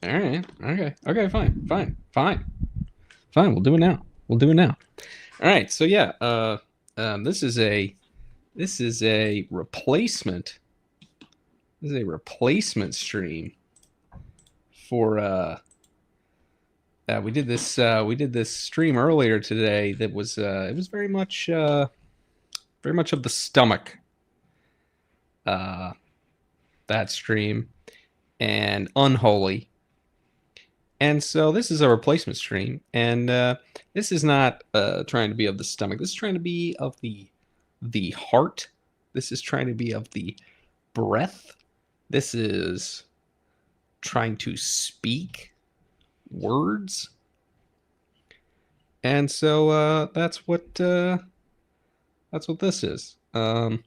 All right. Okay. Okay. Fine. Fine. Fine. Fine. We'll do it now. We'll do it now. All right. So yeah. This is a replacement. This is a replacement stream for we did this stream earlier today that was it was very much of the stomach, that stream, and unholy. And so this is a replacement stream, and this is not trying to be of the stomach. This is trying to be of the heart. This is trying to be of the breath. This is trying to speak words. And so that's what this is. And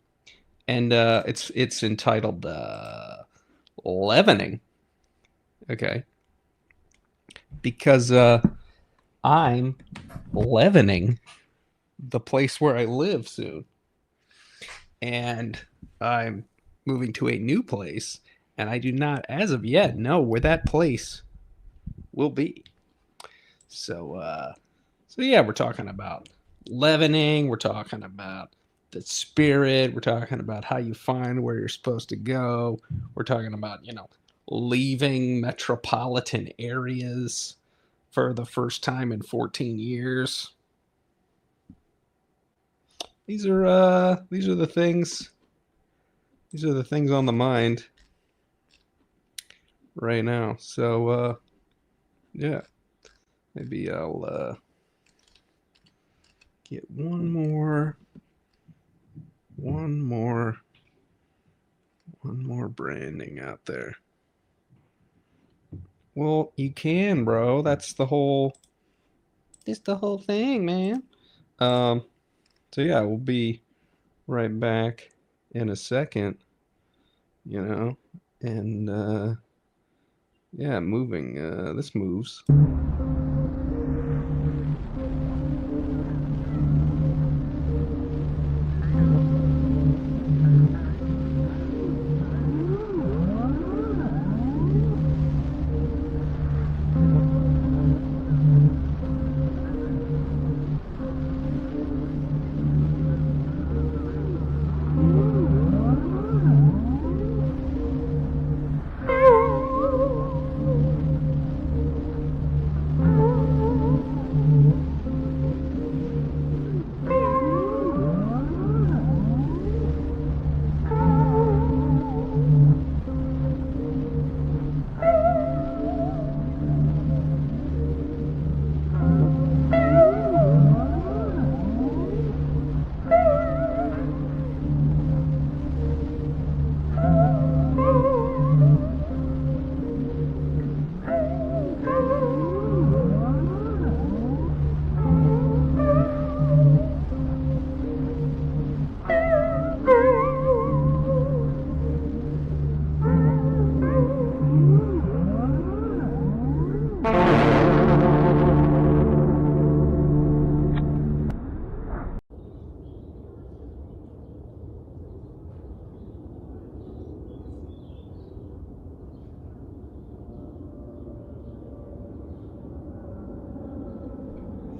it's entitled leavening. Okay. Because I'm leavening the place where I live soon. And I'm moving to a new place, and I do not, as of yet, know where that place will be. So yeah, we're talking about leavening. We're talking about the spirit. We're talking about how you find where you're supposed to go. We're talking about, leaving metropolitan areas for the first time in 14 years. These are the things. These are the things on the mind right now. So yeah, maybe I'll get one more branding out there. Well, you can, bro. That's the whole thing, man. So yeah, we'll be right back in a second, and yeah, moving. This moves.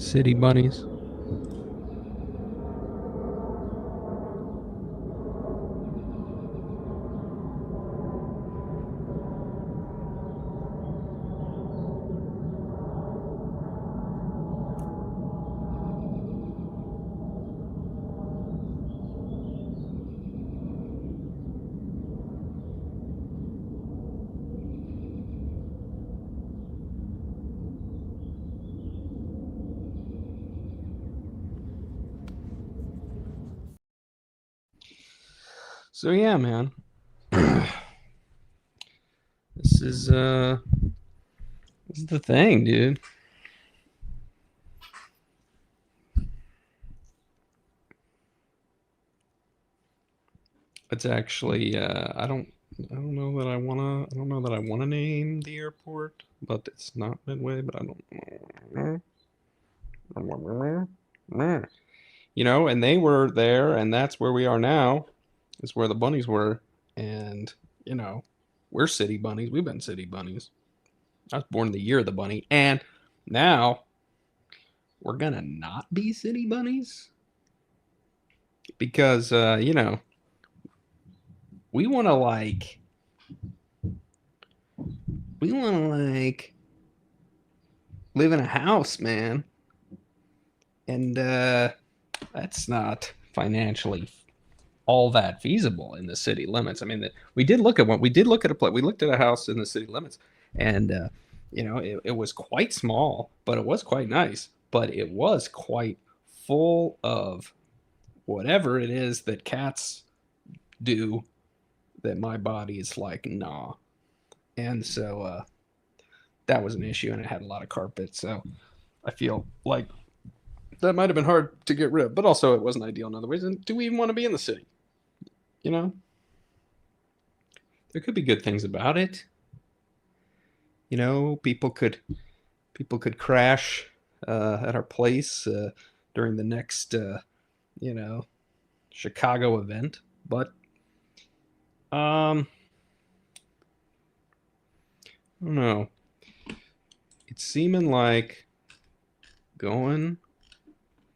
City bunnies. So yeah, man. This is the thing, dude. It's actually I don't know that I wanna name the airport, but it's not Midway, but I don't you know, and they were there, and that's where we are now, is where the bunnies were. And, you know, we're city bunnies. We've been city bunnies. I was born the year of the bunny, and now we're gonna not be city bunnies because you know, we want to like live in a house, man. And that's not financially all that feasible in the city limits. I mean, we did look at one. We did look at a place. We looked at a house in the city limits, and you know, it was quite small, but it was quite nice. But it was quite full of whatever it is that cats do that my body is like, nah. And so that was an issue, and it had a lot of carpet. So I feel like that might have been hard to get rid of, but also it wasn't ideal in other ways. And do we even want to be in the city? You know, there could be good things about it. You know, people could crash at our place during the next you know, Chicago event, but I don't know. It's seeming like going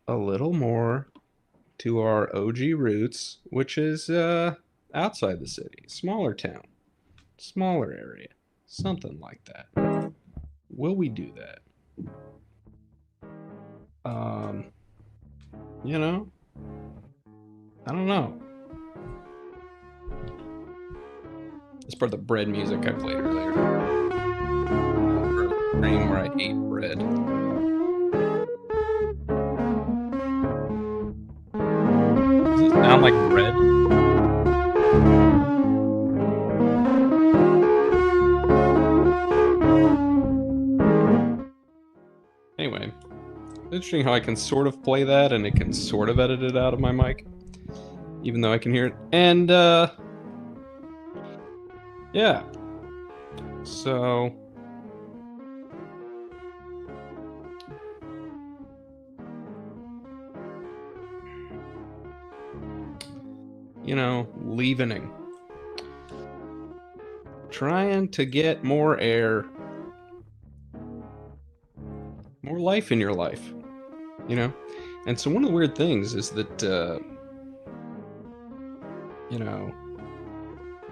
a little more to our OG roots, which is outside the city, smaller town, smaller area, something like that. Will we do that? Um, you know, I don't know. It's part of the bread music I played earlier. Name where I hate bread. Does it sound like bread? Anyway, interesting how I can sort of play that and it can sort of edit it out of my mic, even though I can hear it. And yeah, so you know, leavening, trying to get more air, more life in your life, you know. And so one of the weird things is that you know,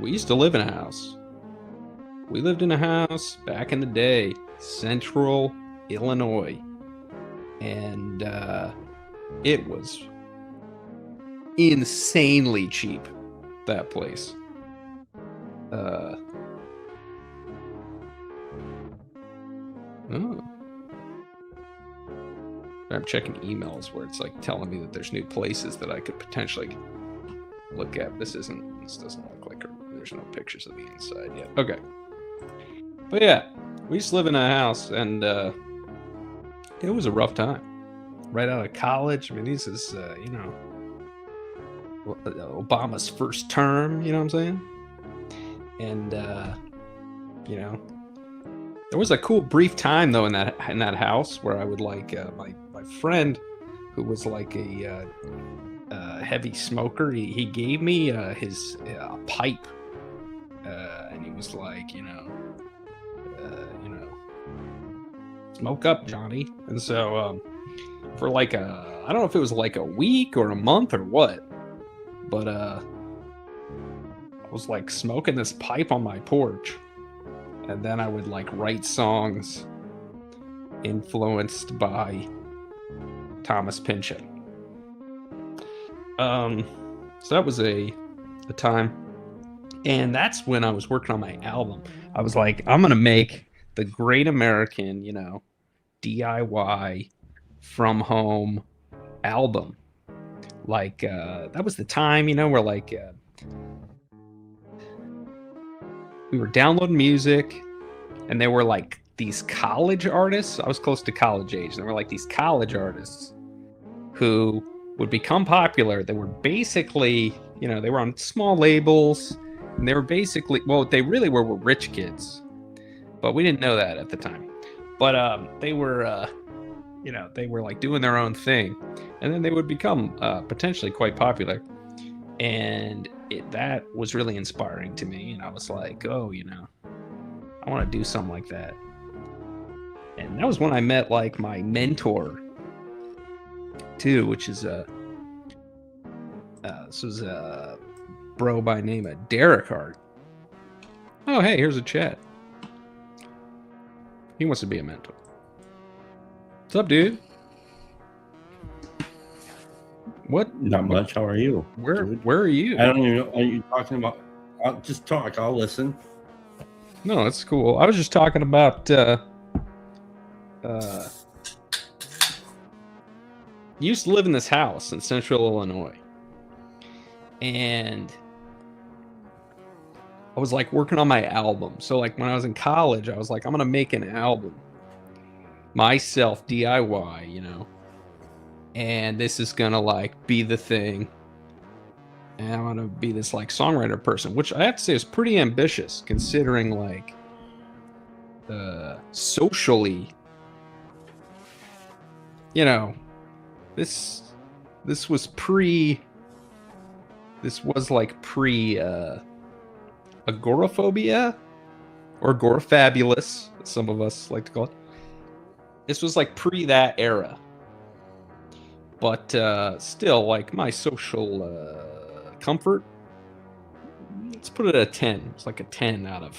we used to live in a house. We lived in a house back in the day, central Illinois, and it was insanely cheap, that place. Oh. I'm checking emails where it's like telling me that there's new places that I could potentially look at. This doesn't look like there's no pictures of the inside yet. Okay. But yeah, we used to live in a house, and it was a rough time. Right out of college. I mean, this is, you know, Obama's first term, you know what I'm saying? And, you know, there was a cool brief time though in that house where I would like my friend who was like a heavy smoker. He gave me his pipe, and he was like, you know, smoke up, Johnny. And so for like I don't know if it was like a week or a month or what, but I was like smoking this pipe on my porch, and then I would like write songs influenced by Thomas Pynchon. So that was a time, and that's when I was working on my album. I was like, I'm gonna make the Great American, DIY from home album. Like that was the time, where like we were downloading music, and there were like these college artists. I was close to college age, and there were like these college artists who would become popular. They were basically, they were on small labels, and they were basically, well, they really were rich kids, but we didn't know that at the time. But they were, they were like doing their own thing, and then they would become potentially quite popular. And that was really inspiring to me. And I was like, oh, I want to do something like that. And that was when I met like my mentor too, which is this was a bro by name of Derek Hart. Oh, hey, here's a chat. He wants to be a mentor. What's up, dude? What? Not much. How are you? Where are you? I don't even know. Are you talking about? I'll just talk. I'll listen. No, that's cool. I was just talking about used to live in this house in Central Illinois, and I was like working on my album. So like when I was in college, I was like, I'm gonna make an album myself, DIY, and this is gonna like be the thing, and I'm gonna be this like songwriter person, which I have to say is pretty ambitious considering like socially, this was like pre agoraphobia or agorafabulous, as some of us like to call it. This was like pre that era, but still like my social comfort, let's put it at a 10. It's like a 10 out of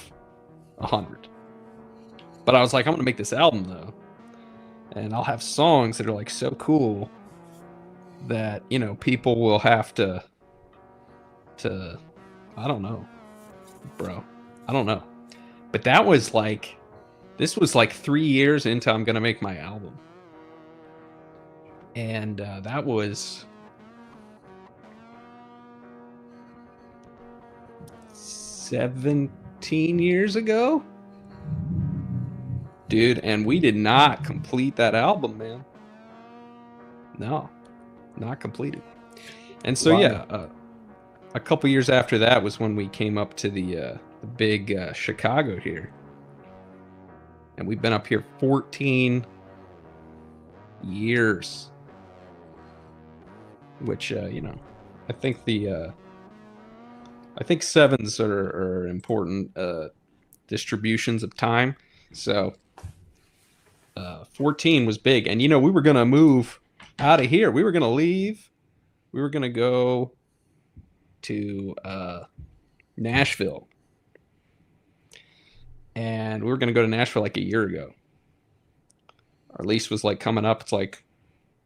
100. But I was like, I'm gonna make this album though, and I'll have songs that are like so cool that people will have to I don't know, bro, I don't know. But that was like, this was like 3 years into I'm gonna make my album, and that was 17 years ago, dude, and we did not complete that album, man. No, not completed. And so, wow. A couple years after that was when we came up to the big Chicago here, and we've been up here 14 years, which I think I think sevens are important distributions of time. So 14 was big, and we were gonna move out of here. We were gonna leave. We were gonna go to Nashville, and we were gonna go to Nashville like a year ago. Our lease was like coming up. It's like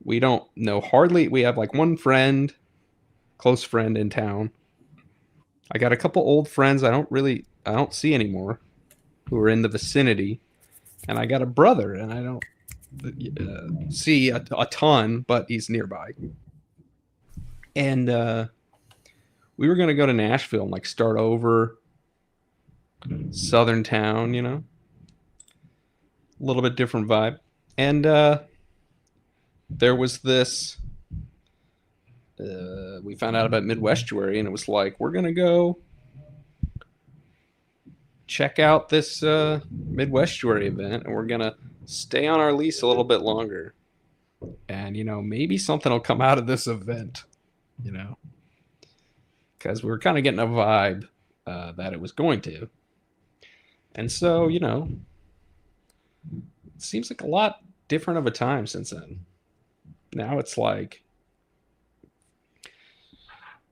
we don't know hardly. We have like one friend, close friend in town. I got a couple old friends I don't see anymore who are in the vicinity, and I got a brother, and I don't see a ton, but he's nearby. And we were gonna go to Nashville and like start over, southern town, a little bit different vibe. And there was this. We found out about Midwestuary, and it was like, we're gonna go check out this Midwestuary event, and we're gonna stay on our lease a little bit longer, and maybe something will come out of this event, because we were kind of getting a vibe that it was going to. And so it seems like a lot different of a time since then. Now it's like,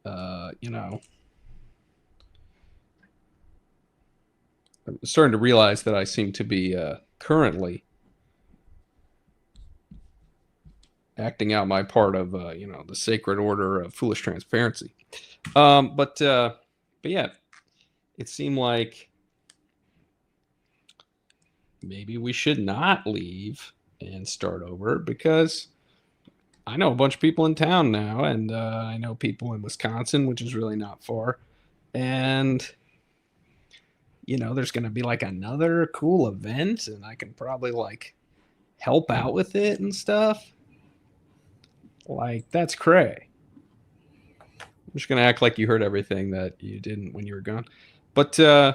I'm starting to realize that I seem to be currently acting out my part of, the sacred order of foolish transparency. But yeah, it seemed like maybe we should not leave and start over because I know a bunch of people in town now, and I know people in Wisconsin, which is really not far. And, there's going to be like another cool event, and I can probably like help out with it and stuff. Like, that's cray. I'm just going to act like you heard everything that you didn't when you were gone. But yeah,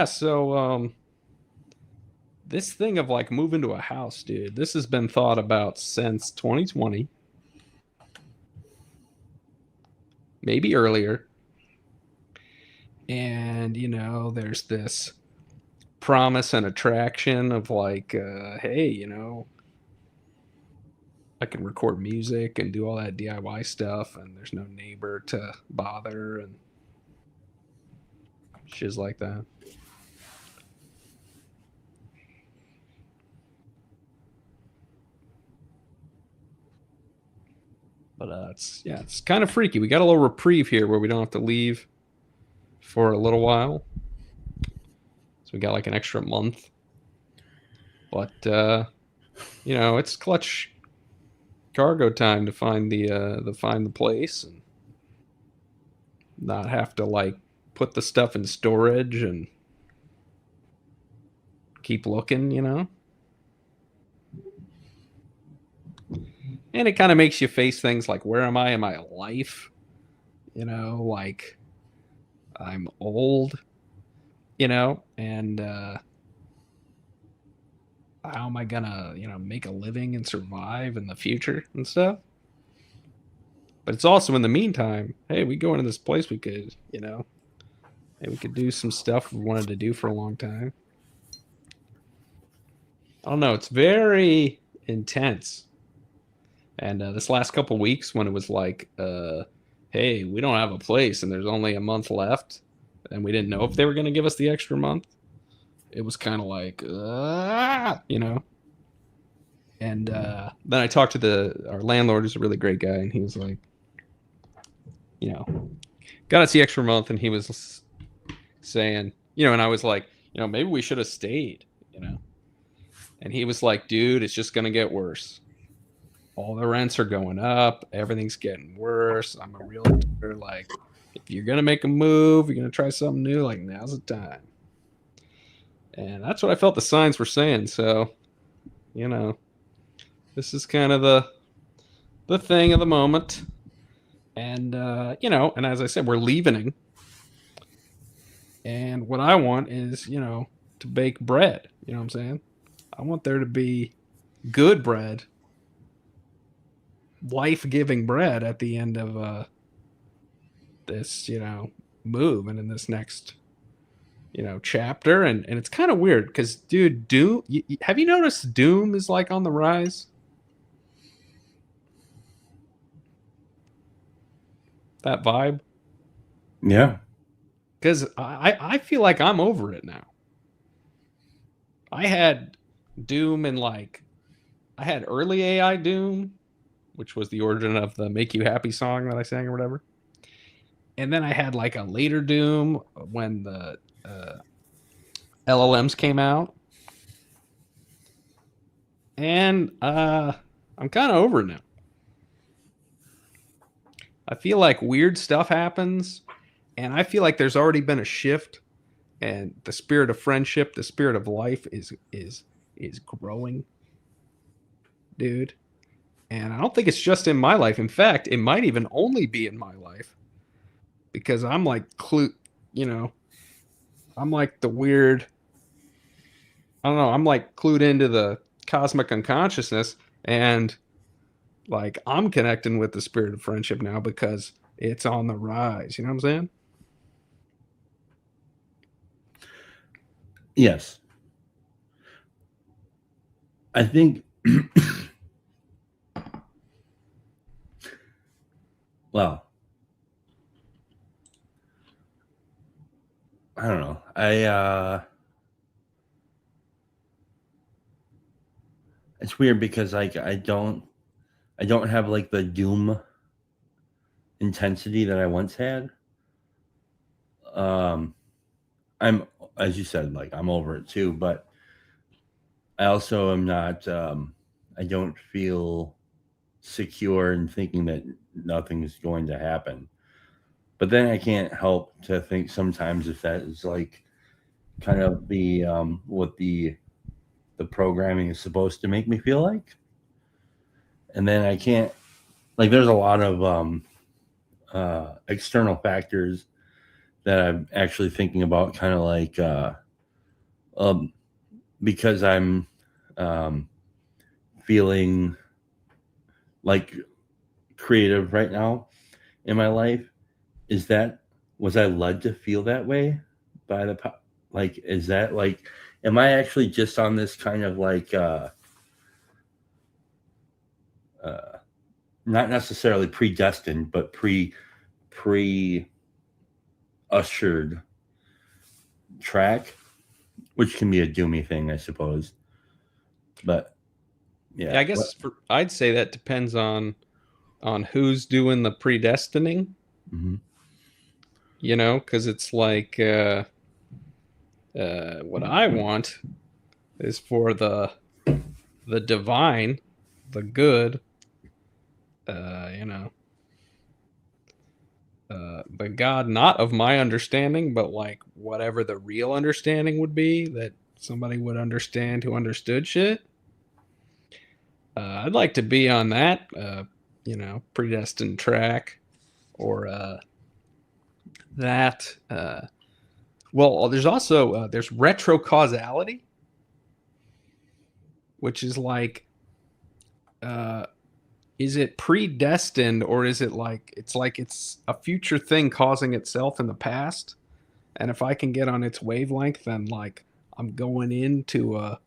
so this thing of like moving to a house, dude, this has been thought about since 2020, maybe earlier. And, there's this promise and attraction of like, hey, I can record music and do all that DIY stuff, and there's no neighbor to bother and shiz like that. But it's kind of freaky. We got a little reprieve here where we don't have to leave for a little while, so we got like an extra month. But it's clutch cargo time to find the place and not have to like put the stuff in storage and keep looking, And it kind of makes you face things like, where am I in my life? Like I'm old, and how am I gonna, make a living and survive in the future and stuff? But it's also in the meantime, hey, we go into this place we could, hey, we could do some stuff we wanted to do for a long time. I don't know. It's very intense. And this last couple weeks, when it was like, hey, we don't have a place and there's only a month left, and we didn't know if they were going to give us the extra month, it was kind of like, And then I talked to our landlord, who's a really great guy, and he was like, got us the extra month, and he was saying, and I was like, maybe we should have stayed, And he was like, dude, it's just going to get worse. All the rents are going up. Everything's getting worse. I'm a realtor. Like, if you're going to make a move, you're going to try something new, like, now's the time. And that's what I felt the signs were saying. So, this is kind of the thing of the moment. And, and as I said, we're leaving. And what I want is, to bake bread. You know what I'm saying? I want there to be good bread, life-giving bread at the end of this, move and in this next, chapter. And it's kind of weird because, dude, Doom. Have you noticed Doom is like on the rise? That vibe. Yeah. Because I feel like I'm over it now. I had Doom and like I had early AI Doom, which was the origin of the Make You Happy song that I sang or whatever. And then I had like a later Doom when the LLMs came out. And I'm kind of over it now. I feel like weird stuff happens, and I feel like there's already been a shift, and the spirit of friendship, the spirit of life is growing, dude. And I don't think it's just in my life. In fact, it might even only be in my life because I'm like I'm like the weird. I don't know. I'm like clued into the cosmic unconsciousness, and like I'm connecting with the spirit of friendship now because it's on the rise. You know what I'm saying? Yes. I think Well, I don't know. It's weird because like I don't have like the doom intensity that I once had. Um, I'm, as you said, like I'm over it too, but I also am not. I don't feel secure in thinking that nothing's going to happen. But then I can't help to think sometimes if that is like kind of the what the programming is supposed to make me feel like. And then I can't, like there's a lot of external factors that I'm actually thinking about, kind of like um, because I'm um, feeling like creative right now in my life. Is that, was I led to feel that way by like, is that like, am I actually just on this kind of like uh, not necessarily predestined, but pre ushered track, which can be a doomy thing, I suppose. But Yeah, yeah, I guess I'd say that depends on who's doing the predestining. mm-hmm. You know, because it's like what I want is for the divine, the good, you know, the God not of my understanding, but like whatever the real understanding would be that somebody would understand who understood shit. I'd like to be on that, you know, predestined track or that. Well, there's also there's retrocausality, which is like, uh, is it predestined or is it like it's a future thing causing itself in the past? And if I can get on its wavelength, then like I'm going into a.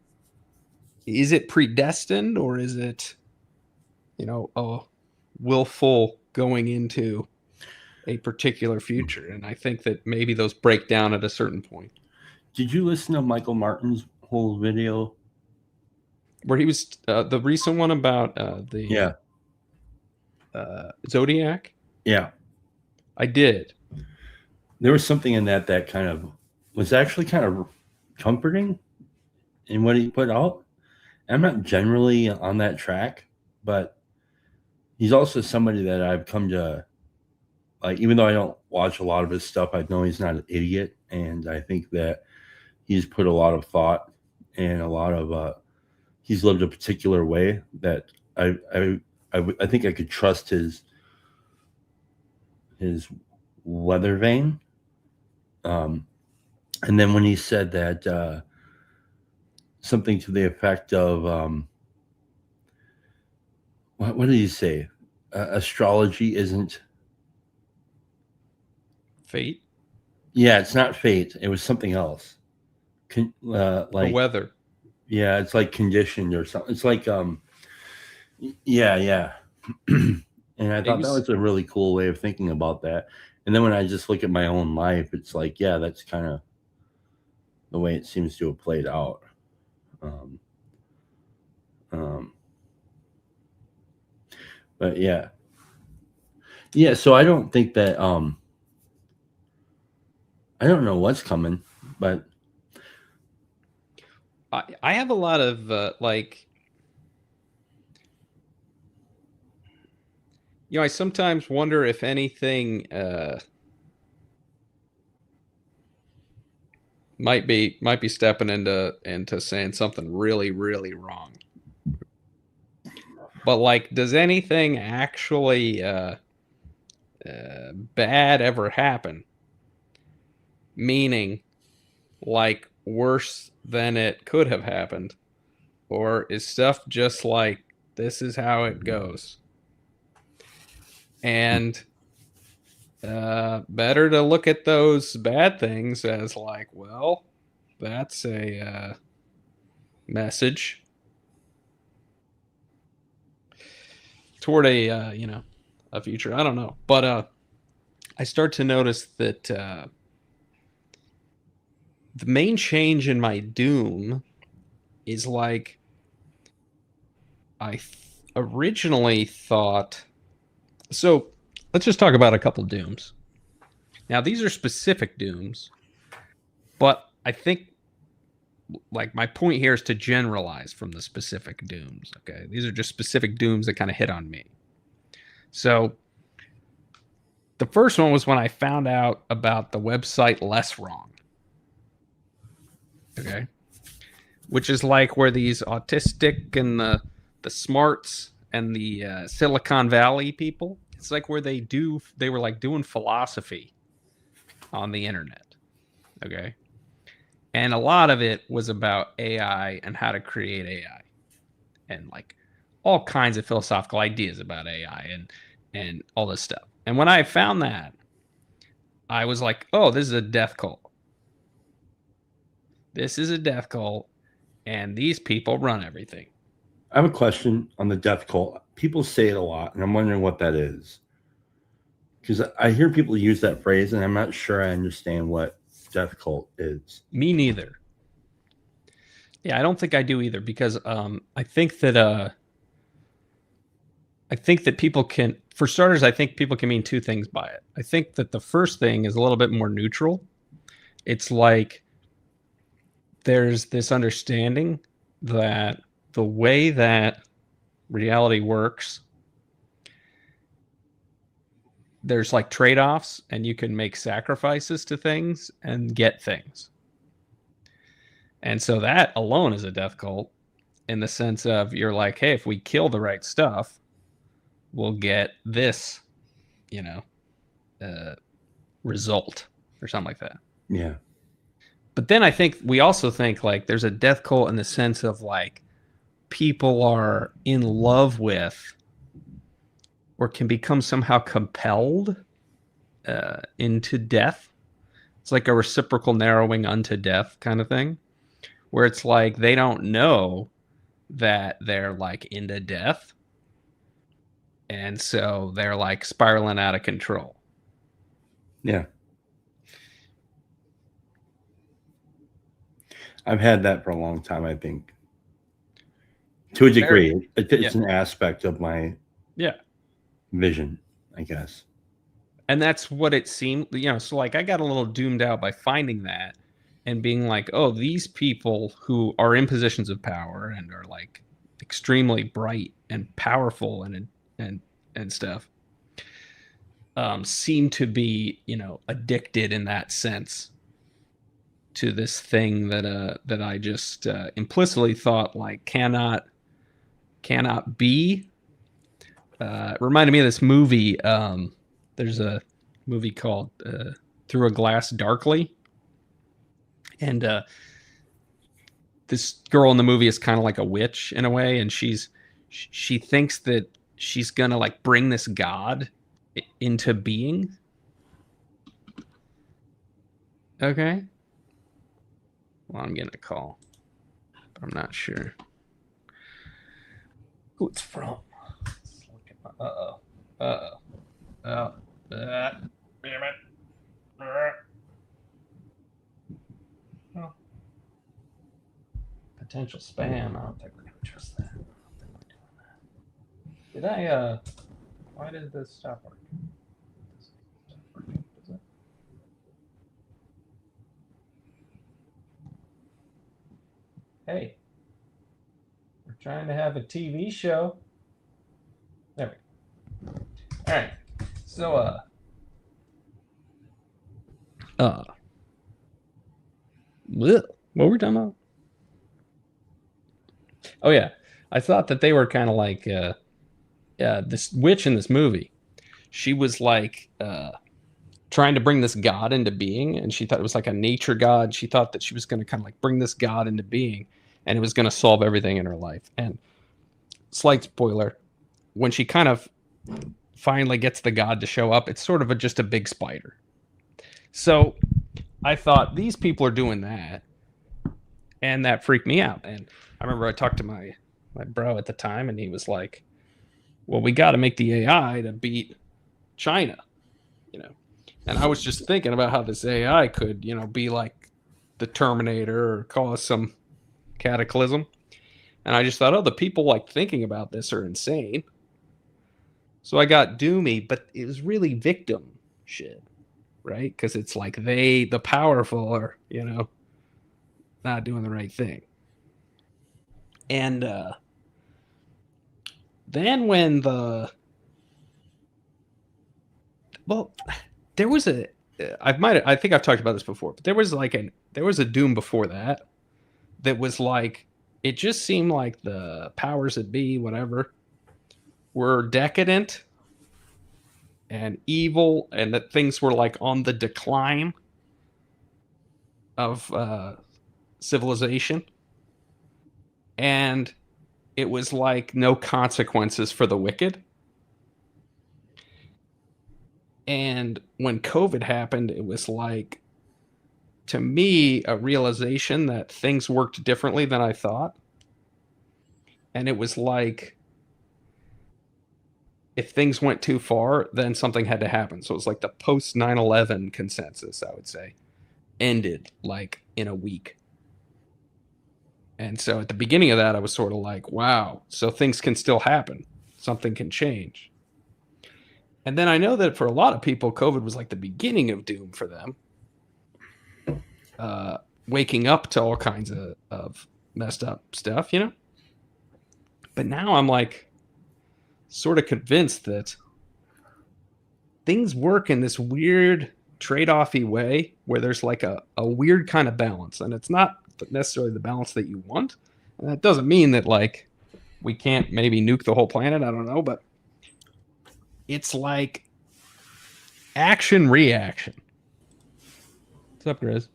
Is it predestined or is it, you know, a willful going into a particular future? And I think that maybe those break down at a certain point. Did you listen to Michael Martin's whole video? Where he was the recent one about the Yeah, Zodiac. yeah. I did. There was something in that that kind of was actually kind of comforting in what he put out. I'm not generally on that track, but he's also somebody that I've come to like. Even though I don't watch a lot of his stuff, I know he's not an idiot, and I think that he's put a lot of thought and a lot of he's lived a particular way that I think I could trust his weather vane. Um, and then when he said that something to the effect of what did he say? Astrology isn't. Fate, Yeah, it's not fate. It was something else. the Like weather. yeah, it's like conditioned or something. It's like yeah, yeah. And I It thought that was was a really cool way of thinking about that. And then when I just look at my own life, it's like, yeah, that's kind of the way it seems to have played out. Um, um, but yeah, yeah. So I don't think that I don't know what's coming, but I have a lot of like, you know, I sometimes wonder if anything might be stepping into saying something really really wrong. But like, does anything actually bad ever happen? Meaning, like worse than it could have happened, or is stuff just like this is how it goes? And better to look at those bad things as like, well, that's a message toward a you know, a future. I don't know, but I start to notice that the main change in my doom is like originally thought. So let's just talk about a couple dooms. Now these are specific dooms, but I think like my point here is to generalize from the specific dooms. Okay, these are just specific dooms that kind of hit on me. So the first one was when I found out about the website Less Wrong. Okay, which is like where these autistic and the smarts and the Silicon Valley people. It's like where they were like doing philosophy on the internet. Okay. And a lot of it was about AI and how to create AI and like all kinds of philosophical ideas about AI and all this stuff. And when I found that, I was like, oh, this is a death cult. This is a death cult, and these people run everything. I have a question on the death cult. People say it a lot, and I'm wondering what that is. Because I hear people use that phrase, and I'm not sure I understand what death cult is. Me neither. Yeah, I don't think I do either, because I think that people can, for starters, I think people can mean two things by it. I think that the first thing is a little bit more neutral. It's like there's this understanding that the way that reality works, there's like trade-offs, and you can make sacrifices to things and get things. And so that alone is a death cult, in the sense of you're like, hey, if we kill the right stuff, we'll get this, result or something like that. Yeah. But then I think we also think like there's a death cult in the sense of like people are in love with or can become somehow compelled into death. It's like a reciprocal narrowing unto death kind of thing, where it's like they don't know that they're like into death. And so they're like spiraling out of control. Yeah. I've had that for a long time, I think. To a degree. It's an aspect of my vision, I guess. And that's what it seemed, so like I got a little doomed out by finding that and being like, oh, these people who are in positions of power and are like extremely bright and powerful and stuff seem to be, addicted in that sense to this thing that I just implicitly thought like cannot be. It reminded me of this movie. There's a movie called Through a Glass Darkly, and this girl in the movie is kind of like a witch in a way, and she thinks that she's gonna like bring this god into being. Okay. Well, I'm getting a call, but I'm not sure who it's from. Potential spam. I don't think we're gonna trust that. Did I? Why did this stop working? Does it? Hey, we're trying to have a TV show. There we go. All right. So, what were we talking about? Oh yeah, I thought that they were kind of like this witch in this movie. She was like trying to bring this god into being, and she thought it was like a nature god. She thought that she was going to kind of like bring this god into being, and it was going to solve everything in her life. And slight spoiler, when she kind of finally gets the god to show up, it's sort of just a big spider. So I thought these people are doing that, and that freaked me out. And I remember I talked to my bro at the time, and he was like, well, we got to make the AI to beat China, you know. And I was just thinking about how this AI could, be like the Terminator or cause some cataclysm. And I just thought, oh, the people like thinking about this are insane. So I got doomy, but it was really victim shit, right? Because it's like the powerful, are, not doing the right thing. And then when well, there was I think I've talked about this before, but there was a doom before that was like, it just seemed like the powers that be, whatever, were decadent and evil, and that things were like on the decline of civilization, and it was like no consequences for the wicked. And when COVID happened, it was like, to me, a realization that things worked differently than I thought. And it was like, if things went too far, then something had to happen. So it was like the post 9/11 consensus, I would say, ended like in a week. And so at the beginning of that, I was sort of like, wow, so things can still happen. Something can change. And then I know that for a lot of people, COVID was like the beginning of doom for them. Waking up to all kinds of messed up stuff, But now I'm like sort of convinced that things work in this weird trade-offy way where there's like a weird kind of balance. And it's not necessarily the balance that you want. And that doesn't mean that like we can't maybe nuke the whole planet. I don't know, but it's like action reaction. What's up, Grizz?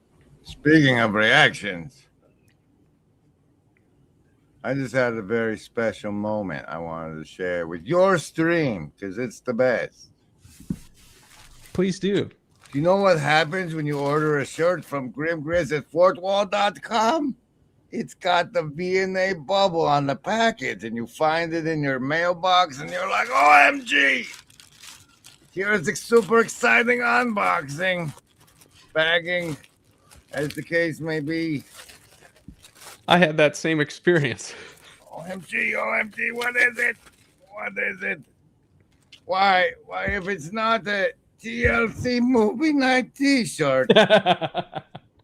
Speaking of reactions, I just had a very special moment I wanted to share with your stream because it's the best. Please do. Do you know what happens when you order a shirt from Grim Grizz at FortWall.com? It's got the V&A bubble on the package, and you find it in your mailbox, and you're like, OMG! Here's a super exciting unboxing, bagging, as the case may be. I had that same experience. OMG, OMG, what is it? What is it? Why, if it's not a TLC movie night t-shirt,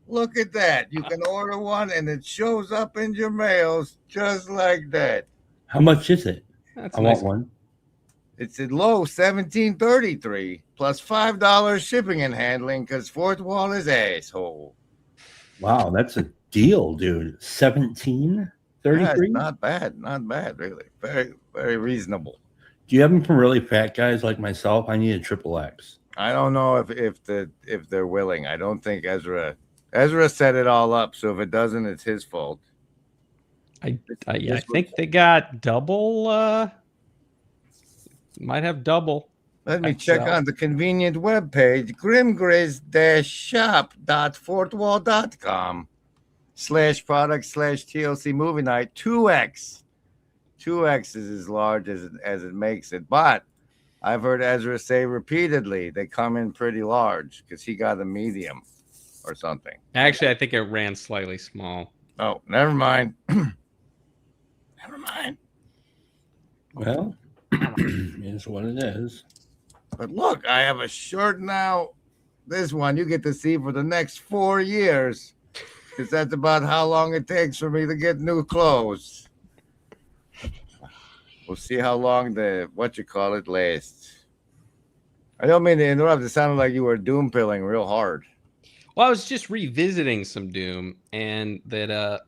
look at that. You can order one and it shows up in your mails just like that. How much is it? That's I nice. want one. It's at low $17.33 plus $5 shipping and handling because Fourth Wall is asshole. Wow, that's a deal, dude. 17.33. Not bad, really. Very, very reasonable. Do you have them for really fat guys like myself? I need a triple X. I don't know if they're willing. I don't think Ezra set it all up. So if it doesn't, it's his fault. I think they got double. Might have double. Let me check on the convenient webpage, grimgrizz-shop.fortwall.com/product/TLC movie night 2X. 2X is as large as it makes it. But I've heard Ezra say repeatedly they come in pretty large because he got a medium or something. Actually, I think it ran slightly small. Oh, never mind. Never mind. Well, it's what it is. But look, I have a shirt now. This one you get to see for the next 4 years, because that's about how long it takes for me to get new clothes. We'll see how long the lasts. I don't mean to interrupt. It sounded like you were doom pilling real hard. Well, I was just revisiting some Doom, and that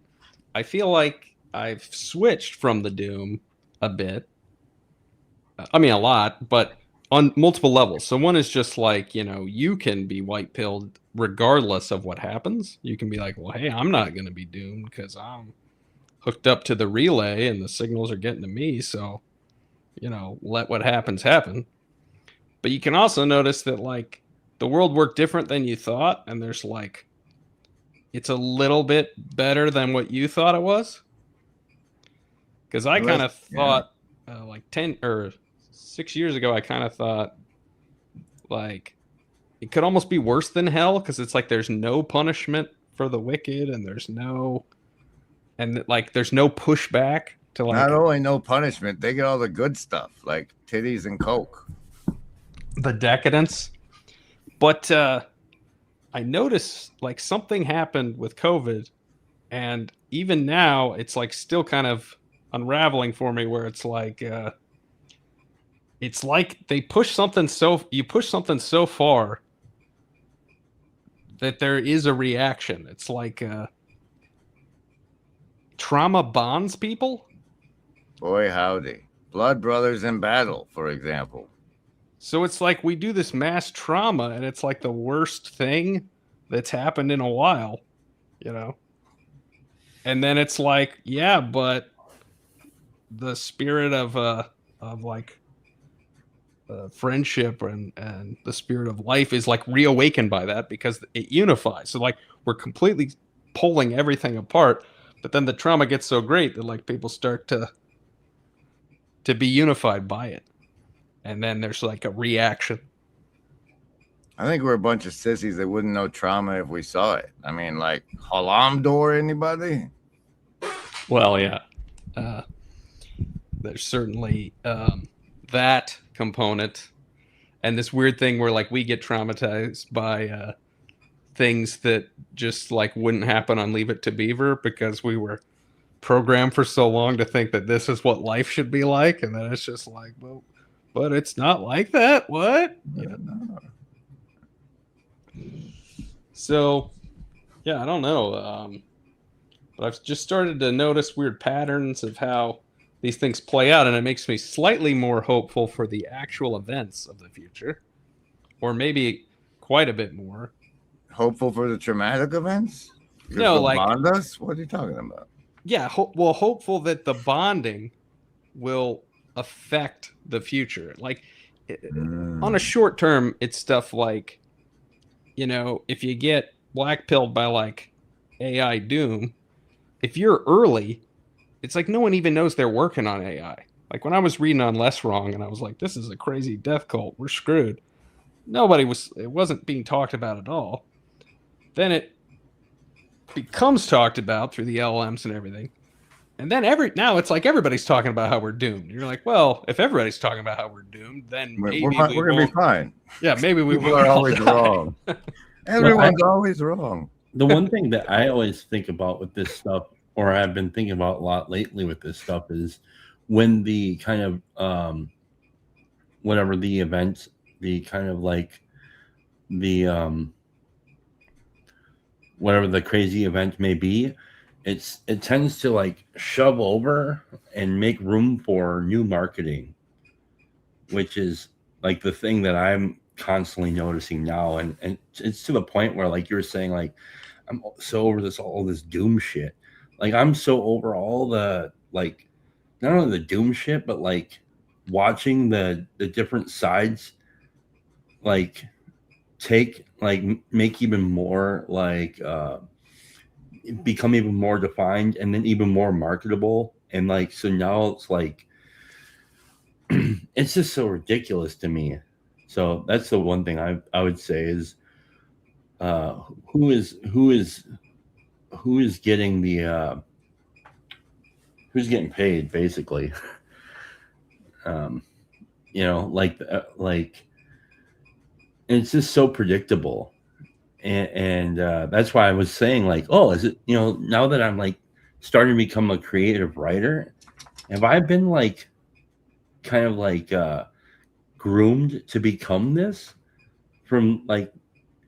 I feel like I've switched from the Doom a bit. I mean, a lot, but on multiple levels. So one is just like, you can be white pilled regardless of what happens. You can be like, well, hey, I'm not going to be doomed because I'm hooked up to the relay and the signals are getting to me. So, let what happens happen. But you can also notice that like the world worked different than you thought. And there's like, it's a little bit better than what you thought it was. Because I kind of thought like 10 or 6 years ago, I kind of thought Like, it could almost be worse than hell because it's like there's no punishment for the wicked, and there's no pushback to like Not only no punishment, they get all the good stuff like titties and coke. the decadence. But I noticed like something happened with COVID, and even now it's like still kind of unraveling for me where it's like they push something so far that there is a reaction. It's like trauma bonds people. Boy, howdy. Blood brothers in battle, for example. So it's like we do this mass trauma, and it's like the worst thing that's happened in a while, you know? And then it's like, yeah, but the spirit of friendship and the spirit of life is like reawakened by that because it unifies. So like we're completely pulling everything apart, but then the trauma gets so great that like people start to be unified by it. And then there's like a reaction. I think we're a bunch of sissies that wouldn't know trauma if we saw it. I mean, like, Halam door, anybody? Well, yeah. There's certainly that component. And this weird thing where like we get traumatized by things that just like wouldn't happen on Leave It to Beaver because we were programmed for so long to think that this is what life should be like. And then it's just like, well, but it's not like that. What? Yeah. So, yeah, I don't know. But I've just started to notice weird patterns of how these things play out, and it makes me slightly more hopeful for the actual events of the future, or maybe quite a bit more. Hopeful for the traumatic events? No, They'll like, bond us? What are you talking about? yeah, hopeful that the bonding will affect the future. Like, on a short term, it's stuff like, you know, if you get blackpilled by like AI doom, if you're early, it's like no one even knows they're working on AI. Like when I was reading on Less Wrong and I was like, this is a crazy death cult, we're screwed. It wasn't being talked about at all. Then it becomes talked about through the LLMs and everything. And then now it's like everybody's talking about how we're doomed. You're like, well, if everybody's talking about how we're doomed, then maybe we're going to be fine. Yeah, maybe we People are always wrong. Everyone's always wrong. The one thing that I always think about with this stuff, or I've been thinking about a lot lately with this stuff, is when the kind of whatever the event, the kind of like the whatever the crazy event may be, it tends to like shove over and make room for new marketing, which is like the thing that I'm constantly noticing now. And it's to the point where, like you're saying, like, I'm so over all this doom shit. Like I'm so over all the, like, not only the doom shit, but like watching the different sides, like make even more like become even more defined and then even more marketable. And like, so now it's like, it's just so ridiculous to me. So that's the one thing I would say is who is getting the who's getting paid basically. You know, like it's just so predictable. And that's why I was saying, like, oh, is it, you know, now that I'm like starting to become a creative writer, have I been like kind of like groomed to become this from like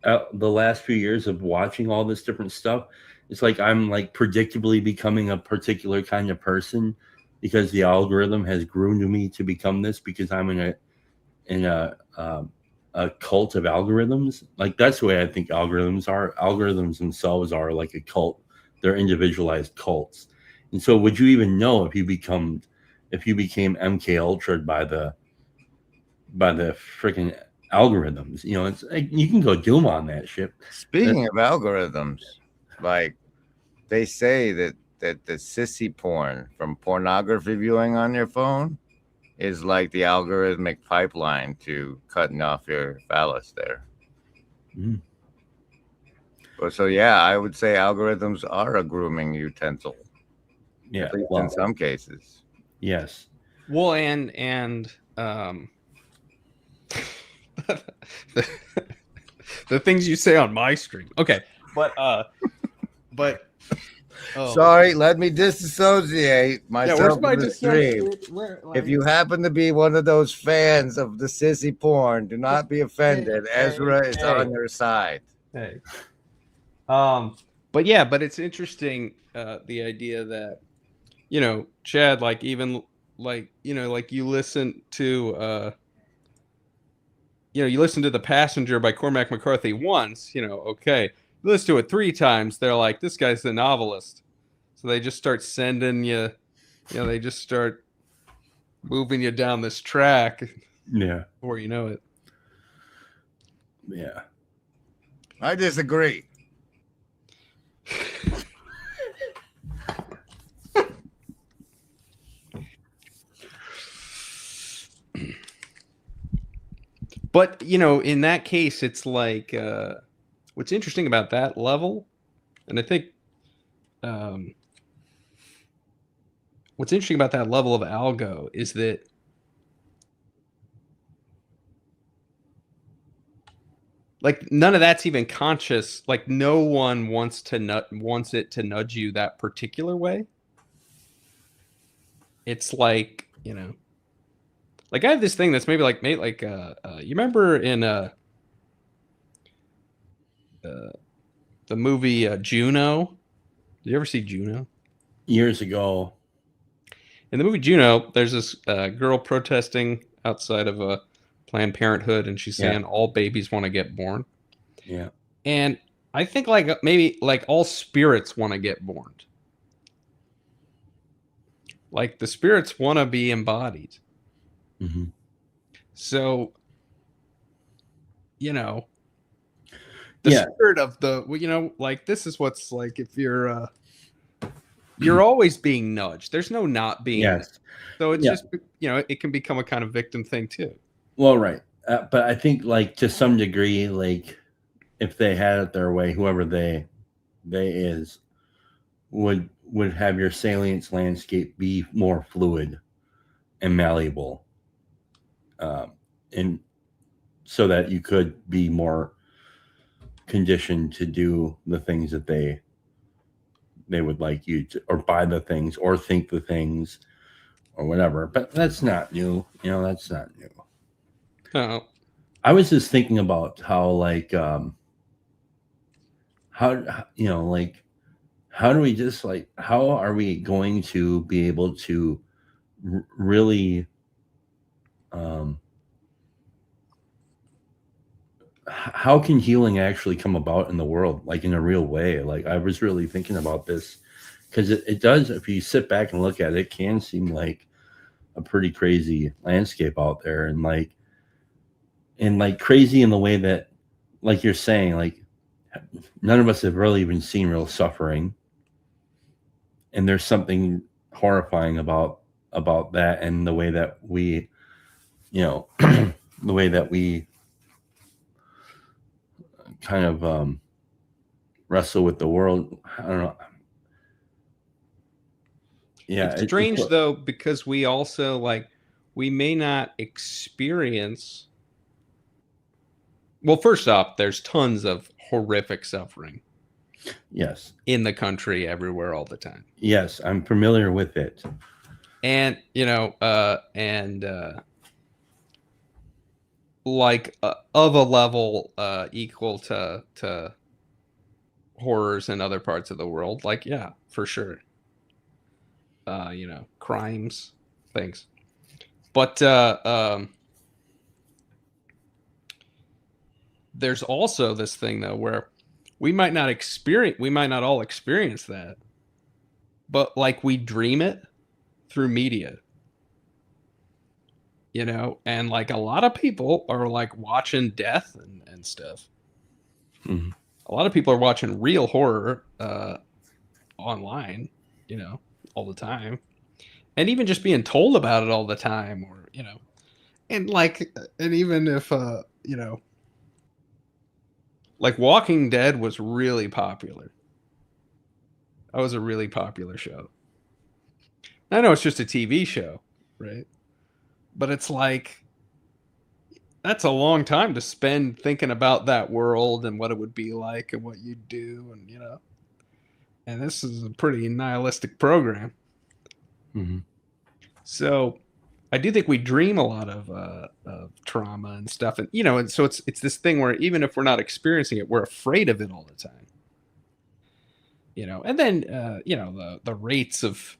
the last few years of watching all this different stuff? It's like I'm like predictably becoming a particular kind of person because the algorithm has groomed me to become this because I'm in a cult of algorithms. Like that's the way I think algorithms are. Algorithms themselves are like a cult. They're individualized cults. And so would you even know if you became MK Ultra'd by the freaking algorithms? You know, it's like you can go doom on that shit. Speaking of algorithms, like they say that the sissy porn from pornography viewing on your phone is like the algorithmic pipeline to cutting off your phallus there. Mhm. Well, so yeah, I would say algorithms are a grooming utensil, Yeah. at least Well, in some cases. yes. Well, and the, the things you say on my stream. Okay, but oh. Sorry, let me disassociate Yeah, myself where's from my the stream. If you happen to be one of those fans of the sissy porn, do not be offended. Ezra is on your side. Hey. But yeah, but it's interesting the idea that, you know, Chad, like even like, you know, like you listen to you listen to The Passenger by Cormac McCarthy once, you know, okay. You listen to it 3 times, they're like, this guy's the novelist. So they just start sending you, you know, they just start moving you down this track Yeah. before you know it. Yeah. I disagree. But, you know, in that case, it's like what's interesting about that level, and I think what's interesting about that level of algo is that like none of that's even conscious. Like no one wants it to nudge you that particular way. It's like, you know, like I have this thing that's maybe like you remember in the movie Juno? Did you ever see Juno? Years ago. In the movie Juno, there's this girl protesting outside of a Planned Parenthood, and she's saying all babies want to get born. Yeah. And I think like maybe like all spirits want to get born. Like the spirits want to be embodied. Mm-hmm. So, you know, the spirit of the, you know, like this is what's like if you're always being nudged. There's no not being. Yes. So it's just, you know, it can become a kind of victim thing too. Well, right. But I think like to some degree, like if they had it their way, whoever they is would have your salience landscape be more fluid and malleable. And so that you could be more conditioned to do the things that they would like you to, or buy the things or think the things or whatever. But that's not new. You know, that's not new. Oh. I was just thinking about how like how you know, like how do we just like how are we going to be able to really how can healing actually come about in the world, like in a real way? Like I was really thinking about this because it does, if you sit back and look at it, it can seem like a pretty crazy landscape out there, and like crazy in the way that, like you're saying, like none of us have really even seen real suffering, and there's something horrifying about that, and the way that we, you know, the way that we kind of wrestle with the world. I don't know. Yeah, it's strange though, because we also like we may not experience. Well, first off, there's tons of horrific suffering. Yes. In the country, everywhere, all the time. Yes, I'm familiar with it. And you know, like of a level equal to horrors in other parts of the world. Like, yeah, for sure. You know, crimes, things. But there's also this thing though where we might not all experience that, but like we dream it through media. You know, and like a lot of people are like watching death and stuff. Mm-hmm. A lot of people are watching real horror online, you know, all the time. And even just being told about it all the time, or, you know. And like, and even if like Walking Dead was really popular. That was a really popular show. I know it's just a TV show, right? But it's like that's a long time to spend thinking about that world and what it would be like and what you'd do, and And this is a pretty nihilistic program. Mm-hmm. So I do think we dream a lot of trauma and stuff, and and so it's this thing where even if we're not experiencing it, we're afraid of it all the time. And then the rates of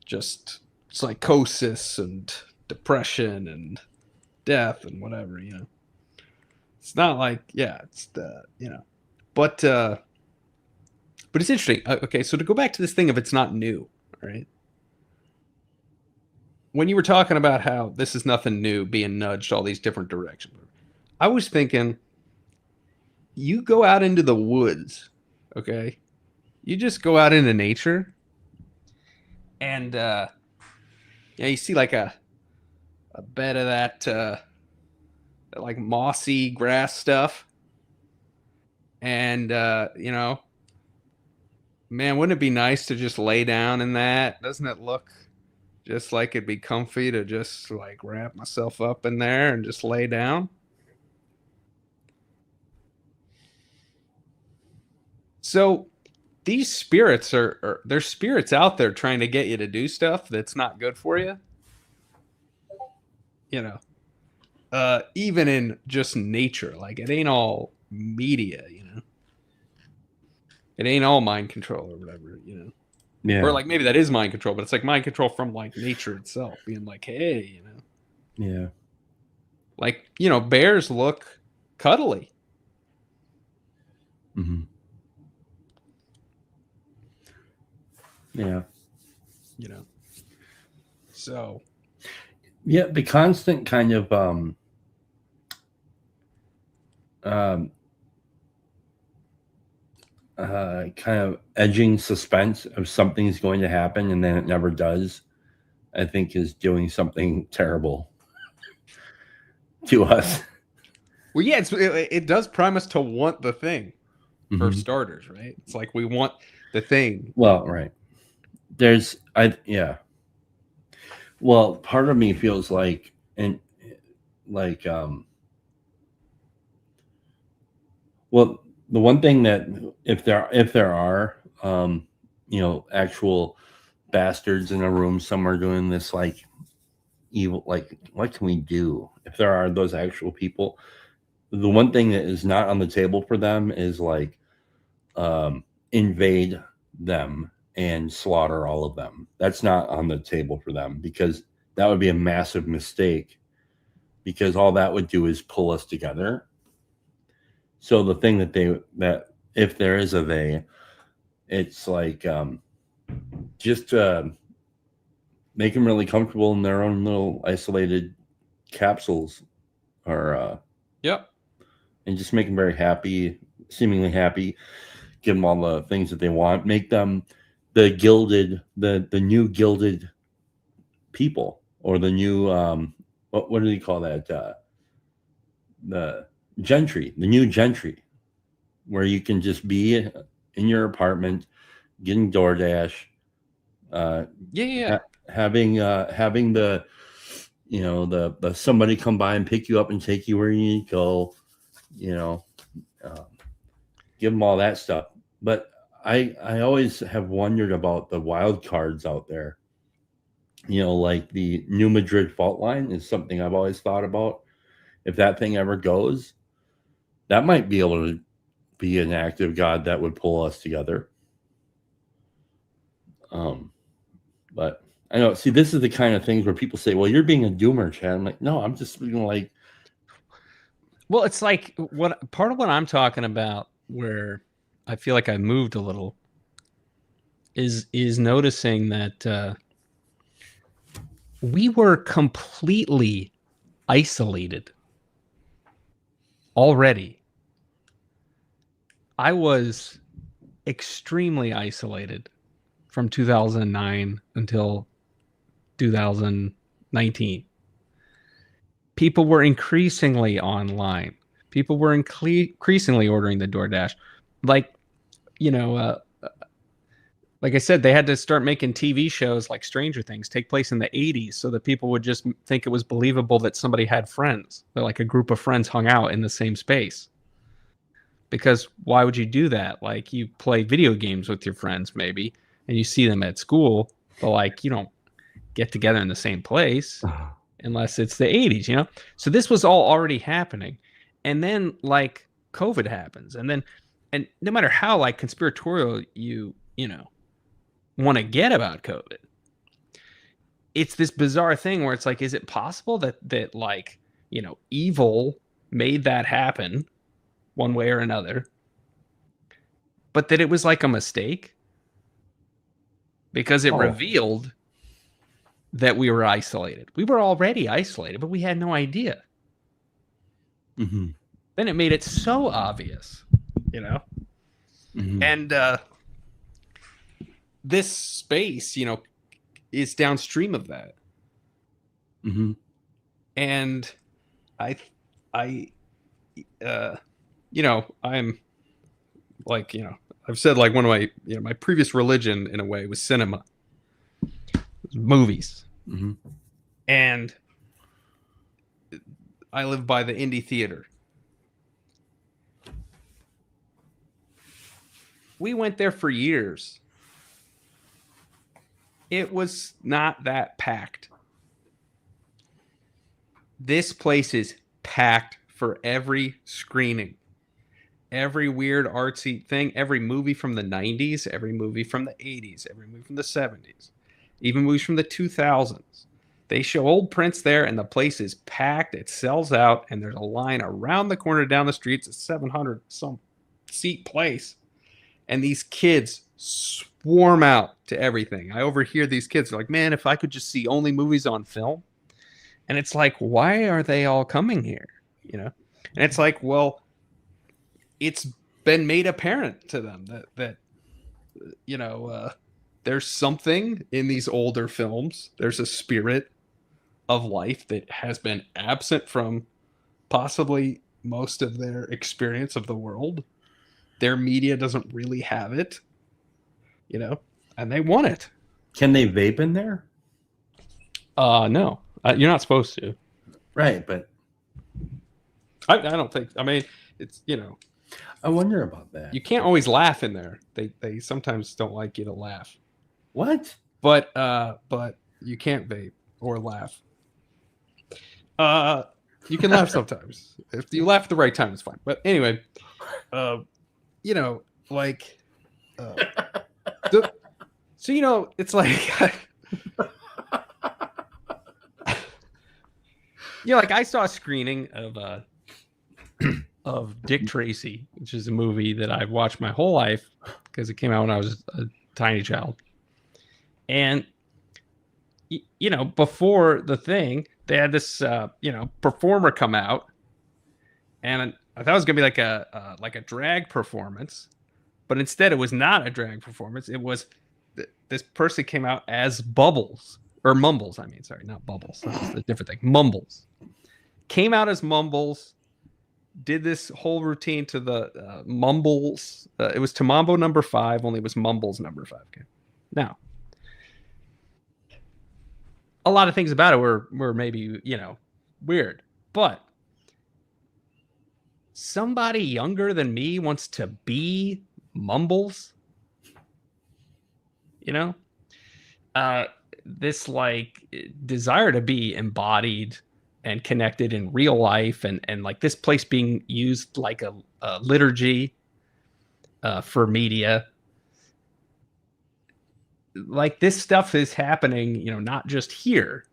just psychosis and depression and death and whatever. It's not like it's but it's interesting. Okay, so to go back to this thing of it's not new, right? When you were talking about how this is nothing new, being nudged all these different directions, I was thinking, you go out into the woods, okay? You just go out into nature, and you see like a bed of that like mossy grass stuff, and man, wouldn't it be nice to just lay down in that? Doesn't it look just like it'd be comfy to just like wrap myself up in there and just lay down? So these spirits there's spirits out there trying to get you to do stuff that's not good for you. Even in just nature, like it ain't all media, it ain't all mind control or whatever, Yeah. or like maybe that is mind control, but it's like mind control from like nature itself being like, hey, Yeah. like, bears look cuddly. Mm-hmm. Yeah. So Yeah, the constant kind of kind of edging suspense of something's going to happen and then it never does, I think is doing something terrible to us. well, yeah, it does prime us to want the thing for Mhm. starters, right? It's like we want the thing. Well, right. Well, part of me feels like well, the one thing that if there are actual bastards in a room somewhere doing this like evil, like what can we do if there are those actual people? The one thing that is not on the table for them is like invade them and slaughter all of them. That's not on the table for them because that would be a massive mistake because all that would do is pull us together. So the thing that if there is a they, it's like just make them really comfortable in their own little isolated capsules or Yep. and just make them very happy, seemingly happy, give them all the things that they want, make them the new gilded people or the new what do they call that, the new gentry, where you can just be in your apartment getting DoorDash, having the the somebody come by and pick you up and take you where you need to go, give them all that stuff. But I always have wondered about the wild cards out there. Like the New Madrid fault line is something I've always thought about. If that thing ever goes, that might be able to be an active god that would pull us together. But I know, see, this is the kind of things where people say, well, you're being a doomer, Chad. I'm like, no, I'm just being like, well, it's like what part of what I'm talking about where I feel like I moved a little is noticing that we were completely isolated already. I was extremely isolated from 2009 until 2019. people were increasingly online. People were increasingly ordering the DoorDash. Like, you know, like I said, they had to start making TV shows like Stranger Things take place in the 80s so that people would just think it was believable that somebody had friends. That like a group of friends hung out in the same space. Because why would you do that? Like you play video games with your friends maybe and you see them at school, but like you don't get together in the same place unless it's the 80s, you know? So this was all already happening. And then like COVID happens. And no matter how like conspiratorial you know, want to get about COVID, it's this bizarre thing where it's like, is it possible that like, you know, evil made that happen one way or another, but that it was like a mistake because it revealed that we were isolated. We were already isolated, but we had no idea. Mm-hmm. Then it made it so obvious, you know? Mm-hmm. And this space, you know, is downstream of that. Mm-hmm. And I, you know, I'm like, you know, I've said like one of my, you know, my previous religion in a way was cinema, movies. Mm-hmm. And I live by the indie theater. We went there for years. It was not that packed. This place is packed for every screening. Every weird artsy thing, every movie from the 90s, every movie from the 80s, every movie from the 70s, even movies from the 2000s. They show old prints there, and the place is packed. It sells out, and there's a line around the corner down the street. It's a 700 some seat place, and these kids swarm out to everything. I overhear these kids like, "Man, if I could just see only movies on film." And it's like, why are they all coming here? You know, and it's like, well, it's been made apparent to them that you know, there's something in these older films. There's a spirit of life that has been absent from possibly most of their experience of the world. Their media doesn't really have it, you know, and they want it. Can they vape in there? No, you're not supposed to. Right, but I don't think. I mean, it's, you know, I wonder about that. you can't always laugh in there. They sometimes don't like you to laugh. What? But you can't vape or laugh. You can laugh sometimes. If you laugh at the right time, it's fine. But anyway, you know, like, so you know, it's like, yeah, like I saw a screening of Dick Tracy, which is a movie that I've watched my whole life because it came out when I was a tiny child. And, you know, before the thing, they had this, you know, performer come out. And I thought it was going to be like a drag performance. But instead, it was not a drag performance. It was this person came out as Bubbles. Or Mumbles, I mean. Sorry, not Bubbles. That's a different thing. Mumbles. Came out as Mumbles. Did this whole routine to the Mumbles. It was to Mambo number 5, only it was Mumbles number 5. Okay. Now, a lot of things about it were maybe, you know, weird. But somebody younger than me wants to be Mumbles. You know? This, like, desire to be embodied and connected in real life, and like this place being used like a liturgy for media. Like this stuff is happening, you know, not just here.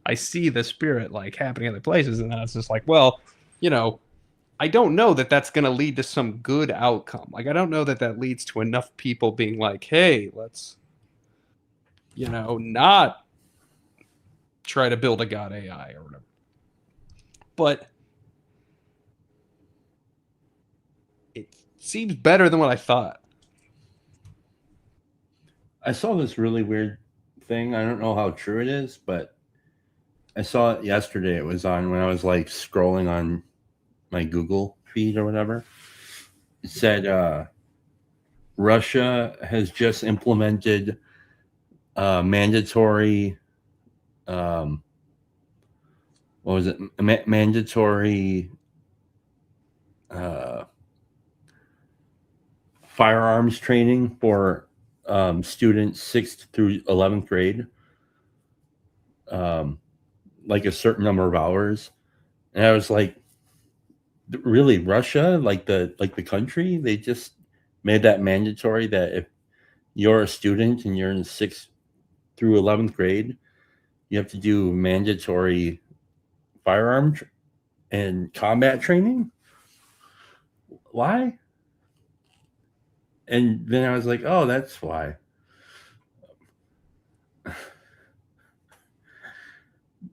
I see the spirit like happening other places, and then it's just like, well, you know, I don't know that that's going to lead to some good outcome. Like I don't know that that leads to enough people being like, hey, let's, you know, not try to build a God AI or whatever. But it seems better than what I thought. I saw this really weird thing. I don't know how true it is, but I saw it yesterday. It was on when I was like scrolling on my Google feed or whatever. It said Russia has just implemented mandatory what was it? Mandatory firearms training for students 6th through 11th grade, like a certain number of hours. And I was like, really, Russia, like the country, they just made that mandatory that if you're a student and you're in 6th through 11th grade, you have to do mandatory firearm and combat training. Why? And then I was like, oh, that's why.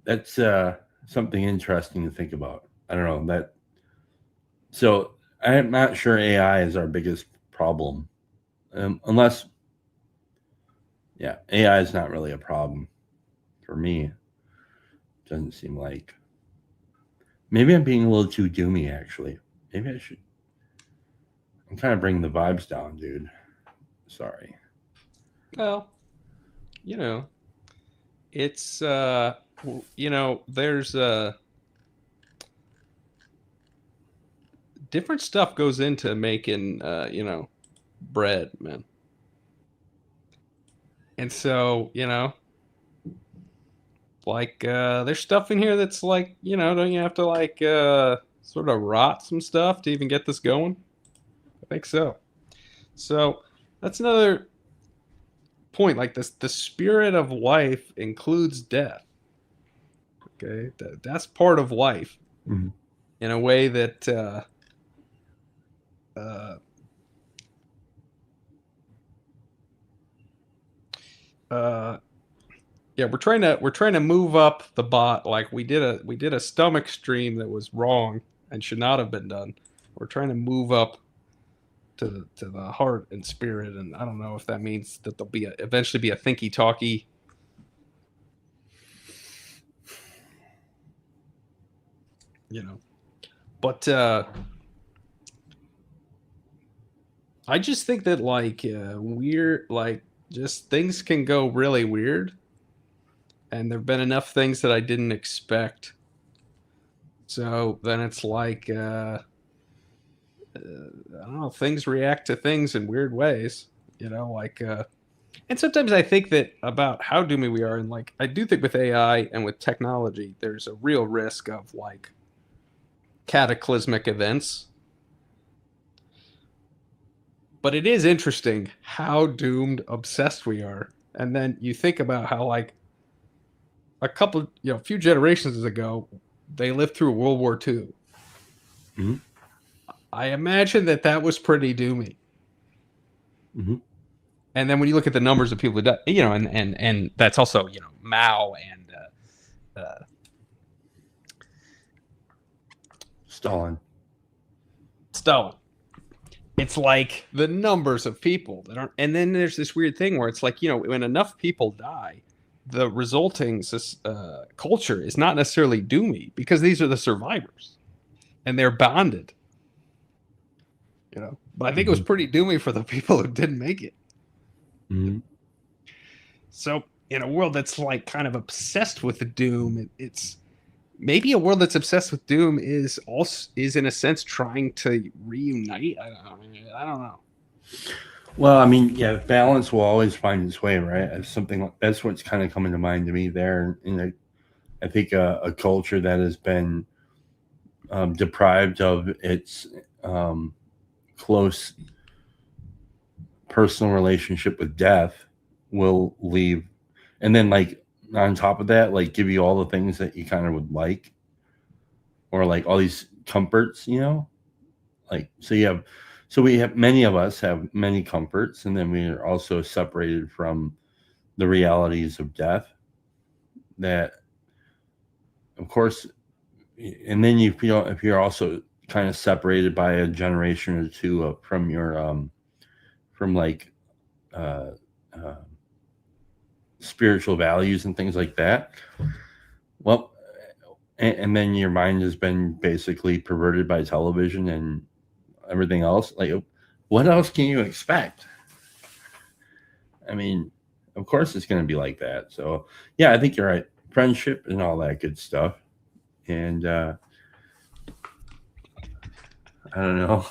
That's something interesting to think about. I don't know that. So I'm not sure AI is our biggest problem, unless, yeah, AI is not really a problem for me. Doesn't seem like. Maybe I'm being a little too doomy, actually. Maybe I should. I'm kind of bringing the vibes down, dude. Sorry. Well, you know, it's there's different stuff goes into making bread, man. And so, like there's stuff in here that's like, don't you have to like sort of rot some stuff to even get this going? I think so. So that's another point. Like this, the spirit of life includes death. Okay, that's part of life Mhm. in a way that yeah, we're trying to move up the bot. Like we did a stomach stream that was wrong and should not have been done. We're trying to move up to the heart and spirit, and I don't know if that means that there'll be eventually be a thinky talky. But I just think that like weird, like just things can go really weird, and there've been enough things that I didn't expect. So then it's like I don't know, things react to things in weird ways, like and sometimes I think that about how doomy we are, and like I do think with AI and with technology, there's a real risk of like cataclysmic events. But it is interesting how doomed obsessed we are. And then you think about how like a few generations ago, they lived through World War II. Mhm. I imagine that was pretty doomy. Mhm. And then when you look at the numbers of people who died, and that's also, Mao and Stalin. Stalin. It's like the numbers of people that aren't, and then there's this weird thing where it's like, when enough people die, the resulting culture is not necessarily doomy because these are the survivors and they're bonded, but I think it was pretty doomy for the people who didn't make it. Mm-hmm. So in a world that's like kind of obsessed with the doom, it's maybe a world that's obsessed with doom is in a sense trying to reunite. I don't know. Well, I mean, yeah, balance will always find its way, right? As something that's what's kind of coming to mind to me there. And I think a culture that has been deprived of its close personal relationship with death will leave, and then like on top of that, like give you all the things that you kind of would like, or like all these comforts, like so we have many of us have many comforts, and then we are also separated from the realities of death. That, of course, and then you feel if you're also kind of separated by a generation or two from your from like spiritual values and things like that. Well, and then your mind has been basically perverted by television and everything else. Like, what else can you expect? I mean, of course it's going to be like that. So, yeah, I think you're right. Friendship and all that good stuff. And I don't know.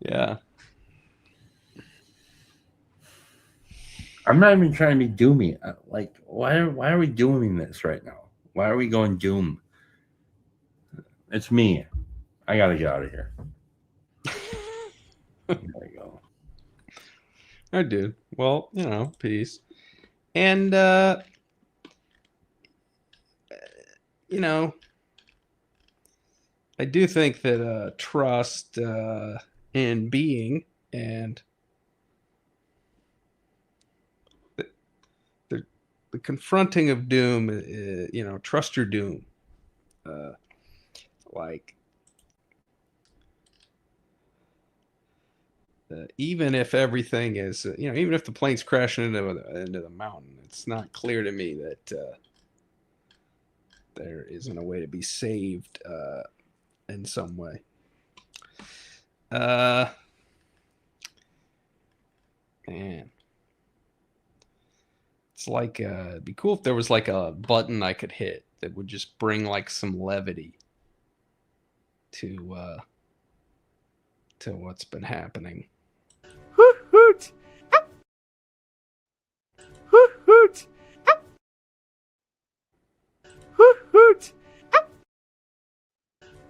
Yeah. I'm not even trying to be doomy. Like, why are we doing this right now? Why are we going doom? It's me. I got to get out of here. There you go. All right, dude. Well, peace. And I do think that trust in being and the confronting of doom, trust your doom. Like, even if everything is, even if the plane's crashing into the mountain, it's not clear to me that there isn't a way to be saved in some way. Man, it's like it'd be cool if there was like a button I could hit that would just bring like some levity to what's been happening. Hoot hoot. Hoot hoot. Hoot hoot.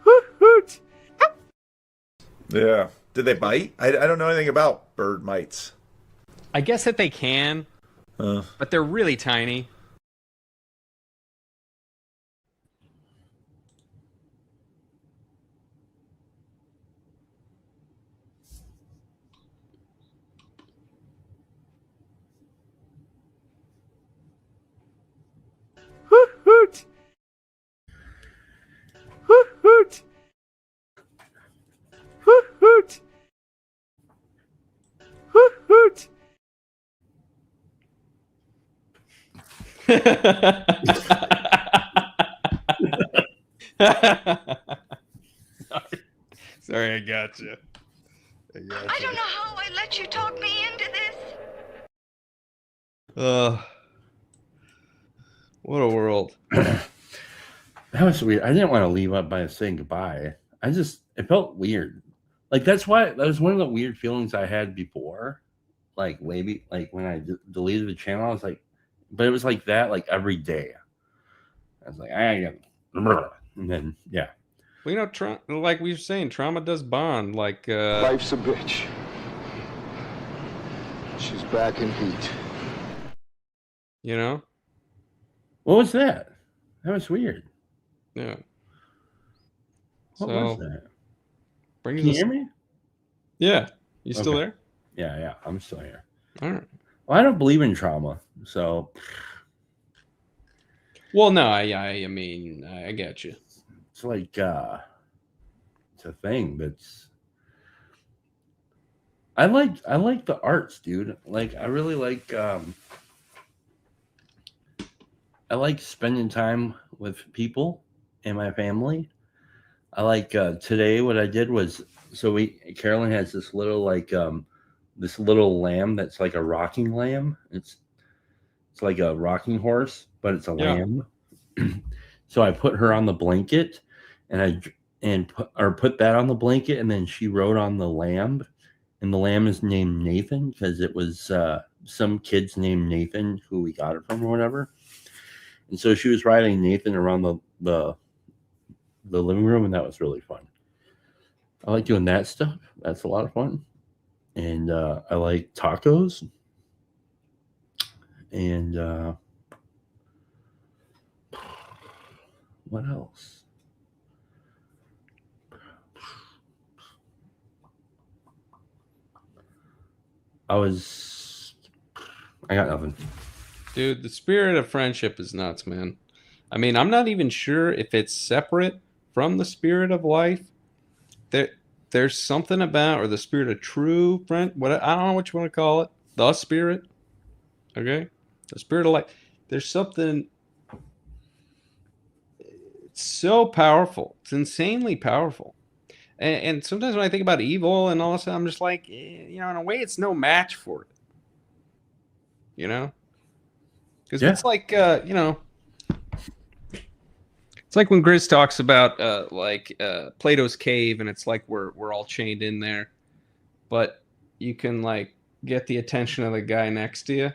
Hoot hoot. Yeah. Did they bite? I don't know anything about bird mites. I guess that they can, but they're really tiny. Hoot hoot. Hoot hoot. Hoot hoot. Hoot hoot. Sorry, I got you. I don't know how I let you talk me into this. What a world. That was weird. I didn't want to leave up by saying goodbye. It felt weird. Like, that was one of the weird feelings I had before. Like, maybe, like when I deleted the channel, I was like, but it was like that, like every day. I was like, and then, yeah. Well, like we were saying, trauma does bond. Like, Life's a bitch. She's back in heat. What was that? That was weird. Yeah. What So, was that? Can you hear me? Yeah. You still Okay. there? Yeah, I'm still here. All right. Well, I don't believe in trauma, so. Well, no, I mean, I get you. It's like, it's a thing that's. I like the arts, dude. Like, I really like. I like spending time with people and my family. I like today. What I did was, Carolyn has this little this little lamb that's like a rocking lamb. It's like a rocking horse, but it's a lamb. So I put her on the blanket, and put that on the blanket, and then she rode on the lamb, and the lamb is named Nathan because it was some kid's named Nathan who we got it from or whatever. And so she was riding Nathan around the living room, and that was really fun. I like doing that stuff. That's a lot of fun. And I like tacos. And what else? I got nothing. Dude, the spirit of friendship is nuts, man. I mean, I'm not even sure if it's separate from the spirit of life. There's something about, or the spirit of true friend, I don't know what you want to call it. The spirit. Okay? The spirit of life. There's something It's so powerful. It's insanely powerful. And sometimes when I think about evil and all this, I'm just like, you know, in a way, it's no match for it. You know, because Yeah. it's like, you know, it's like when Grizz talks about Plato's cave, and it's like we're all chained in there, but you can like get the attention of the guy next to you.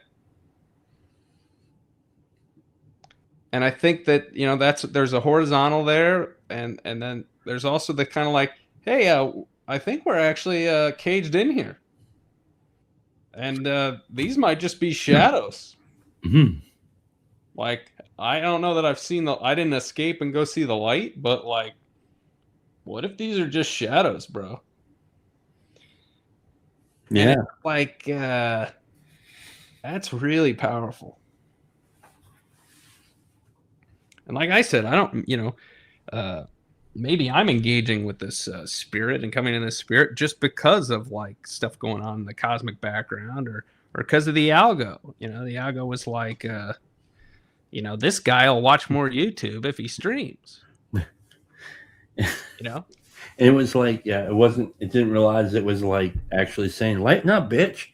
And I think that, you know, there's a horizontal there, and then there's also the kind of like, hey, I think we're actually caged in here, and these might just be shadows. Mhm. Like, I don't know that I didn't escape and go see the light, but like, what if these are just shadows, bro? And Yeah. it's like, that's really powerful. And like I said, I don't, you know, maybe I'm engaging with this spirit and coming in this spirit just because of like stuff going on in the cosmic background, or because of the algo. You know, the algo was like, you know, this guy will watch more YouTube if he streams. You know, And it was like, yeah, it didn't realize it was like actually saying, lighten up, bitch.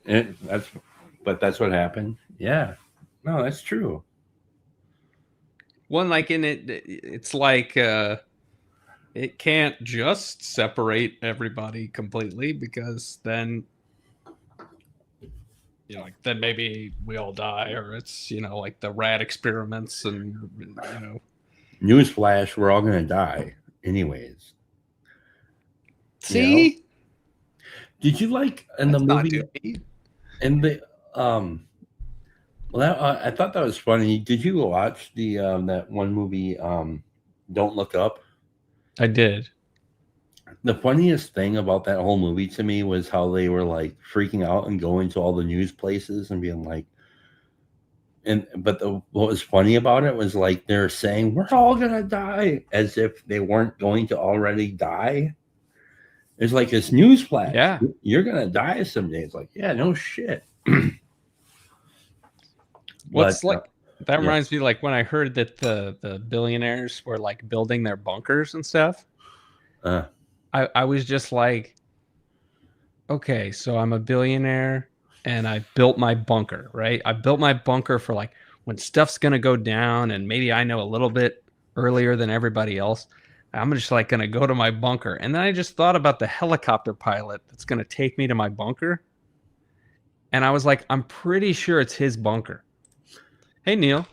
And that's what happened. Yeah. No, that's true. one like in it's like it can't just separate everybody completely, because then, you know, like then maybe we all die, or it's, you know, like the rat experiments, and you know, Newsflash, we're all gonna die anyways. see, Did you like in the that's not movie too deep. and the well, I thought that was funny. Did you watch the that one movie Don't Look Up? I did. The funniest thing about that whole movie to me was how they were like freaking out and going to all the news places and being like, but what was funny about it was like they're saying we're all gonna die as if they weren't going to already die. It's like this news flash. Yeah. You're gonna die someday. It's like, yeah, no shit. What's But, like that yeah. reminds me, like when I heard that the billionaires were like building their bunkers and stuff. I was just like, okay, so I'm a billionaire and I built my bunker, right? I built my bunker for like when stuff's gonna go down, and maybe I know a little bit earlier than everybody else. I'm just like gonna go to my bunker. And then I just thought about the helicopter pilot that's gonna take me to my bunker. And I was like, I'm pretty sure it's his bunker. Hey, Neil.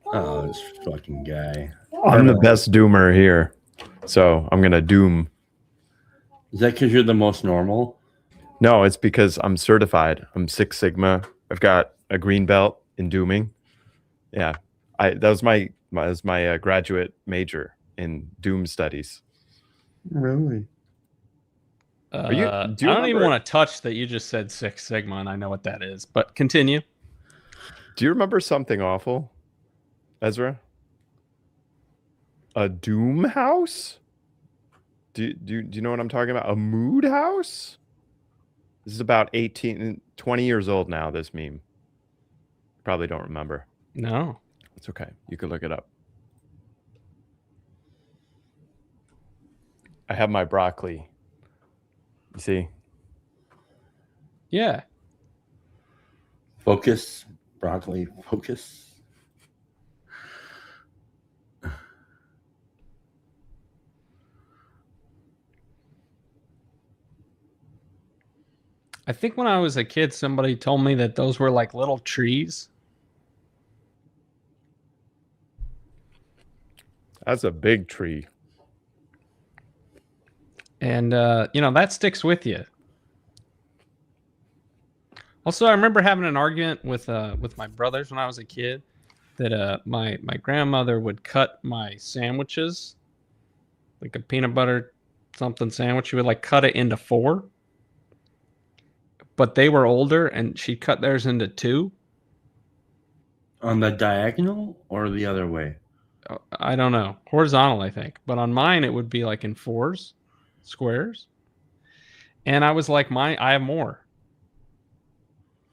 Oh, this fucking guy. I'm the best doomer here, so I'm gonna doom. Is that because you're the most normal? No, it's because I'm certified. I'm Six Sigma. I've got a green belt in dooming. Yeah, that was my graduate major in doom studies. Really? Are you? I Do you don't even remember- want to touch that you just said Six Sigma, and I know what that is. But continue. Do you remember something awful, Ezra? A doom house? Do you know what I'm talking about? A mood house? This is about 20 years old now, this meme. Probably don't remember. No. It's okay. You can look it up. I have my broccoli. You see? Yeah. Focus, broccoli, focus. I think when I was a kid, somebody told me that those were like little trees. That's a big tree. And, you know, that sticks with you. Also, I remember having an argument with my brothers when I was a kid that my grandmother would cut my sandwiches, like a peanut butter something sandwich. She would like cut it into 4. But they were older, and she cut theirs into 2. On the diagonal or the other way? I don't know. Horizontal, I think. But on mine, it would be like in 4s, squares. And I was like, I have more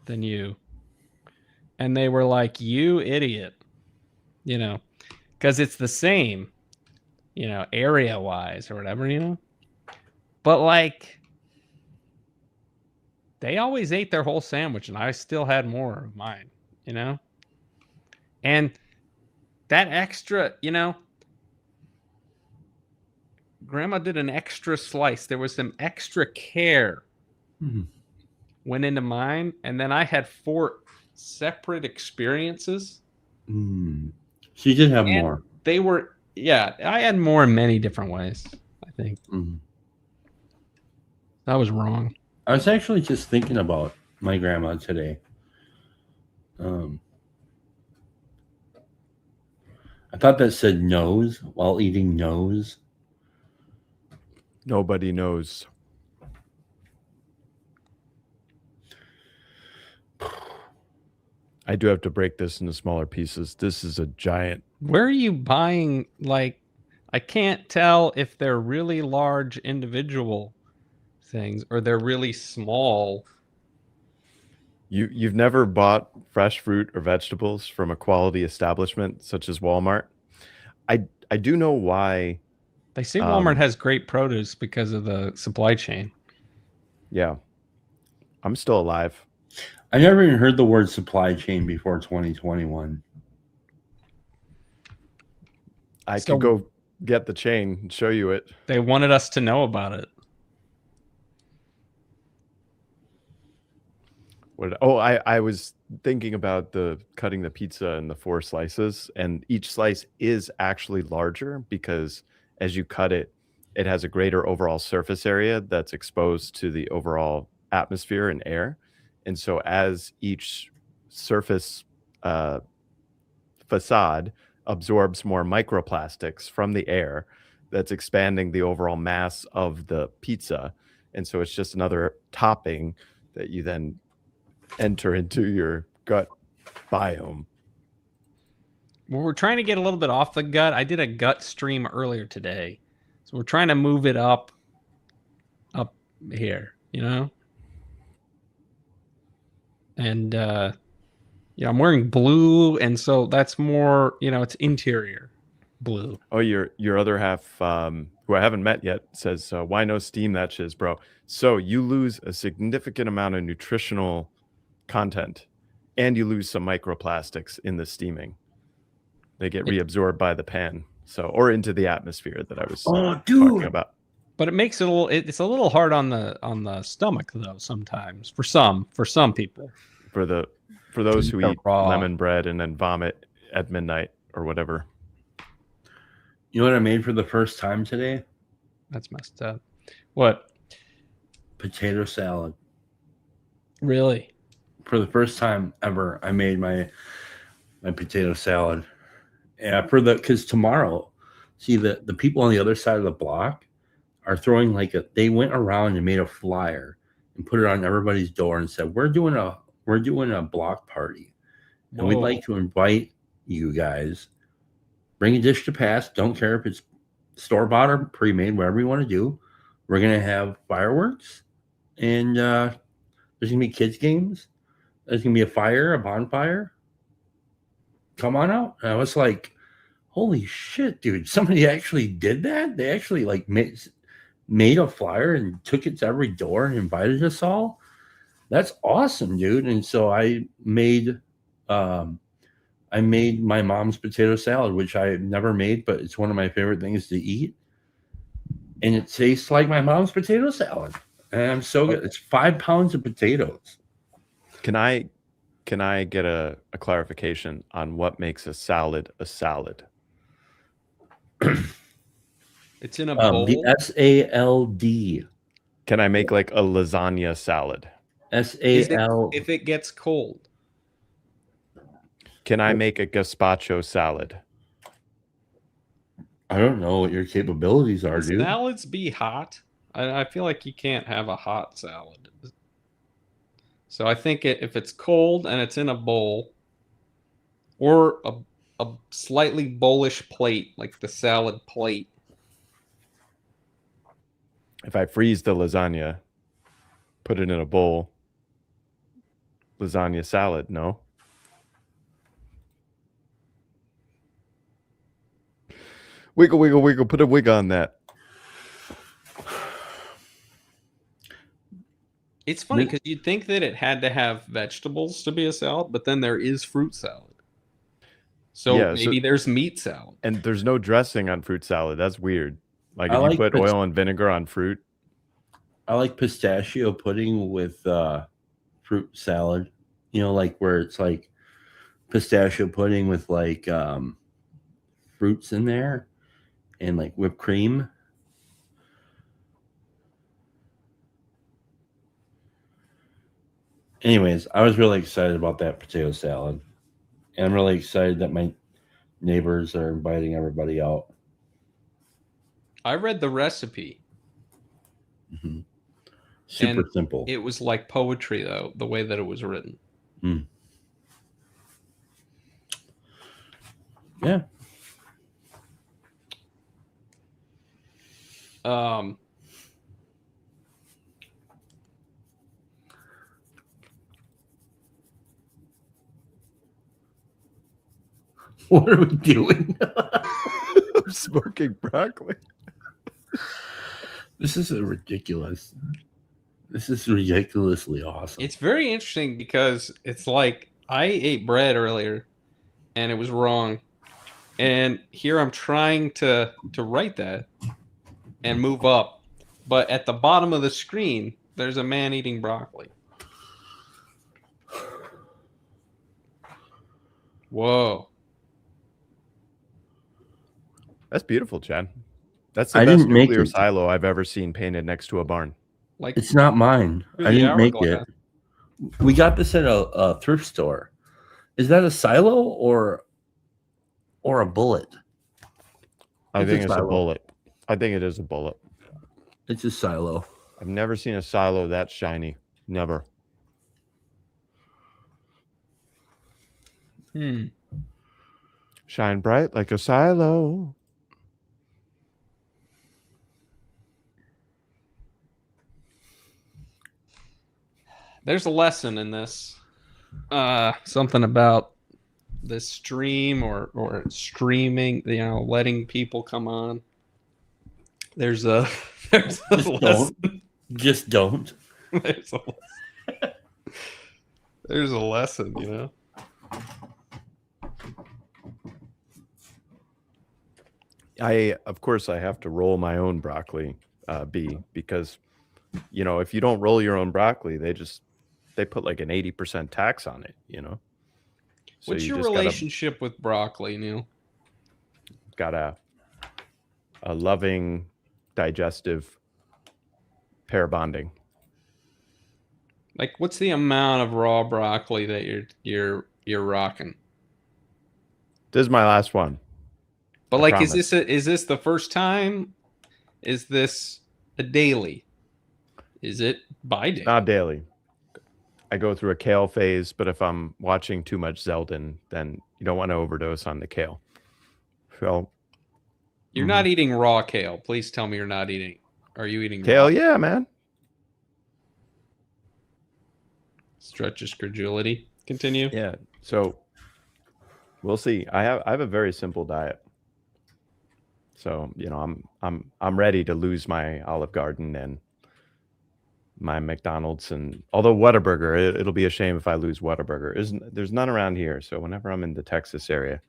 than you. And they were like, you idiot. you know, because it's the same, you know, area wise or whatever, you know. But like, they always ate their whole sandwich, and I still had more of mine, you know. And that extra, you know, Grandma did an extra slice. There was some extra care Mhm. went into mine, and then I had 4 separate experiences. Mm. So you did have And more. they were, yeah, I had more in many different ways, I think. Mhm. That was wrong. I was actually just thinking about my grandma today. I thought that said nose while eating nose. Nobody knows. I do have to break this into smaller pieces. This is a giant. Where are you buying, like, I can't tell if they're really large individual things or they're really small. You've never bought fresh fruit or vegetables from a quality establishment such as Walmart. I do know why. They say Walmart has great produce because of the supply chain. Yeah, I'm still alive. I never even heard the word supply chain before 2021. I So- could go get the chain and show you it. They wanted us to know about it. I was thinking about the cutting the pizza in the 4 slices, and each slice is actually larger because as you cut it, it has a greater overall surface area that's exposed to the overall atmosphere and air. And so as each surface facade absorbs more microplastics from the air, that's expanding the overall mass of the pizza. And so it's just another topping that you then enter into your gut biome. Well, we're trying to get a little bit off the gut. I did a gut stream earlier today. So we're trying to move it up here, you know? And I'm wearing blue, and so that's more, it's interior blue. Oh, your other half, who I haven't met yet, says, "Why no steam that shiz, bro?" So you lose a significant amount of nutritional content, and you lose some microplastics in the steaming. They get reabsorbed by the pan, or into the atmosphere that I was talking about. But it makes it it's a little hard on the stomach though sometimes for some people. For those who They're eat raw. lemon bread and then vomit at midnight or whatever. You know what I made for the first time today? That's messed up. What? Potato salad. Really? For the first time ever, I made my potato salad. Yeah, because tomorrow, see the people on the other side of the block are throwing they went around and made a flyer and put it on everybody's door and said, we're doing a block party, and we'd Whoa. like to invite you guys. Bring a dish to pass. Don't care if it's store-bought or pre-made, whatever you want to do. We're going to have fireworks, and there's going to be kids' games. There's going to be a fire, a bonfire. Come on out. And I was like, holy shit, dude. Somebody actually did that? They actually made a flyer and took it to every door and invited us all. That's awesome, dude. And so I made my mom's potato salad, which I never made, but it's one of my favorite things to eat. And it tastes like my mom's potato salad. And I'm so good. It's 5 pounds of potatoes. Can I get a clarification on what makes a salad a salad? It's in a bowl. The SALD. Can I make like a lasagna salad? SAL. If it gets cold. Can I make a gazpacho salad? I don't know what your capabilities are, dude. Salads be hot. I feel like you can't have a hot salad. So I think if it's cold and it's in a bowl, or a slightly bowlish plate, like the salad plate. If I freeze the lasagna, put it in a bowl, lasagna salad, no? Wiggle, wiggle, wiggle. Put a wig on that. It's funny because you'd think that it had to have vegetables to be a salad, but then there is fruit salad. So Yeah, so- maybe there's meat salad. And there's no dressing on fruit salad. That's weird. Like I if you like put oil and vinegar on fruit. I like pistachio pudding with fruit salad. You know, like where it's like pistachio pudding with like fruits in there and like whipped cream. Anyways, I was really excited about that potato salad. And I'm really excited that my neighbors are inviting everybody out. I read the recipe. Mm-hmm. Super And simple. It was like poetry, though, the way that it was written. Yeah. What are we doing? I'm smoking broccoli. This is ridiculous. This is ridiculously awesome. It's very interesting because it's like I ate bread earlier and it was wrong. And here I'm trying to write that and move up. But at the bottom of the screen, there's a man eating broccoli. Whoa. That's beautiful, Chad. That's the I best didn't make nuclear it. silo I've ever seen painted next to a barn. Like It's not mine. through I the didn't make hourglass. it. We got this at a thrift store. Is that a silo or a bullet? I It's think a it's a silo. bullet. I think it is a bullet. It's a silo. I've never seen a silo that shiny. Never. Shine bright like a silo. There's a lesson in this. Something about the stream or streaming, letting people come on. There's a there's a Just lesson. don't. Just don't. There's a there's a lesson, Of course, I have to roll my own broccoli, B, because, if you don't roll your own broccoli, they put like an 80% tax on it, So What's you your just relationship with broccoli, Neil? got a loving, digestive pair bonding. Like, what's the amount of raw broccoli that you're rocking? This is my last one. But I like, promise. is this the first time? Is this a daily? Is it by day? Not daily. I go through a kale phase, but if I'm watching too much Zeldin, then you don't want to overdose on the kale. So You're not eating raw kale. Please tell me you're not eating. Are you eating kale, raw? yeah, man. Stretches credulity. Continue. Yeah. So we'll see. I have a very simple diet. So, I'm ready to lose my Olive Garden and my McDonald's, and although Whataburger, it'll be a shame if I lose Whataburger. There's none around here, so whenever I'm in the Texas area,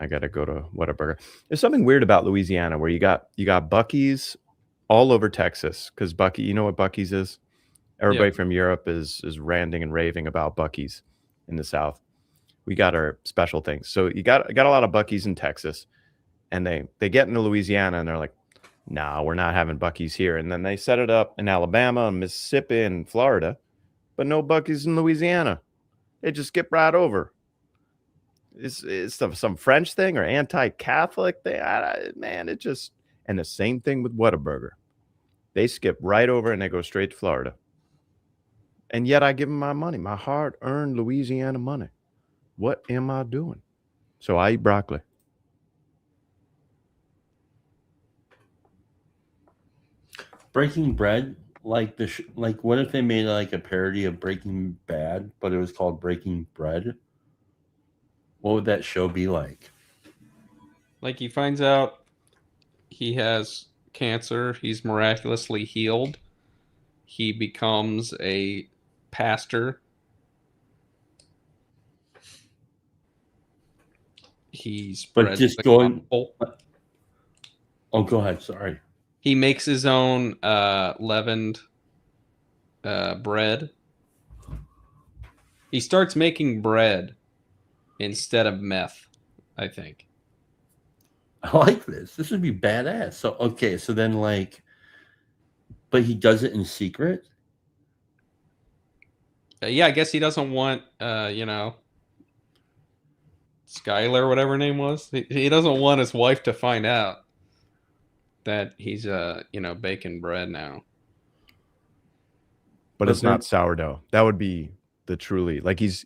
I gotta go to Whataburger. There's something weird about Louisiana where you got Buc-ee's all over Texas, because Buc-ee, you know what Buc-ee's is? Everybody from Europe is ranting and raving about Buc-ee's in the South. We got our special things. So you got a lot of Buc-ee's in Texas, and they get into Louisiana and they're like, nah, we're not having Buc-ee's here. And then they set it up in Alabama and Mississippi and Florida, but no Buc-ee's in Louisiana. They just skip right over. It's some French thing or anti-Catholic thing. Man, it just... And the same thing with Whataburger. They skip right over and they go straight to Florida. And yet I give them my money, my hard-earned Louisiana money. What am I doing? So I eat broccoli. Breaking Bread, like like what if they made like a parody of Breaking Bad, but it was called Breaking Bread? What would that show be like? Like he finds out he has cancer. He's miraculously healed. He becomes a pastor. He But spreads just the going. gospel. Oh, go ahead. Sorry. He makes his own leavened bread. He starts making bread instead of meth, I think. I like this. This would be badass. So okay, so then like, but he does it in secret. Yeah, I guess he doesn't want, Skylar, whatever her name was. He doesn't want his wife to find out that he's, baking bread now. But But it's not sourdough. That would be the truly like he's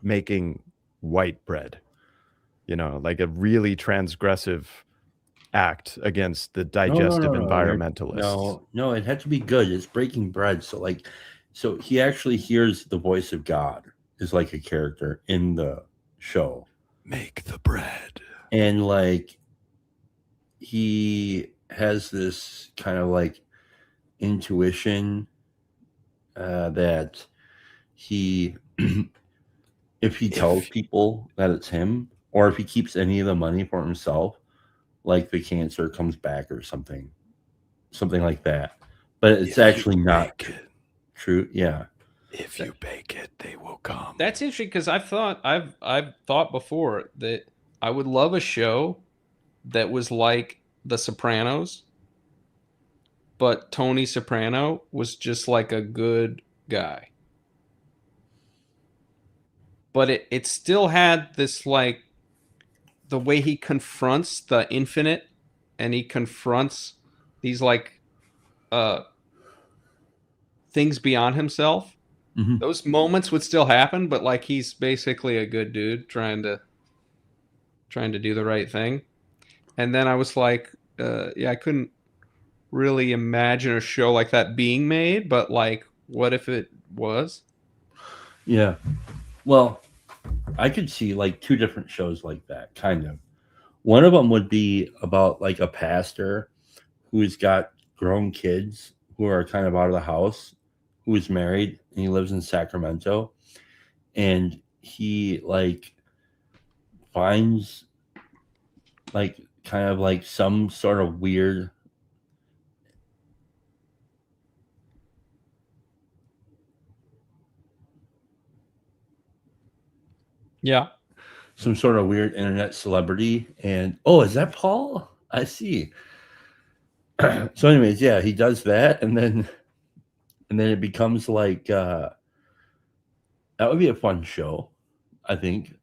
making white bread. You know, like a really transgressive act against the digestive environmentalists. No, it had to be good. It's breaking bread. So like, so he actually hears the voice of God is like a character in the show. Make the bread. And like he has this kind of like intuition that he if he tells people that it's him, or if he keeps any of the money for himself, like the cancer comes back or something like that. But it's actually not true. Yeah. If you bake it, they will come. That's interesting because I've thought before that I would love a show that was like The Sopranos, but Tony Soprano was just like a good guy. But it still had this like the way he confronts the infinite and he confronts these like things beyond himself. Mhm. Those moments would still happen, but like he's basically a good dude trying to do the right thing. And then I was like, I couldn't really imagine a show like that being made, but like, what if it was? Yeah. Well, I could see like two different shows like that, kind of. One of them would be about like a pastor who's got grown kids who are kind of out of the house, who is married, and he lives in Sacramento. And he like finds like kind of like some sort of weird Yeah. some sort of weird internet celebrity. And oh, is that Paul? I see. So anyways, yeah, he does that, and then it becomes like that would be a fun show, I think.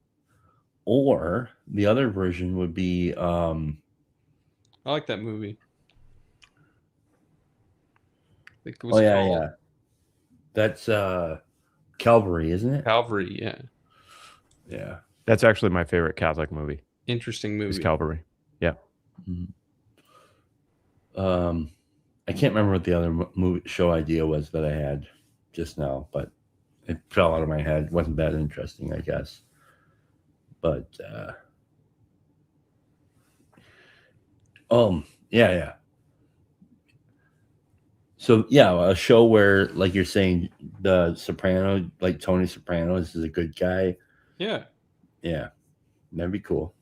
Or the other version would be I like that movie. I think it was called that's Calvary, isn't it? Calvary. Yeah. Yeah. That's actually my favorite Catholic movie. Interesting movie. Is Calvary. Yeah. Mhm. I can't remember what the other movie show idea was that I had just now, but it fell out of my head. It wasn't that interesting, I guess. But yeah. So yeah, a show where, like you're saying, the Soprano, like Tony Soprano, is a good guy. Yeah. Yeah, that'd be cool.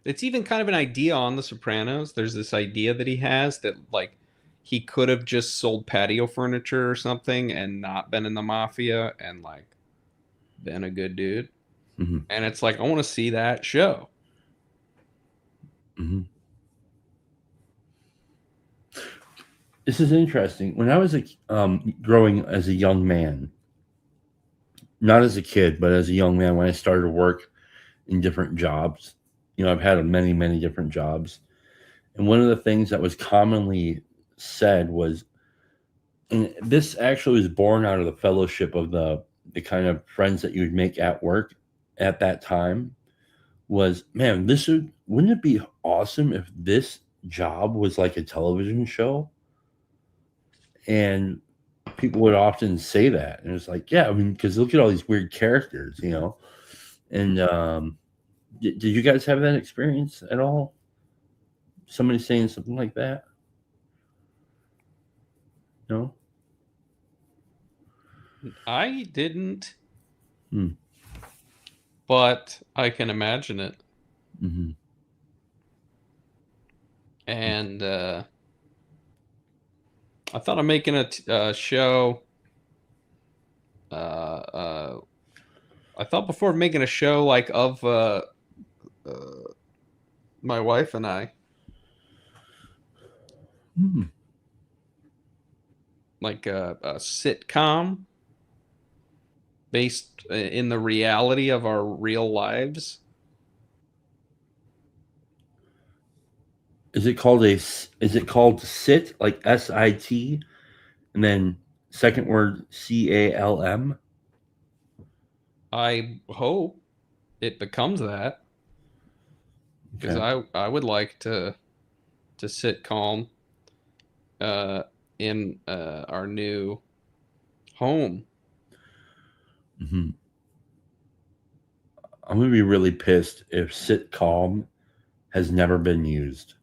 It's even kind of an idea on The Sopranos. There's this idea that he has that like he could have just sold patio furniture or something and not been in the mafia and like been a good dude. Mhm. And it's like I want to see that show. Mm-hmm. This is interesting. When I was growing as a young man, not as a kid, but as a young man, when I started to work in different jobs, I've had many, many different jobs. And one of the things that was commonly said was, and this actually was born out of the fellowship of the kind of friends that you would make at work at that time, was, man, wouldn't it be awesome if this job was like a television show? And people would often say that, and it's like, yeah, I mean, because look at all these weird characters, and Did you guys have that experience at all? Somebody saying something like that? No? I didn't, Hmm. but I can imagine it. Mm-hmm. And I thought of making a show. I thought before of making a show like of my wife and I, Hmm. like a sitcom based in the reality of our real lives. Is it called SIT, like SIT, and then second word CALM? I hope it becomes that, because Okay. I would like to sit calm in our new home. Mm-hmm. I'm gonna be really pissed if sit calm has never been used,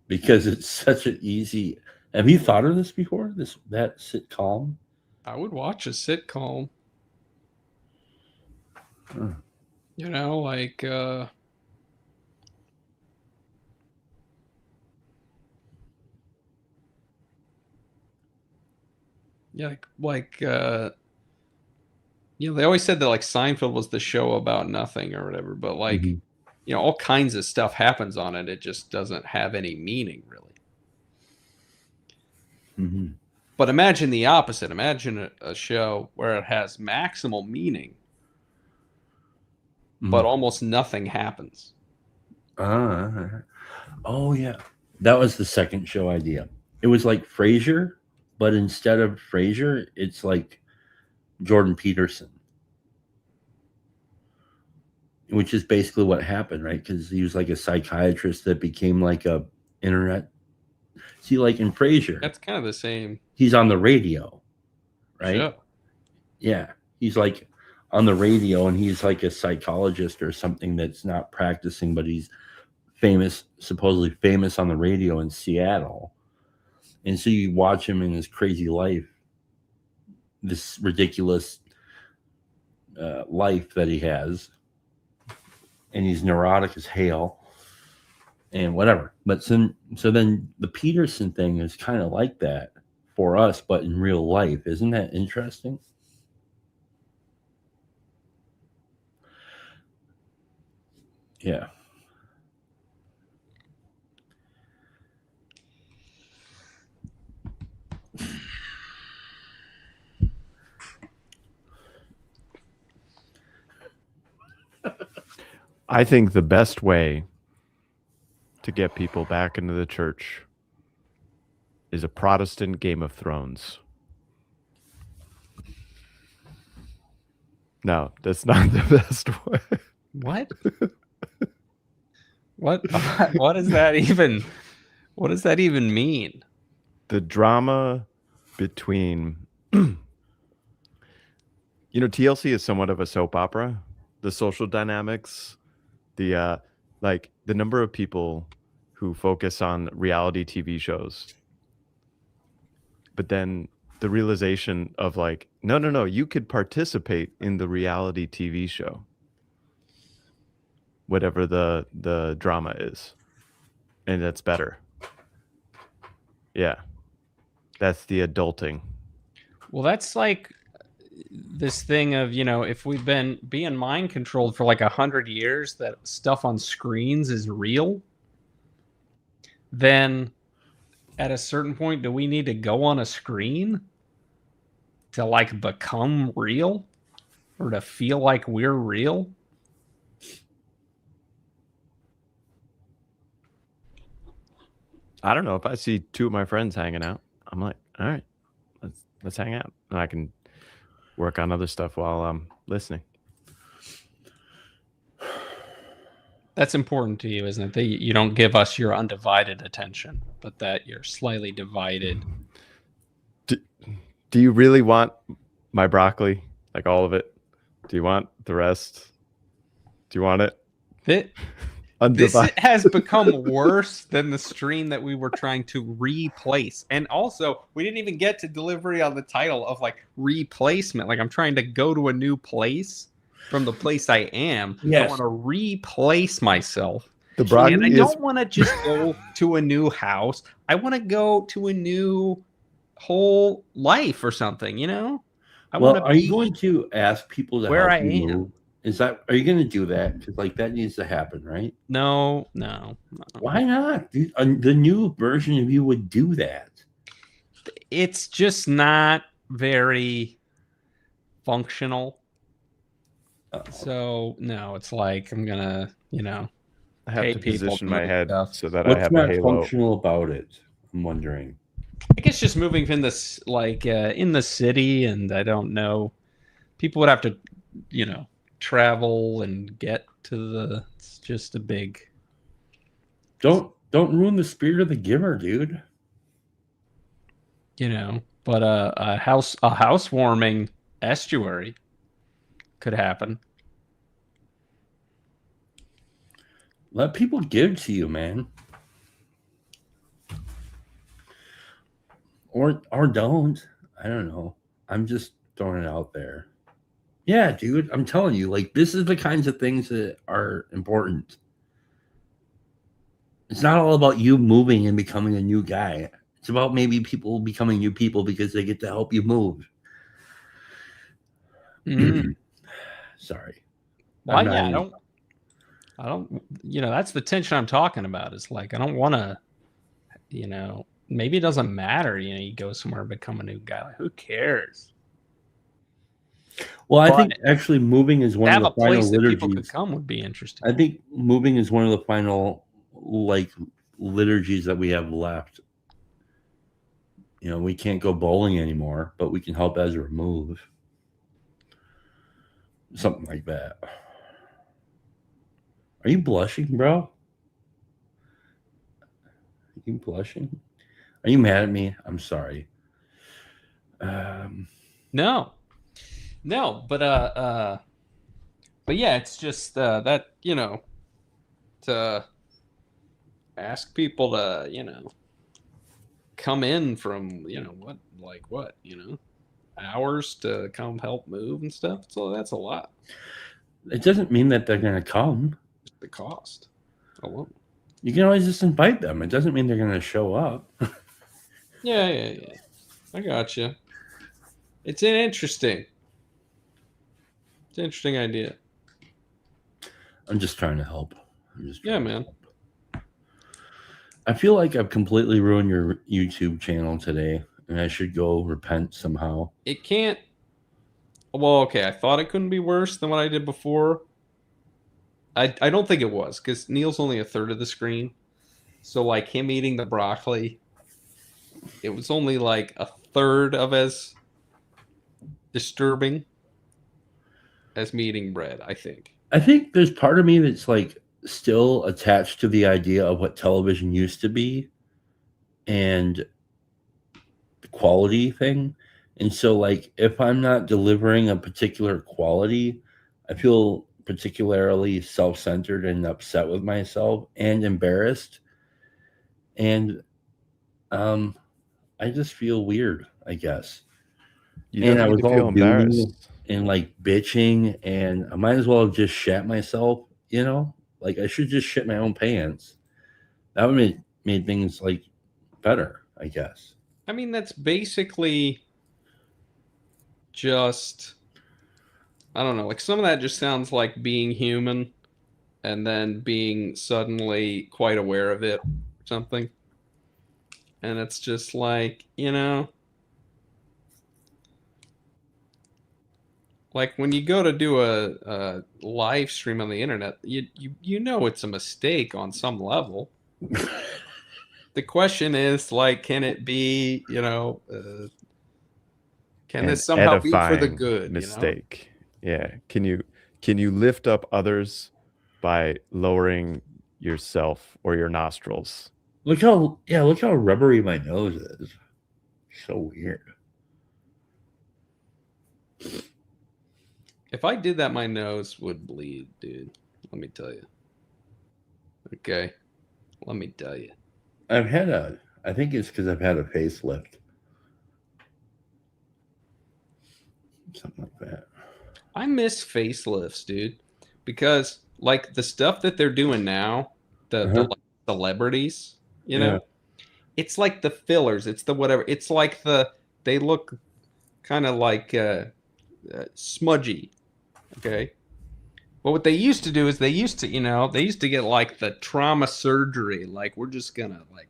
because it's such an easy. Have you thought of this before? That sit calm. I would watch a sitcom. Huh. You know, like yeah, you know, they always said that like Seinfeld was the show about nothing or whatever, but like, Mhm. you know, all kinds of stuff happens on it. It just doesn't have any meaning really. Mm-hmm. But imagine the opposite. Imagine a show where it has maximal meaning, but almost nothing happens. Oh yeah, that was the second show idea. It was like Frasier, but instead of Frasier, it's like Jordan Peterson, which is basically what happened, right? Because he was like a psychiatrist that became like a internet. See, like in Frasier, That's kind of the same he's on the radio, right? show. Yeah, he's like on the radio, and he's like a psychologist or something that's not practicing, but he's famous, supposedly famous on the radio in Seattle. And so you watch him in his crazy life, this ridiculous life that he has, and he's neurotic as hell and whatever. But so then the Peterson thing is kind of like that for us, but in real life. Isn't that interesting? Yeah. I think the best way to get people back into the church is a Protestant Game of Thrones. No, that's not the best way. What? What does that even mean? The drama between TLC is somewhat of a soap opera. The social dynamics, the like the number of people who focus on reality TV shows, but then the realization of like, no, you could participate in the reality TV show, whatever the drama is, and that's better. Yeah, that's the adulting. Well, that's like this thing of, if we've been being mind controlled for like 100 years, that stuff on screens is real, then at a certain point, do we need to go on a screen to like become real or to feel like we're real? I don't know. If I see two of my friends hanging out, I'm like, all right, let's hang out, and I can work on other stuff while I'm listening. That's important to you, isn't it? That you don't give us your undivided attention, but that you're slightly divided. Do you really want my broccoli, like all of it? Do you want the rest? Do you want it? This Undivided. has become worse than the stream that we were trying to replace. And also, we didn't even get to delivery on the title of like replacement. Like I'm trying to go to a new place from the place I am. I Yes. want to replace myself. The broccoli And I is don't want to just go to a new house. I want to go to a new whole life or something, you know? I Well, want to are be you going to ask people to where help I you am. move? Are you going to do that? Because like that needs to happen, right? No. Why not? Dude, the new version of you would do that. It's just not very functional. So no, it's like I'm gonna, I have pay to people position to my move head stuff. so that I What's have a not halo. functional about it? I'm wondering. I guess just moving in this in the city, and I don't know. People would have to, travel and get to the. It's just a big. Don't ruin the spirit of the giver, dude. But a housewarming estuary could happen. Let people give to you, man. Or don't. I don't know. I'm just throwing it out there. Yeah, dude. I'm telling you, like, this is the kinds of things that are important. It's not all about you moving and becoming a new guy. It's about maybe people becoming new people because they get to help you move. Sorry. Well, I'm not yeah, even- I don't, that's the tension I'm talking about. Is like, I don't want to, maybe it doesn't matter. You go somewhere and become a new guy. Like, who cares? Well, I But think actually moving is To one of have the a place final that people could liturgies. come would be interesting. I think moving is one of the final liturgies that we have left. We can't go bowling anymore, but we can help Ezra move. Something like that. Are you blushing, bro? Are you blushing? Are you mad at me? I'm sorry. No, but yeah, it's just that to ask people to come in from what hours to come help move and stuff. So that's a lot. It doesn't mean that they're going to come. Just the cost alone. You can always just invite them. It doesn't mean they're going to show up. Yeah. I got you. It's interesting idea. I'm just trying to help. Yeah, man. I feel like I've completely ruined your YouTube channel today, and I should go repent somehow. It can't. Well, okay. I thought it couldn't be worse than what I did before. I don't think it was, because Neil's only a third of the screen. So like him eating the broccoli, it was only like a third of as disturbing as me eating bread, I think. I think there's part of me that's like still attached to the idea of what television used to be and the quality thing. And so like if I'm not delivering a particular quality, I feel particularly self-centered and upset with myself and embarrassed. And I just feel weird, I guess. You And don't I need was to all feel doom embarrassed. and like bitching, and I might as well have just shat myself, like I should just shit my own pants. That would have made things like better, I guess. I mean, that's basically just, I don't know, like some of that just sounds like being human and then being suddenly quite aware of it or something. And it's just like, like when you go to do a live stream on the internet, you know it's a mistake on some level. The question is like, can it be, can An this somehow be for the edifying good? mistake. Yeah. Can you lift up others by lowering yourself or your nostrils? Look how rubbery my nose is. So weird. If I did that, my nose would bleed, dude. Let me tell you. Okay. Let me tell you. I think it's because I've had a facelift. Something like that. I miss facelifts, dude. Because like the stuff that they're doing now, the Uh-huh. like, celebrities, you know, it's like the fillers. It's the whatever. It's like they look kind of like smudgy. Okay. But what they used to do is they used to get like the trauma surgery. Like we're just gonna like,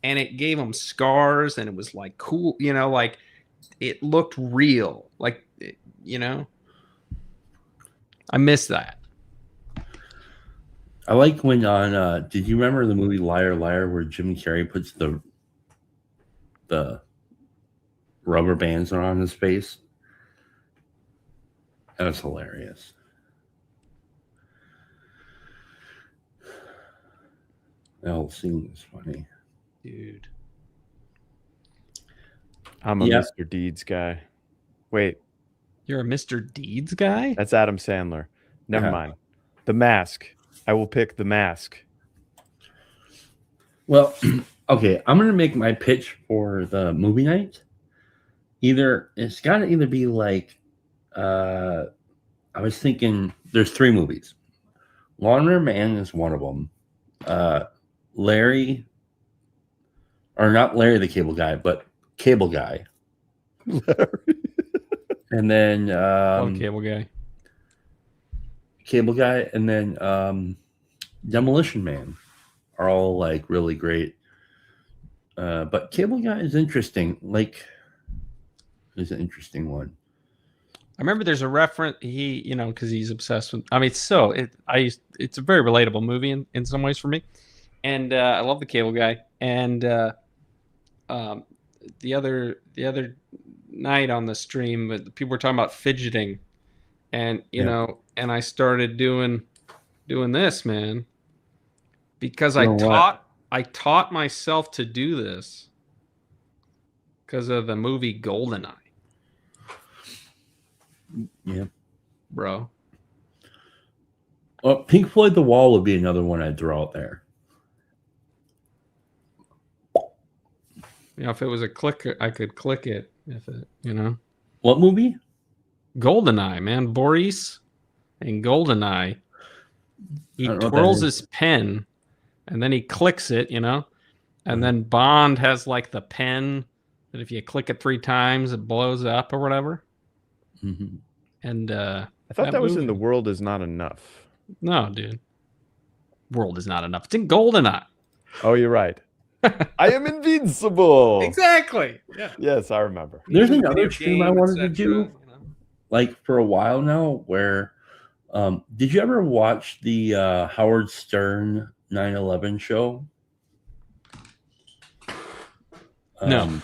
and it gave them scars and it was like cool, like it looked real. Like, I miss that. I like when on did you remember the movie Liar Liar where Jim Carrey puts the rubber bands around his face? That was hilarious. That whole scene was funny. Dude. I'm a Yeah. Mr. Deeds guy. Wait, You're a Mr. Deeds guy? that's Adam Sandler. Never Yeah. mind. The Mask. I will pick The Mask. Well, okay, I'm gonna make my pitch for the movie night. It's gotta either be like I was thinking there's 3 movies. Lawnmower Man is one of them. Larry, or not Larry the Cable Guy, but Cable Guy. And then Cable guy. Cable Guy, and then Demolition Man are all like really great. But Cable Guy is interesting. Like, is an interesting one. I remember there's a reference because he's obsessed with. I mean, it's a very relatable movie in some ways for me, and I love the Cable Guy. And the other night on the stream, people were talking about fidgeting, and and I started doing this, man, because You know what? I taught myself to do this because of the movie Goldeneye. Yeah. Bro. Well, Pink Floyd The Wall would be another one I'd throw out there. If it was a clicker, I could click it. If it, What movie? Goldeneye, man, Boris and Goldeneye. He I don't know what that twirls is. his pen, and then he clicks it, and then Bond has like the pen that if you click it 3 times, it blows up or whatever. Mm-hmm. And I thought that was in movie- The World Is Not Enough. No, dude. World is not enough. It's in Goldeneye. Oh, you're right. I am invincible. Exactly. Yeah. Yes, I remember. There's Video another stream I game, wanted to etc., do, like for a while now, where did you ever watch the Howard Stern 9/11 show? No.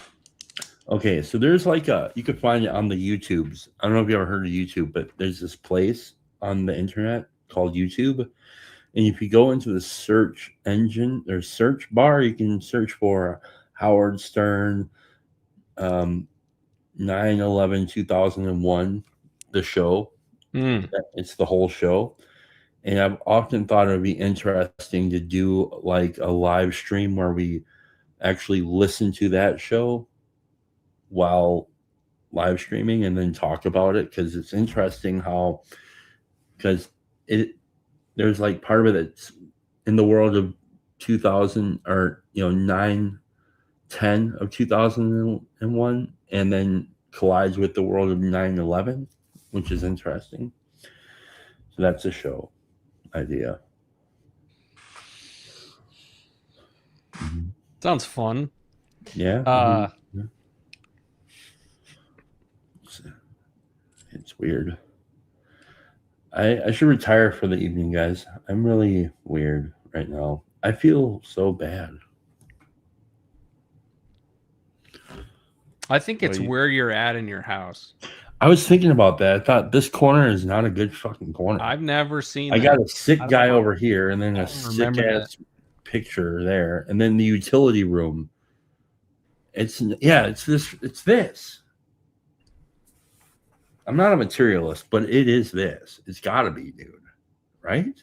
Okay, so there's like you could find it on the YouTubes. I don't know if you ever heard of YouTube, but there's this place on the internet called YouTube. And if you go into the search engine or search bar, you can search for Howard Stern 9/11/2001, the show. It's the whole show. And I've often thought it would be interesting to do like a live stream where we actually listen to that show while live streaming and then talk about it, because it's interesting how, because there's like part of it that's in the world of 2000 or 9/10 of 2001 and then collides with the world of 9/11, which is interesting. So that's a show idea. Sounds fun. Yeah. It's weird. I should retire for the evening, guys. I'm really weird right now. I feel so bad. I think it's Well, where you're at in your house. I was thinking about that. I thought this corner is not a good fucking corner. I've never seen I that. got a sick I don't guy know. over here and then I a don't sick remember ass picture there. And then the utility room. It's this. I'm not a materialist, but it is this. It's got to be, dude. Right?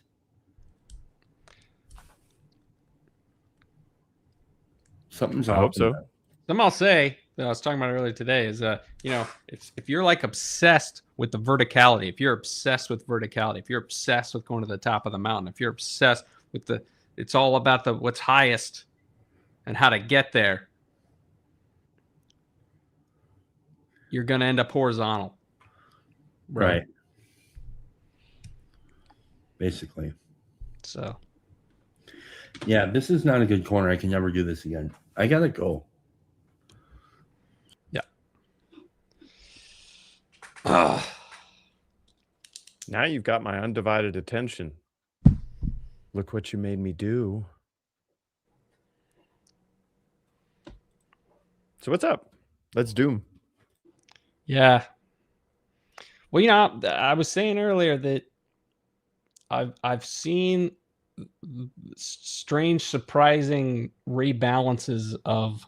Something's I off hope in so. that. Something I'll say that I was talking about earlier today is, if you're like obsessed with the verticality, if you're obsessed with verticality, if you're obsessed with going to the top of the mountain, if you're obsessed with it's all about what's highest and how to get there, you're going to end up horizontal. Right. Basically. So, yeah, this is not a good corner. I can never do this again. I got to go. yeah. Now you've got my undivided attention. Look what you made me do. So what's up? Let's Doom. Yeah. Well, I was saying earlier that I've seen strange, surprising rebalances of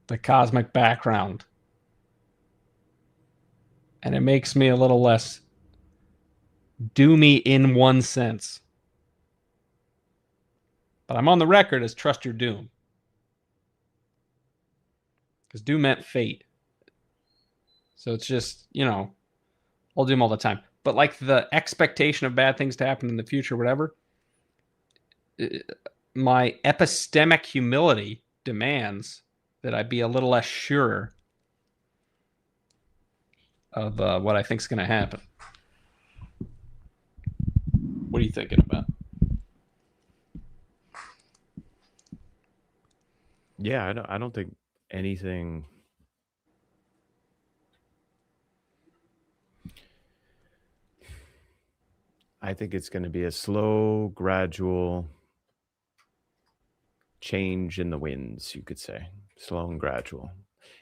the cosmic background, and it makes me a little less doomy in one sense. But I'm on the record as trust your doom, because doom meant fate. So it's just, I'll doom all the time. But like the expectation of bad things to happen in the future, whatever, my epistemic humility demands that I be a little less sure of what I think is going to happen. What are you thinking about? Yeah, I don't think anything. I think it's going to be a slow, gradual change in the winds, you could say. Slow and gradual.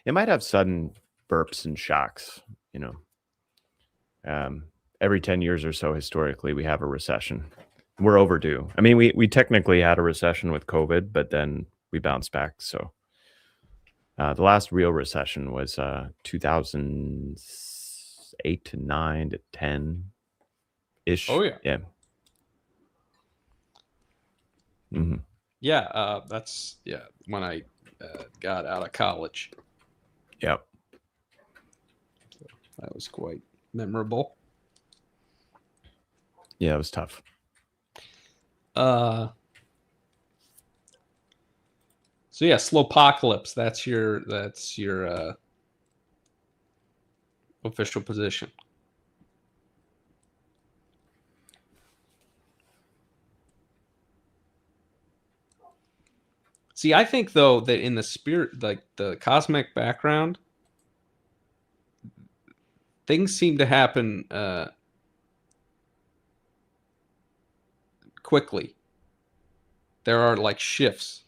It might have sudden burps and shocks, every 10 years or so, historically, we have a recession. We're overdue. I mean, we technically had a recession with COVID, but then we bounced back. So the last real recession was 2008 to 9 to 10 ish. Oh, yeah. Yeah. Mm-hmm. Yeah, that's when I got out of college. Yep. That was quite memorable. Yeah, it was tough. So yeah, slowpocalypse. That's your official position. See, I think though that in the spirit, like the cosmic background, things seem to happen quickly. There are like shifts.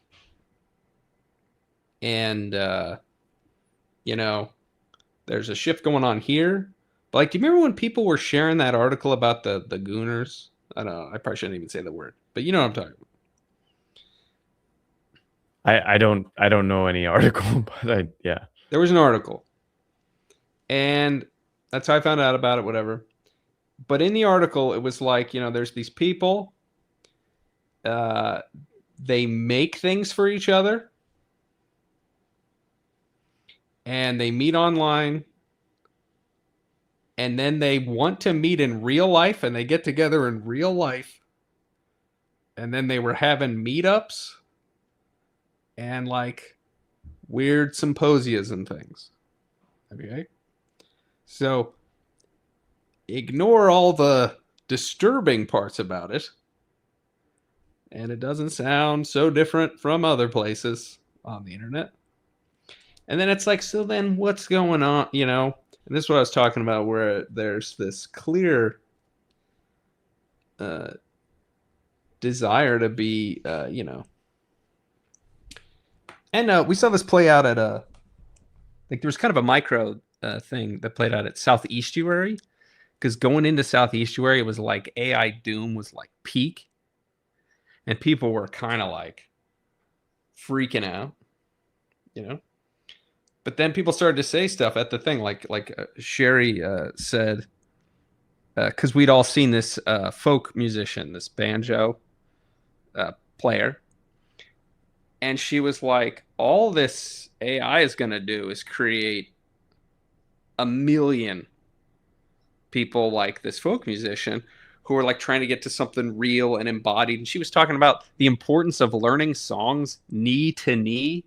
And there's a shift going on here. But like, do you remember when people were sharing that article about the Gooners? I don't know. I probably shouldn't even say the word, but you know what I'm talking about. I don't know any article, but There was an article, and that's how I found out about it. Whatever. But in the article, it was like, there's these people. They make things for each other, and they meet online, and then they want to meet in real life, and they get together in real life, and then they were having meetups and like weird symposias and things. Okay. So ignore all the disturbing parts about it. And it doesn't sound so different from other places on the internet. And then it's like, so then what's going on? And this is what I was talking about, where there's this clear desire to be, And we saw this play out at there was kind of a micro thing that played out at Southeastuary, because going into Southeastuary, it was like AI Doom was like peak, and people were kind of like freaking out, But then people started to say stuff at the thing, like Sherry said, because we'd all seen this folk musician, this banjo player, and she was like, all this AI is going to do is create a million people like this folk musician who are like trying to get to something real and embodied. And she was talking about the importance of learning songs knee to knee.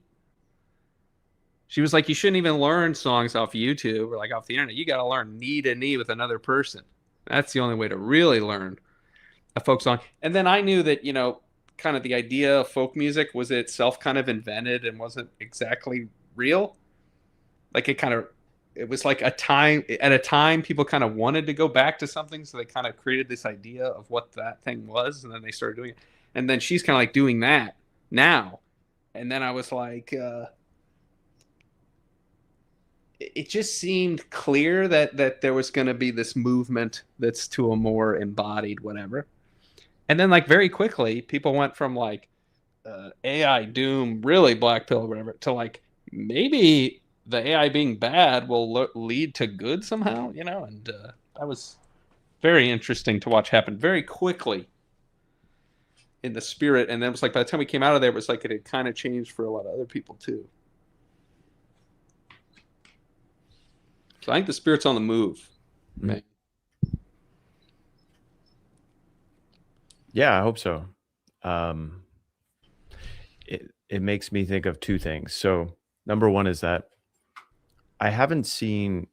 She was like, you shouldn't even learn songs off YouTube or like off the internet. You got to learn knee to knee with another person. That's the only way to really learn a folk song. And then I knew that, you know, kind of the idea of folk music was itself kind of invented and wasn't exactly real. Like it was like at a time people kind of wanted to go back to something. So they kind of created this idea of what that thing was. And then they started doing it. And then she's kind of like doing that now. And then I was like, it just seemed clear that there was going to be this movement that's to a more embodied whatever. And then like very quickly, people went from like AI doom, really black pill, whatever, to like maybe the AI being bad will lead to good somehow, you know. And that was very interesting to watch happen very quickly in the spirit. And then it was like by the time we came out of there, it was like it had kind of changed for a lot of other people too. So I think the spirit's on the move. Man. Yeah, I hope so. It makes me think of two things. So number one is that I haven't seen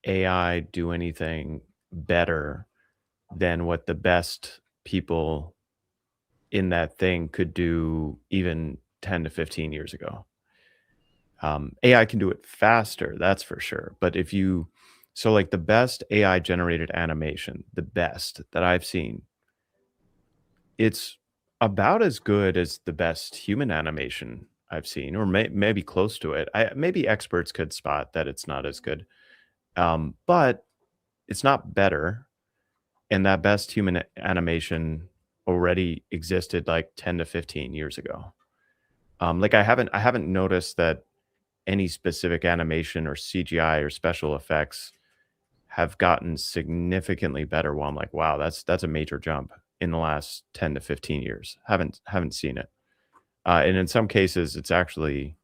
AI do anything better than what the best people in that thing could do even 10 to 15 years ago. AI can do it faster, that's for sure. But so like the best AI generated animation, the best that I've seen, it's about as good as the best human animation I've seen, or maybe close to it. Maybe experts could spot that it's not as good, but it's not better. And that best human animation already existed like 10 to 15 years ago. Like I haven't noticed that any specific animation or CGI or special effects have gotten significantly better. While I'm like, wow, that's a major jump in the last 10 to 15 years. Haven't seen it. And in some cases, it's actually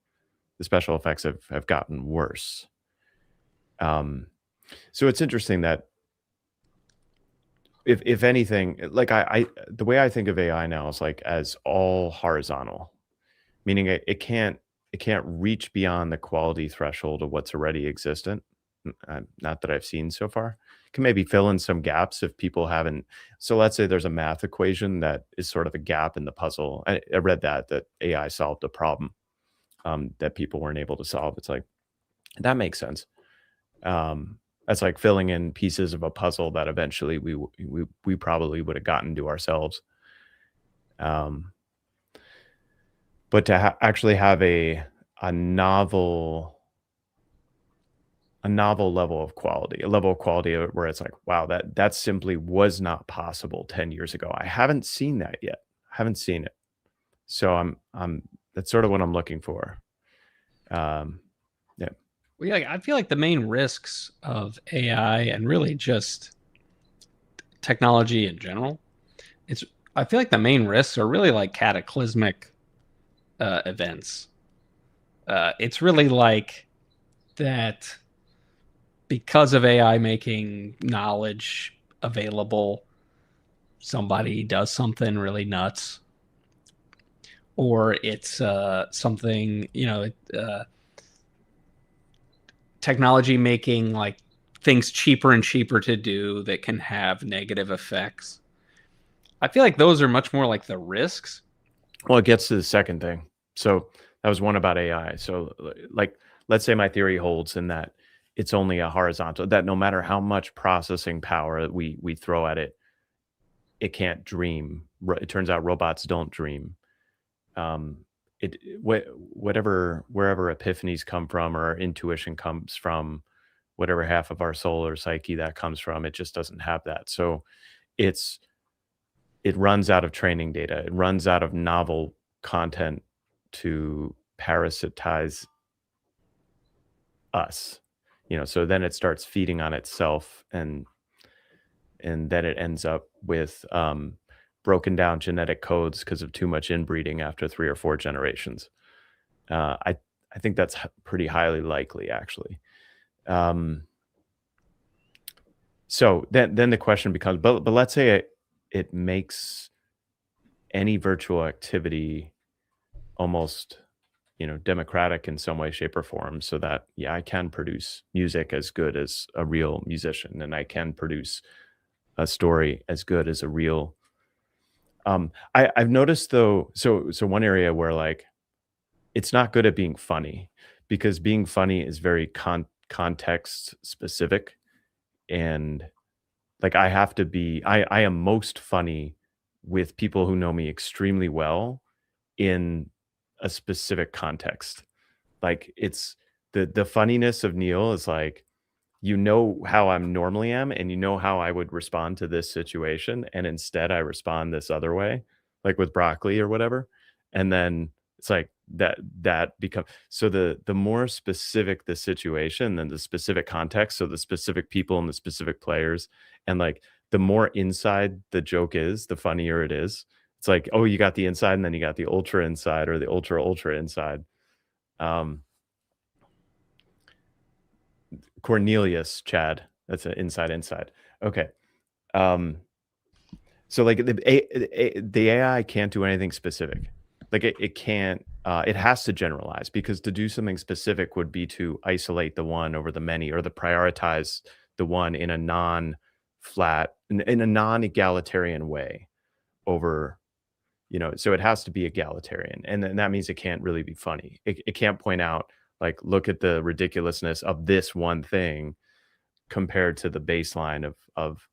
the special effects have gotten worse. So it's interesting that if anything, like the way I think of AI now is like as all horizontal, meaning it can't reach beyond the quality threshold of what's already existent. Not that I've seen so far. It can maybe fill in some gaps if people haven't. So let's say there's a math equation that is sort of a gap in the puzzle. I read that AI solved a problem that people weren't able to solve. It's like, that makes sense. That's like filling in pieces of a puzzle that eventually we probably would have gotten to ourselves. But to actually have a novel level of quality, a level of quality where it's like, wow, that simply was not possible 10 years ago. I haven't seen that yet. I haven't seen it. So that's sort of what I'm looking for. Yeah. Well, yeah, I feel like the main risks of AI and really just technology in general, I feel like the main risks are really like cataclysmic events. It's really like that because of AI making knowledge available, somebody does something really nuts, or it's something, you know, technology making like things cheaper and cheaper to do that can have negative effects. I feel like those are much more like the risks. Well, it gets to the second thing. So that was one about AI. So like, let's say my theory holds in that it's only a horizontal, that no matter how much processing power we throw at it, it can't dream. It turns out robots don't dream. Wherever epiphanies come from, or our intuition comes from, whatever half of our soul or psyche that comes from, it just doesn't have that. So it runs out of training data. It runs out of novel content to parasitize us, so then it starts feeding on itself, and then it ends up with broken down genetic codes because of too much inbreeding after 3 or 4 generations. I think that's pretty highly likely, actually. So then the question becomes, but let's say it makes any virtual activity almost democratic in some way, shape, or form, so that I can produce music as good as a real musician, and I can produce a story as good as a real. I've noticed though, so one area where like it's not good at being funny, because being funny is very context specific, and like I have to be I am most funny with people who know me extremely well in a specific context. Like it's the funniness of Neil is like, how I'm normally am, and how I would respond to this situation, and instead I respond this other way, like with broccoli or whatever. And then it's like that becomes, so the more specific the situation, then the specific context, so the specific people and the specific players, and like the more inside the joke is, the funnier it is. It's like, oh, you got the inside, and then you got the ultra inside, or the ultra inside. Cornelius, Chad, that's an inside. Okay. So like the AI can't do anything specific. Like it can't, it has to generalize, because to do something specific would be to isolate the one over the many, or to prioritize the one in a non-flat, in a non-egalitarian way over, so it has to be egalitarian. And then that means it can't really be funny. It can't point out, like, look at the ridiculousness of this one thing compared to the baseline of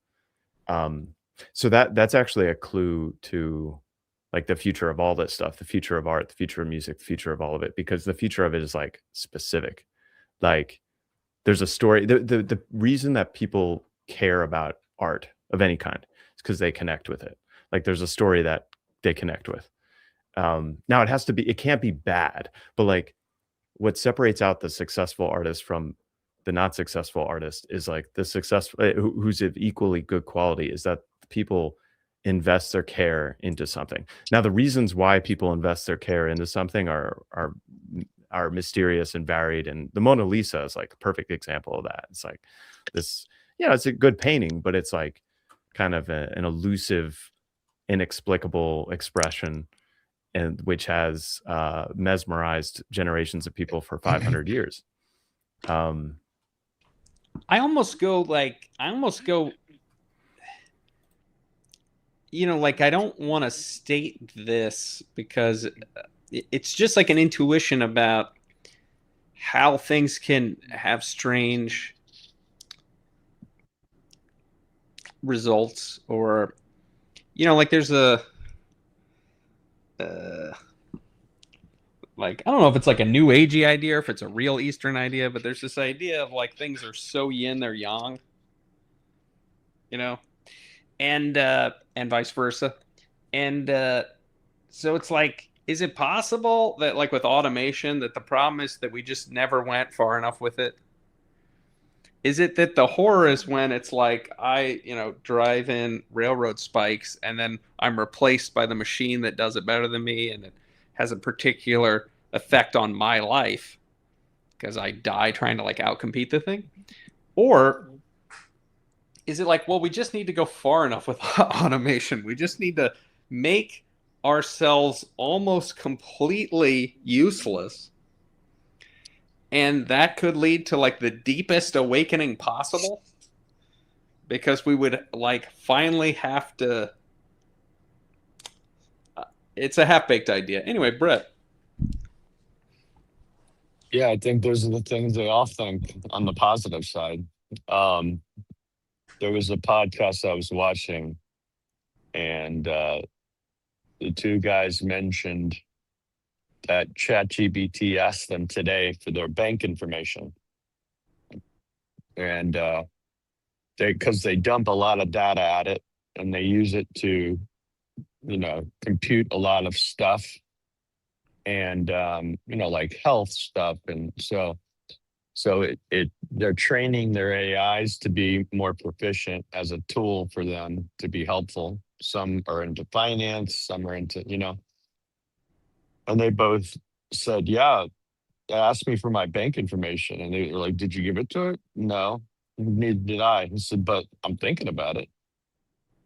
so that's actually a clue to like the future of all this stuff, the future of art, the future of music, the future of all of it, because the future of it is like specific. Like there's a story. The reason that people care about art of any kind is because they connect with it. Like there's a story that they connect with. Now it can't be bad, but like what separates out the successful artist from the not successful artist is like the successful who's of equally good quality is that people invest their care into something. Now, the reasons why people invest their care into something are mysterious and varied, and the Mona Lisa is like a perfect example of that. It's like this, it's a good painting, but it's like kind of an elusive, inexplicable expression, and which has mesmerized generations of people for 500 years. I almost go, like I don't want to state this because it's just like an intuition about how things can have strange results, or like there's a like I don't know if it's like a new agey idea or if it's a real Eastern idea, but there's this idea of like things are so yin, they're yang, and vice versa. And so it's like, is it possible that like with automation that the problem is that we just never went far enough with it? Is it that the horror is when it's like I, drive in railroad spikes and then I'm replaced by the machine that does it better than me, and it has a particular effect on my life because I die trying to like outcompete the thing? Or is it like, well, we just need to go far enough with automation. We just need to make ourselves almost completely useless. And that could lead to like the deepest awakening possible, because we would like finally have to. It's a half-baked idea. Anyway, Brett. Yeah, I think those are the things they all think on the positive side. There was a podcast I was watching, and the two guys mentioned that ChatGPT asked them today for their bank information. And because they dump a lot of data at it, and they use it to, compute a lot of stuff, and, like health stuff. And so So they're training their AIs to be more proficient as a tool for them to be helpful. Some are into finance, some are into, and they both said, yeah, they asked me for my bank information. And they were like, did you give it to it? No, neither did I. He said, but I'm thinking about it.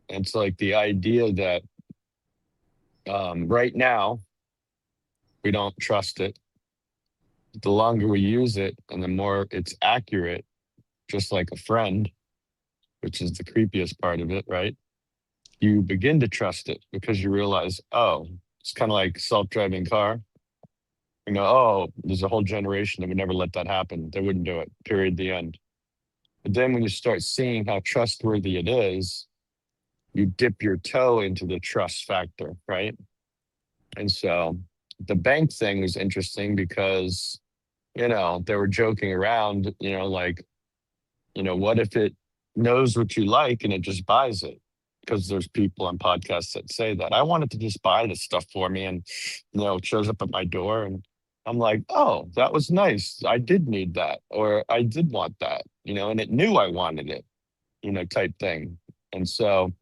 And it's like the idea that right now we don't trust it. The longer we use it and the more it's accurate, just like a friend, which is the creepiest part of it, right? You begin to trust it because you realize, oh, it's kind of like self-driving car. Oh, there's a whole generation that would never let that happen. They wouldn't do it, period, the end. But then when you start seeing how trustworthy it is, you dip your toe into the trust factor, right? And so the bank thing was interesting because, they were joking around, what if it knows what you like and it just buys it? Because there's people on podcasts that say that. I want it to just buy this stuff for me and, it shows up at my door and I'm like, oh, that was nice. I did need that, or I did want that, and it knew I wanted it, type thing. And so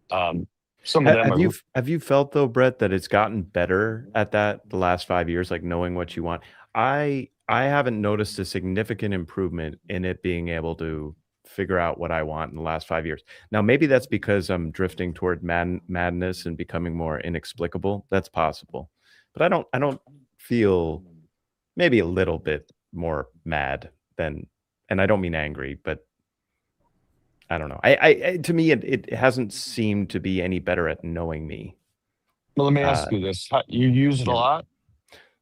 some of them have you felt though, Brett, that it's gotten better at that the last 5 years, like knowing what you want? I haven't noticed a significant improvement in it being able to figure out what I want in the last 5 years. Now, maybe that's because I'm drifting toward madness and becoming more inexplicable. That's possible, but I don't feel, maybe a little bit more mad than, and I don't mean angry, but I don't know. I to me, it hasn't seemed to be any better at knowing me. Well, let me ask you this: you use it a lot?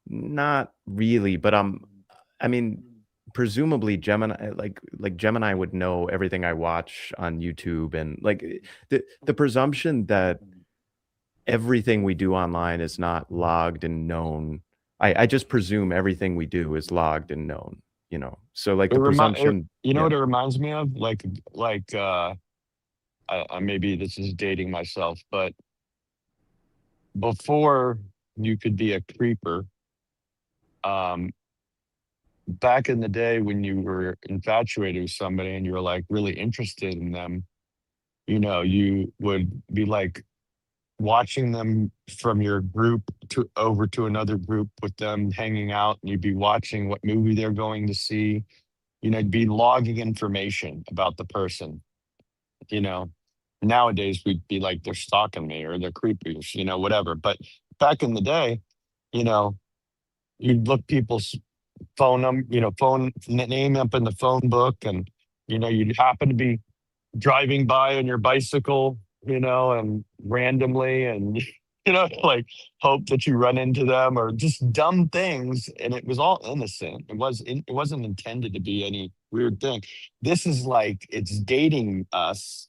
Not really, but I mean, presumably Gemini, like Gemini would know everything I watch on YouTube, and like the presumption that everything we do online is not logged and known. I just presume everything we do is logged and known. So like the presumption. What it reminds me of? Like maybe this is dating myself, but before you could be a creeper, back in the day when you were infatuated with somebody and you were like really interested in them, you would be like watching them from your group over to another group with them hanging out, and you'd be watching what movie they're going to see. You'd be logging information about the person. Nowadays we'd be like, they're stalking me or they're creepy, whatever. But back in the day, you'd look people's phone name up in the phone book, and you'd happen to be driving by on your bicycle, and randomly, and like hope that you run into them, or just dumb things, and it was all innocent. It wasn't intended to be any weird thing. This is like, it's dating us.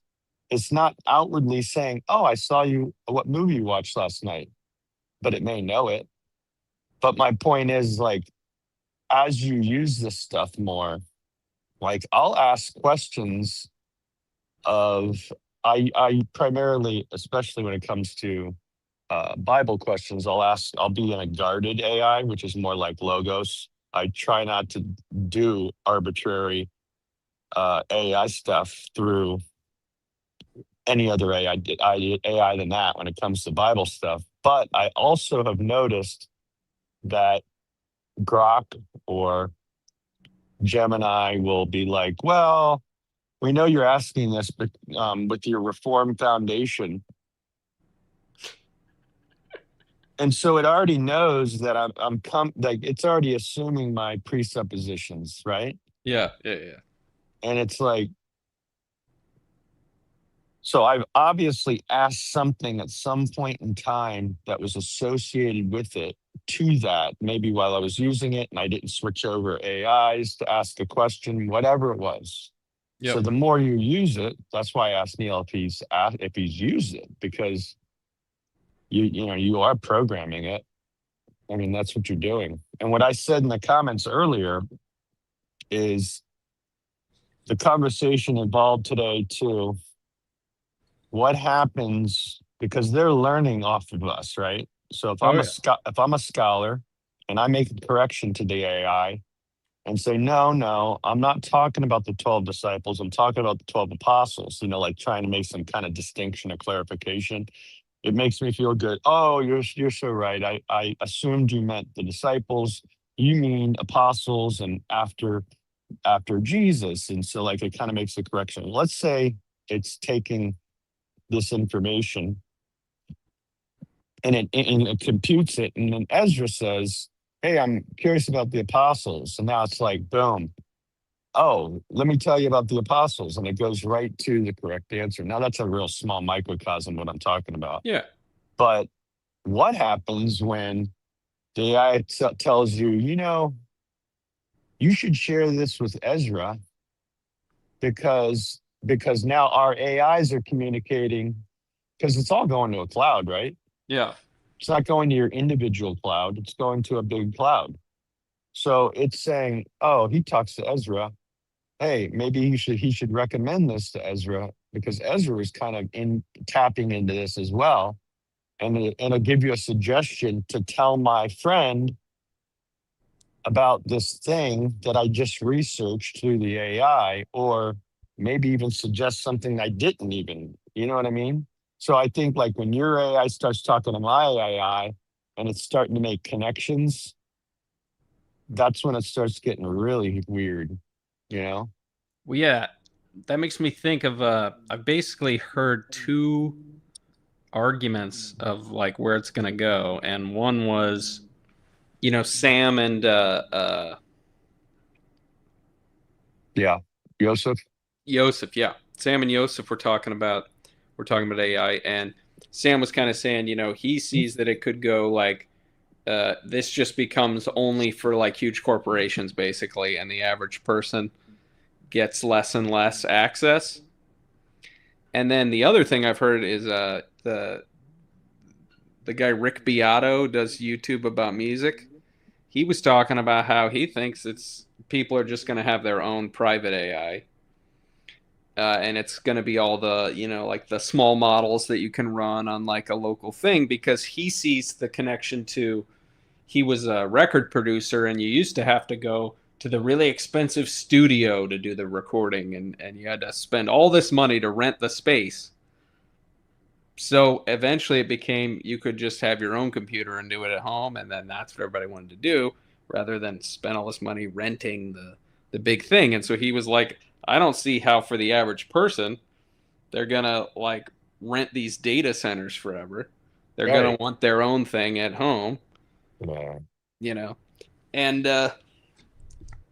It's not outwardly saying, oh, I saw you, what movie you watched last night, but it may know it. But my point is, like, as you use this stuff more, like I'll ask questions of, I primarily, especially when it comes to Bible questions, I'll be in a guarded AI, which is more like Logos. I try not to do arbitrary AI stuff through any other AI than that when it comes to Bible stuff. But I also have noticed that Grok or Gemini will be like, well, we know you're asking this, but with your Reformed foundation. And so it already knows that I'm like, it's already assuming my presuppositions, right? Yeah. And it's like, so I've obviously asked something at some point in time that was associated with it to that, maybe while I was using it and I didn't switch over AIs to ask a question, whatever it was. Yep. So the more you use it, that's why I asked Neil if he's used it, because you are programming it. I mean, that's what you're doing. And what I said in the comments earlier is the conversation evolved today to what happens, because they're learning off of us, right? So if I'm a scholar and I make a correction to the AI and say, no, I'm not talking about the 12 disciples. I'm talking about the 12 apostles, like trying to make some kind of distinction or clarification. It makes me feel good. Oh, you're so right. I assumed you meant the disciples. You mean apostles and after Jesus. And so like it kind of makes the correction. Let's say it's taking this information and it computes it. And then Ezra says, hey, I'm curious about the apostles. And now it's like, boom. Oh, let me tell you about the apostles. And it goes right to the correct answer. Now that's a real small microcosm what I'm talking about. Yeah. But what happens when the AI tells you, you should share this with Ezra because now our AIs are communicating, because it's all going to a cloud, right? Yeah. It's not going to your individual cloud. It's going to a big cloud. So it's saying, oh, he talks to Ezra. Hey, maybe he should recommend this to Ezra because Ezra is kind of tapping into this as well. And it'll give you a suggestion to tell my friend about this thing that I just researched through the AI, or maybe even suggest something I didn't even, you know what I mean? So I think like when your AI starts talking to my AI and it's starting to make connections, that's when it starts getting really weird, Well, yeah, that makes me think of I've basically heard two arguments of like where it's gonna go, and one was, Sam and Joseph. Yosef, Sam and Yosef were talking about AI, and Sam was kind of saying, he sees that it could go like this just becomes only for like huge corporations basically, and the average person gets less and less access. And then the other thing I've heard is the guy Rick Beato does YouTube about music. He was talking about how he thinks people are just going to have their own private AI. And it's going to be all the, like the small models that you can run on like a local thing, because he sees the connection to, he was a record producer and you used to have to go to the really expensive studio to do the recording, and you had to spend all this money to rent the space. So eventually it became you could just have your own computer and do it at home, and then that's what everybody wanted to do rather than spend all this money renting the big thing. And so he was like, I don't see how for the average person they're gonna like rent these data centers forever. They're gonna want their own thing at home. And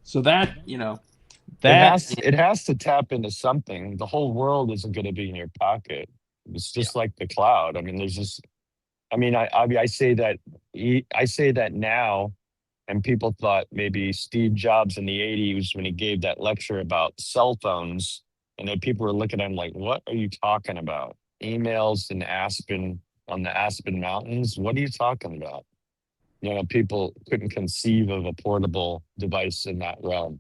so that it has to tap into something. The whole world isn't going to be in your pocket. It's just like the cloud. I mean, I say that now, and people thought maybe Steve Jobs in the 80s when he gave that lecture about cell phones, and then people were looking at him like, what are you talking about? Emails in Aspen, on the Aspen Mountains? What are you talking about? People couldn't conceive of a portable device in that realm.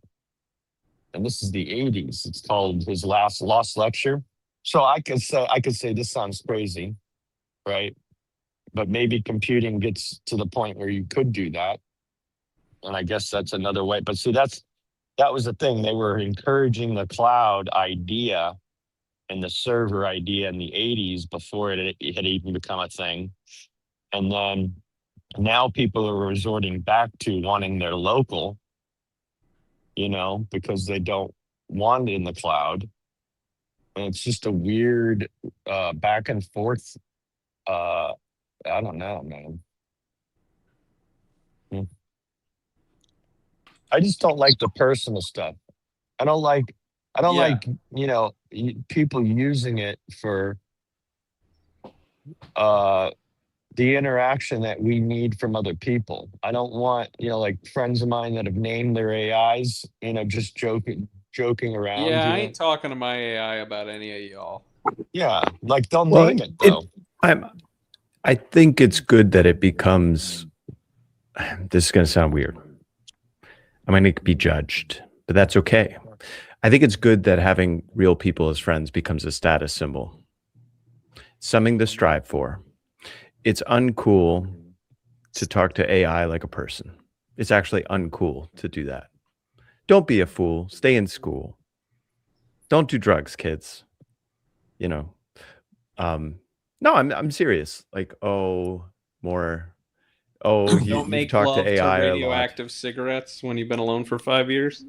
And this is the 80s. It's called his lost lecture. So I could say this sounds crazy, right? But maybe computing gets to the point where you could do that. And I guess that's another way. But see, that was the thing. They were encouraging the cloud idea and the server idea in the 80s before it had even become a thing. And then now people are resorting back to wanting their local, because they don't want it in the cloud. And it's just a weird back and forth. I don't know, man. I just don't like the personal stuff. I don't like people using it for the interaction that we need from other people. I don't want, like friends of mine that have named their AIs, just joking around. Yeah, I ain't talking to my AI about any of y'all. Yeah, like they'll name it though. I think it's good that it becomes, this is going to sound weird. I mean, it could be judged, but that's okay. I think it's good that having real people as friends becomes a status symbol. Something to strive for. It's uncool to talk to AI like a person. It's actually uncool to do that. Don't be a fool. Stay in school. Don't do drugs, kids. You know. No, I'm serious. Like, more. Oh, Don't you've make talked love to to AI a lot. radioactive cigarettes when you've been alone for 5 years.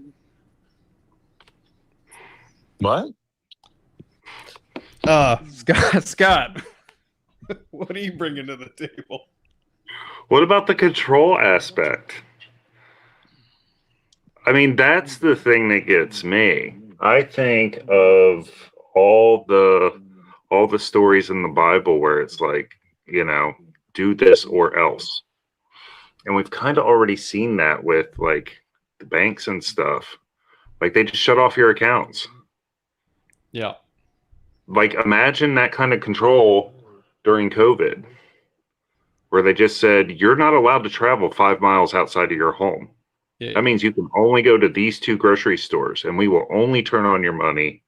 What? Scott, what are you bringing to the table? What about the control aspect? I mean, that's the thing that gets me. I think of all the stories in the Bible where it's like, do this or else. And we've kind of already seen that with like the banks and stuff. Like they just shut off your accounts. Yeah. Like imagine that kind of control during COVID, where they just said, you're not allowed to travel 5 miles outside of your home. Yeah. That means you can only go to these 2 grocery stores, and we will only turn on your money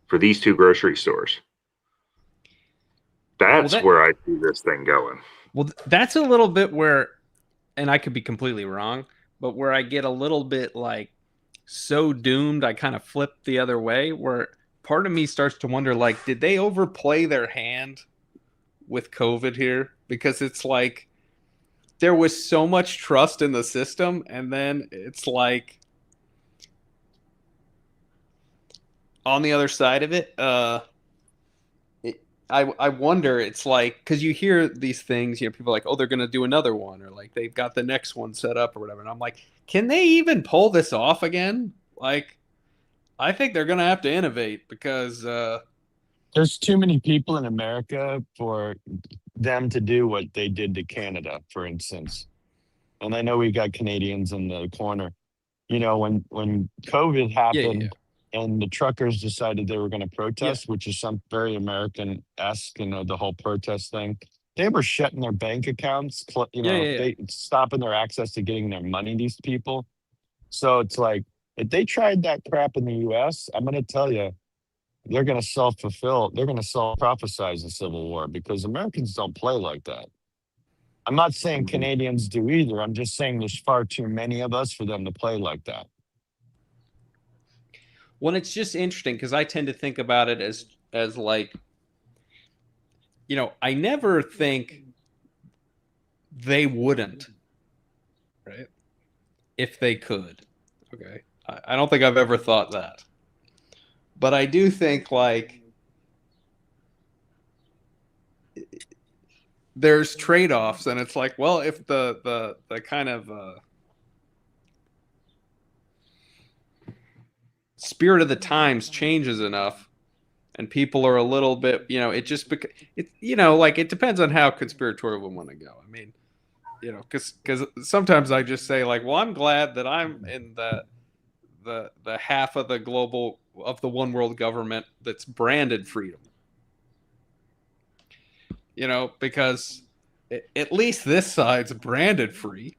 for these 2 grocery stores. That's where I see this thing going. Well, that's a little bit where, and I could be completely wrong, but where I get a little bit like so doomed, I kind of flip the other way, where part of me starts to wonder, like, did they overplay their hand with COVID here? Because it's like there was so much trust in the system, and then it's like on the other side of it, I wonder, it's like, because you hear these things, people are like, oh, they're going to do another one, or like they've got the next one set up or whatever. And I'm like, can they even pull this off again? Like, I think they're going to have to innovate because there's too many people in America for them to do what they did to Canada, for instance. And I know we got Canadians in the corner. When COVID happened, and the truckers decided they were going to protest, which is some very American-esque, the whole protest thing. They were shutting their bank accounts, they stopping their access to getting their money, these people. So it's like, if they tried that crap in the U.S., I'm going to tell you, they're going to self-fulfill. They're going to self-prophesize a civil war because Americans don't play like that. I'm not saying Canadians do either. I'm just saying there's far too many of us for them to play like that. Well, it's just interesting because I tend to think about it as like, I never think they wouldn't, right? If they could. Okay. I don't think I've ever thought that. But I do think like there's trade-offs, and it's like, well, if the kind of spirit of the times changes enough and people are a little bit, it just like it depends on how conspiratorial we want to go. I mean, because sometimes I just say like, well, I'm glad that I'm in the half of the one world government that's branded freedom, because at least this side's branded free,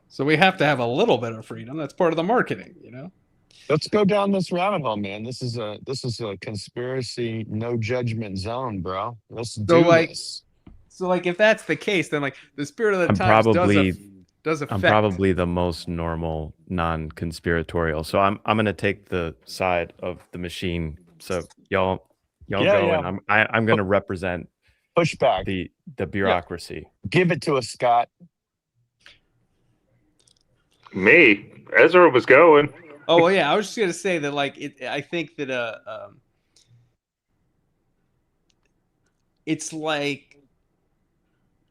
so we have to have a little bit of freedom. That's part of the marketing, Let's go down this rabbit hole, man. This is a conspiracy, no judgment zone, bro. Let's do this. So like, if that's the case, then like the spirit of the times does affect. I'm probably the most normal, non-conspiratorial. So I'm gonna take the side of the machine. So y'all go, and I'm gonna represent pushback the bureaucracy. Yeah. Give it to us, Scott. Me, Ezra was going. Oh well, yeah, I was just gonna say that like I think that it's like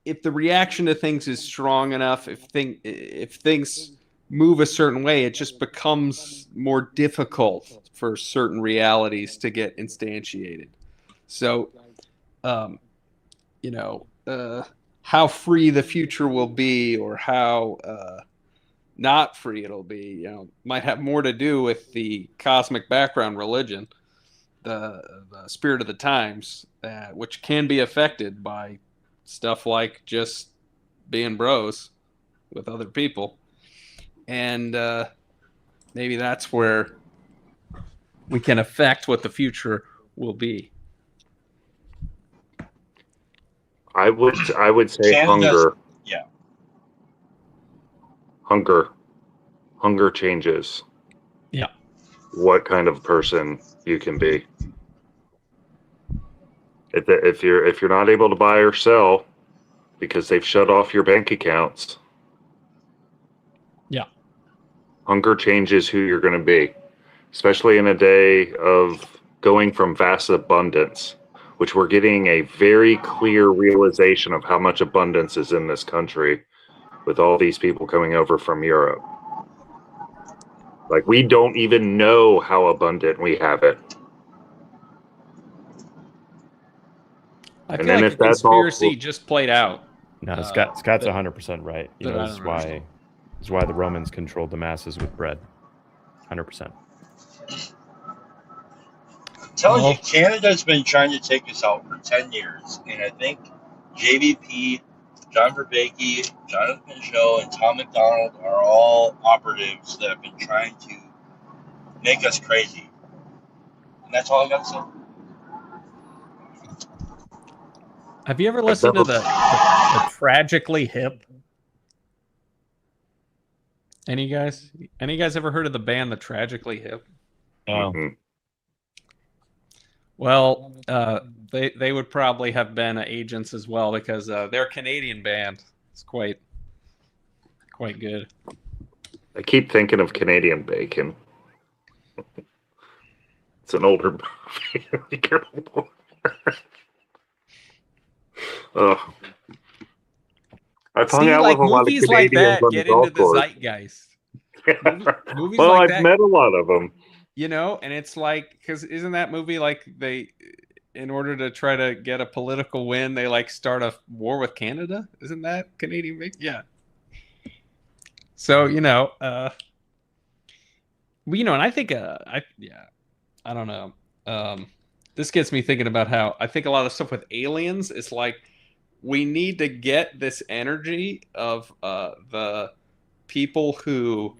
if the reaction to things is strong enough, if things move a certain way, it just becomes more difficult for certain realities to get instantiated. So, how free the future will be, or how not free it'll be, might have more to do with the cosmic background religion, the spirit of the times, which can be affected by stuff like just being bros with other people. And maybe that's where we can affect what the future will be. I would say Canada's, hunger. yeah. Hunger. hunger changes. Yeah. What kind of person you can be. If you're not able to buy or sell because they've shut off your bank accounts. Yeah. Hunger changes who you're going to be, especially in a day of going from vast abundance, which we're getting a very clear realization of how much abundance is in this country with all these people coming over from Europe. Like, we don't even know how abundant we have it. I And feel then like if the that's all- conspiracy just played out. No, Scott's that- 100% right. You that know, I this is don't understand. why this is why the Romans controlled the masses with bread. 100%. Telling Well- you, Canada's been trying to take us out for 10 years, and I think JVP, John Vervaeke, Jonathan Cho, and Tom McDonald are all operatives that have been trying to make us crazy. And that's all I got to say. Have you ever listened to the Tragically Hip? Any guys ever heard of the band The Tragically Hip? No. Well, they would probably have been agents as well because they're a Canadian band. It's quite good. I keep thinking of Canadian Bacon. It's an older movie. Be careful. Oh. I've hung See, out like with a lot of movies like Canadians that on the get into golf the course. zeitgeist. Movies Well, like I've that, met a lot of them. you know, and it's like, because isn't that movie like they, in order to try to get a political win, they like start a war with Canada? Isn't that Canadian? Yeah. So you know, well, you know, and I think, I don't know. This gets me thinking about how I think a lot of stuff with aliens is like we need to get this energy of the people who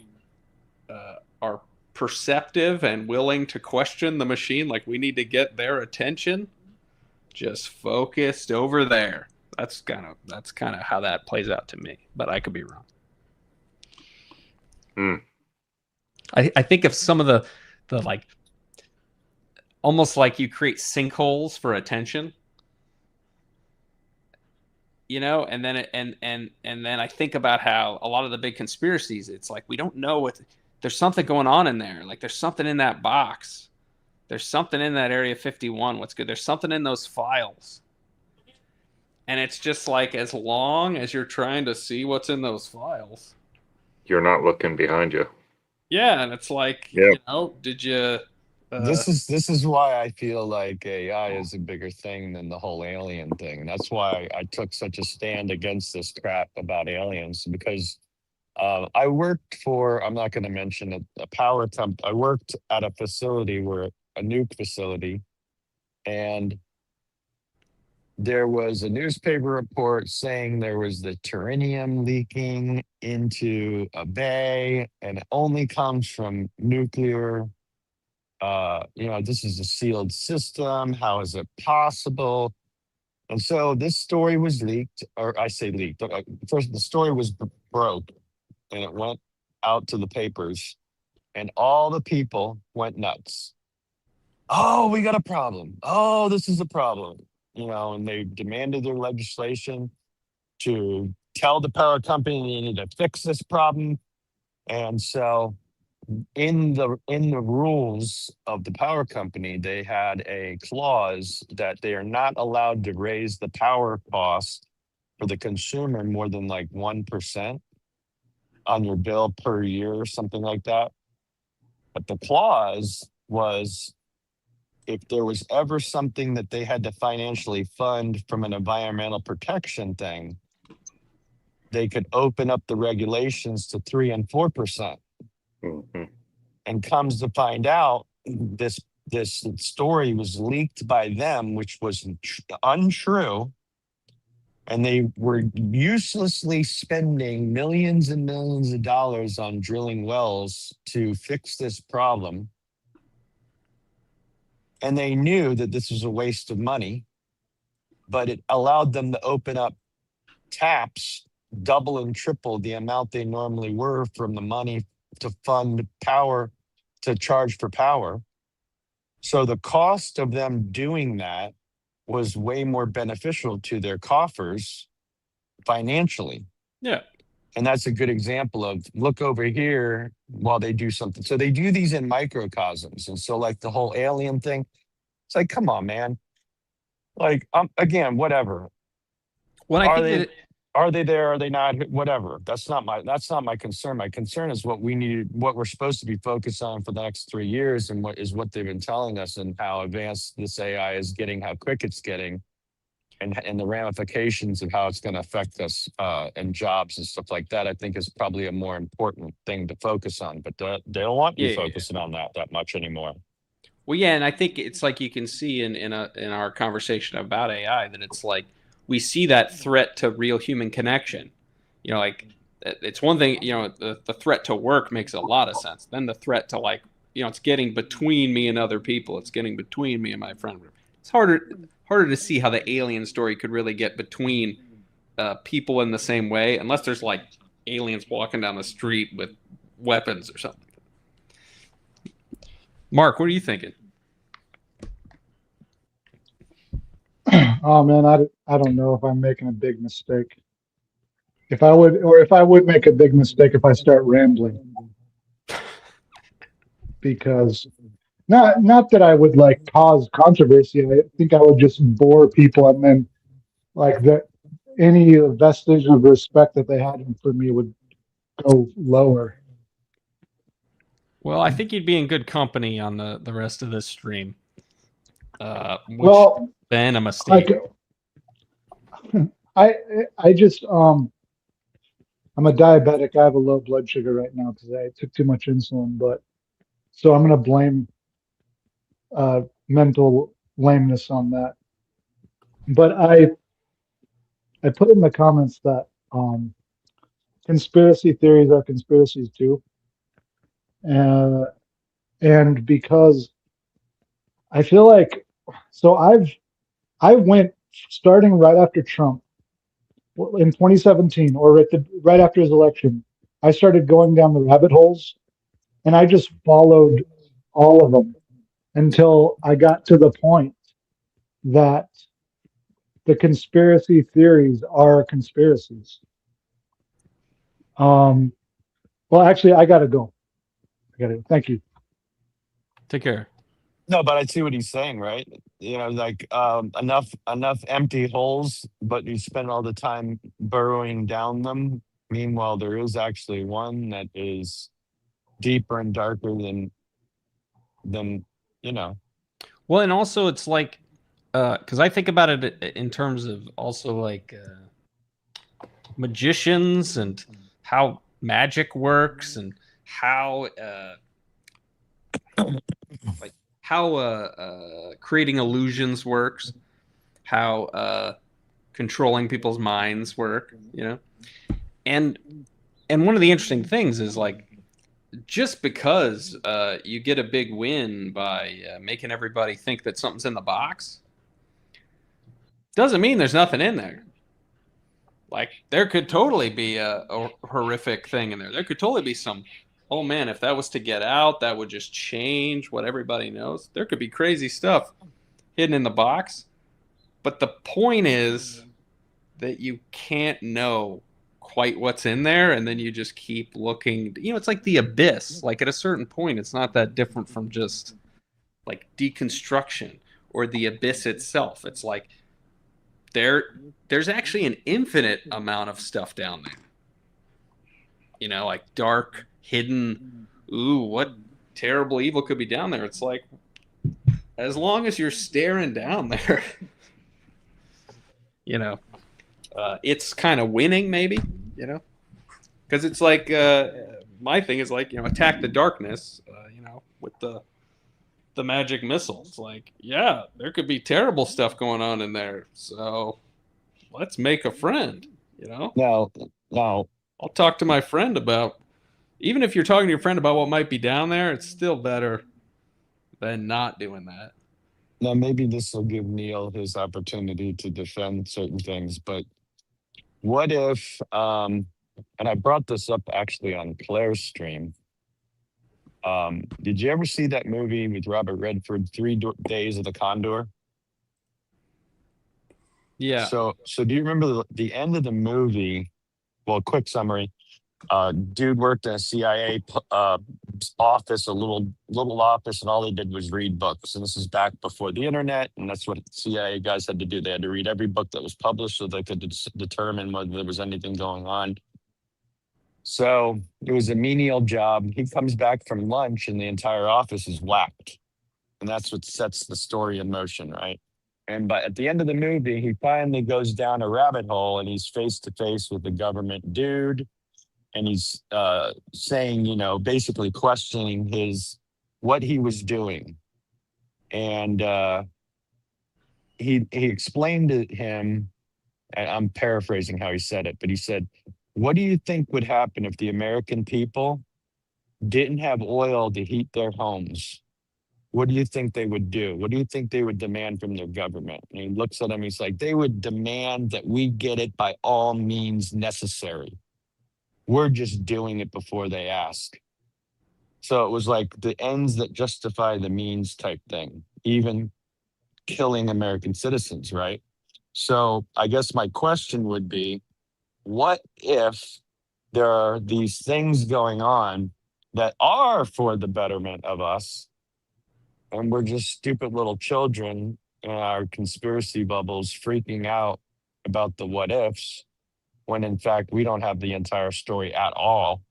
are perceptive and willing to question the machine. Like we need to get their attention just focused over there. That's kind of how that plays out to me, but I could be wrong. I think of some of the like almost like you create sinkholes for attention, you know, and then and then I think about how a lot of the big conspiracies, it's like we don't know what there's something going on in there. Like there's something in that box. There's something in that Area 51. What's good? There's something in those files. And it's just like as long as you're trying to see what's in those files, You're not looking behind you. yeah, and it's like, Yeah. you know, did you This is why I feel like AI is a bigger thing than the whole alien thing. That's why I took such a stand against this crap about aliens, because I worked for, I'm not going to mention it, a power company. I worked at a facility where a nuke facility, and there was a newspaper report saying there was the Turinium leaking into a bay, and it only comes from nuclear. This is a sealed system. How is it possible? And so this story was leaked, or I say leaked. First, the story was broke, and it went out to the papers, and all the people went nuts. Oh, we got a problem. Oh, this is a problem. And they demanded their legislation to tell the power company they need to fix this problem. And so in the rules of the power company, they had a clause that they are not allowed to raise the power cost for the consumer more than like 1% on your bill per year or something like that. But the clause was, if there was ever something that they had to financially fund from an environmental protection thing, they could open up the regulations to 3 and 4%. Mm-hmm. And comes to find out, this story was leaked by them, which was untrue. And they were uselessly spending millions and millions of dollars on drilling wells to fix this problem. And they knew that this was a waste of money, but it allowed them to open up taps double and triple the amount they normally were from the money to fund power, to charge for power. So the cost of them doing that was way more beneficial to their coffers financially. Yeah. And that's a good example of look over here while they do something. So they do these in microcosms. And so like the whole alien thing, it's like, come on, man. Like, again, whatever. Well, I Are think they, that are they there? Are they not? Whatever. That's not my concern. My concern is what we're supposed to be focused on for the next 3 years, and what they've been telling us, and how advanced this AI is getting, how quick it's getting, and the ramifications of how it's going to affect us and jobs and stuff like that. I think is probably a more important thing to focus on. But they don't want you focusing on that much anymore. Well, yeah, and I think it's like you can see in our conversation about AI that it's like we see that threat to real human connection. You know, like it's one thing. You know, the threat to work makes a lot of sense. Then the threat to like, you know, it's getting between me and other people. It's getting between me and my friend group. It's harder to see how the alien story could really get between people in the same way, unless there's like aliens walking down the street with weapons or something. Mark, what are you thinking? Oh man, I don't know if I'm making a big mistake. If I would make a big mistake if I start rambling. Because not that I would like cause controversy. I think I would just bore people, and then like that any vestige of respect that they had for me would go lower. Well, I think you'd be in good company on the rest of this stream. Well, been a mistake. I just I'm a diabetic. I have a low blood sugar right now because I took too much insulin. But so I'm gonna blame mental lameness on that. But I put in the comments that conspiracy theories are conspiracies too, and because I feel like I went starting right after Trump in 2017 or right after his election. I started going down the rabbit holes, and I just followed all of them until I got to the point that the conspiracy theories are conspiracies. Well, actually, I gotta go. Thank you. Take care. No, but I see what he's saying, right? You know, like enough empty holes, but you spend all the time burrowing down them. Meanwhile, there is actually one that is deeper and darker than you know. Well, and also it's like because I think about it in terms of also like magicians and how magic works and how like how creating illusions works, how controlling people's minds work, you know. And one of the interesting things is like just because you get a big win by making everybody think that something's in the box doesn't mean there's nothing in there. Like there could totally be a horrific thing in there. There could totally be some, oh man, if that was to get out, that would just change what everybody knows. There could be crazy stuff hidden in the box. But the point is that you can't know quite what's in there, and then you just keep looking. You know, it's like the abyss. Like at a certain point, it's not that different from just like deconstruction or the abyss itself. It's like there's actually an infinite amount of stuff down there. You know, like dark, hidden, ooh, what terrible evil could be down there? It's like, as long as you're staring down there, you know, it's kind of winning, maybe, you know, because it's like my thing is like, you know, attack the darkness, you know, with the magic missile. It's like, yeah, there could be terrible stuff going on in there, so let's make a friend, you know. No, I'll talk to my friend about. Even if you're talking to your friend about what might be down there, it's still better than not doing that. Now, maybe this will give Neil his opportunity to defend certain things, but what if, and I brought this up actually on Claire's stream, Did you ever see that movie with Robert Redford, Days of the Condor? Yeah. So do you remember the end of the movie? Well, quick summary. Dude worked in a CIA office, a little office, and all they did was read books. And this is back before the internet, and that's what CIA guys had to do. They had to read every book that was published so they could determine whether there was anything going on. So it was a menial job. He comes back from lunch, and the entire office is whacked, and that's what sets the story in motion, right? And at the end of the movie, he finally goes down a rabbit hole, and he's face to face with the government dude. And he's saying, basically questioning what he was doing. And he explained to him, and I'm paraphrasing how he said it, but he said, what do you think would happen if the American people didn't have oil to heat their homes? What do you think they would do? What do you think they would demand from their government? And he looks at him, he's like, they would demand that we get it by all means necessary. We're just doing it before they ask. So it was like the ends that justify the means type thing, even killing American citizens, right? So I guess my question would be, what if there are these things going on that are for the betterment of us, and we're just stupid little children in our conspiracy bubbles freaking out about the what ifs, when in fact we don't have the entire story at all.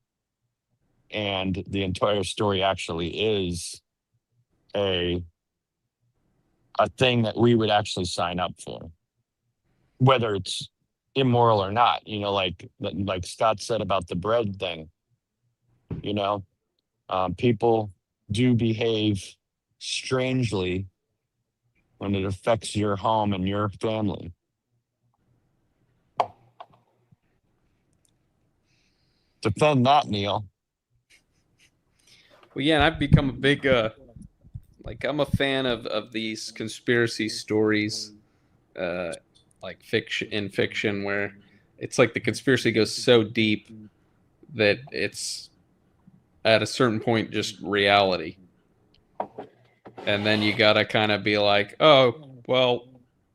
And the entire story actually is a thing that we would actually sign up for, whether it's immoral or not, like Scott said about the bread thing, people do behave strangely when it affects your home and your family. Defend that, Neil. Well, yeah, and I've become a big, I'm a fan of these conspiracy stories, like fiction, where it's like the conspiracy goes so deep that it's at a certain point just reality. And then you gotta kind of be like, oh, well,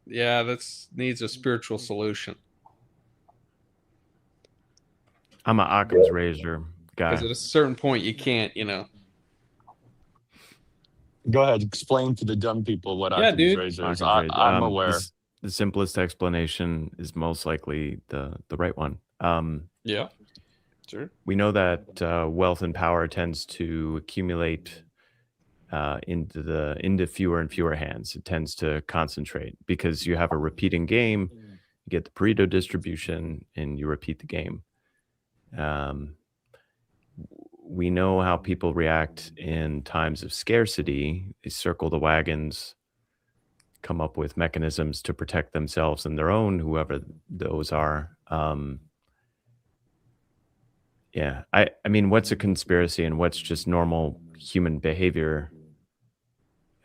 yeah, this needs a spiritual solution. I'm an Occam's razor guy. Because at a certain point, you can't, Go ahead, explain to the dumb people what Occam's razor is. I'm aware. The simplest explanation is most likely the right one. Yeah, sure. We know that wealth and power tends to accumulate into fewer and fewer hands. It tends to concentrate because you have a repeating game. You get the Pareto distribution, and you repeat the game. We know how people react in times of scarcity. They circle the wagons, come up with mechanisms to protect themselves and their own, whoever those are. Yeah, I mean, what's a conspiracy and what's just normal human behavior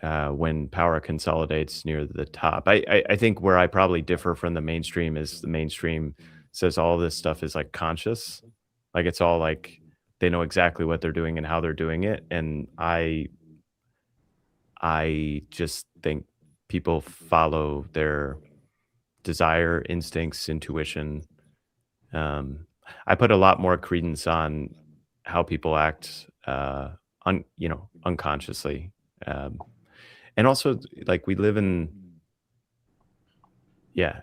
when power consolidates near the top? I think where I probably differ from the mainstream is the mainstream says all this stuff is like conscious. Like it's all like they know exactly what they're doing and how they're doing it. And I just think people follow their desire, instincts, intuition. I put a lot more credence on how people act, unconsciously. And also like we live in,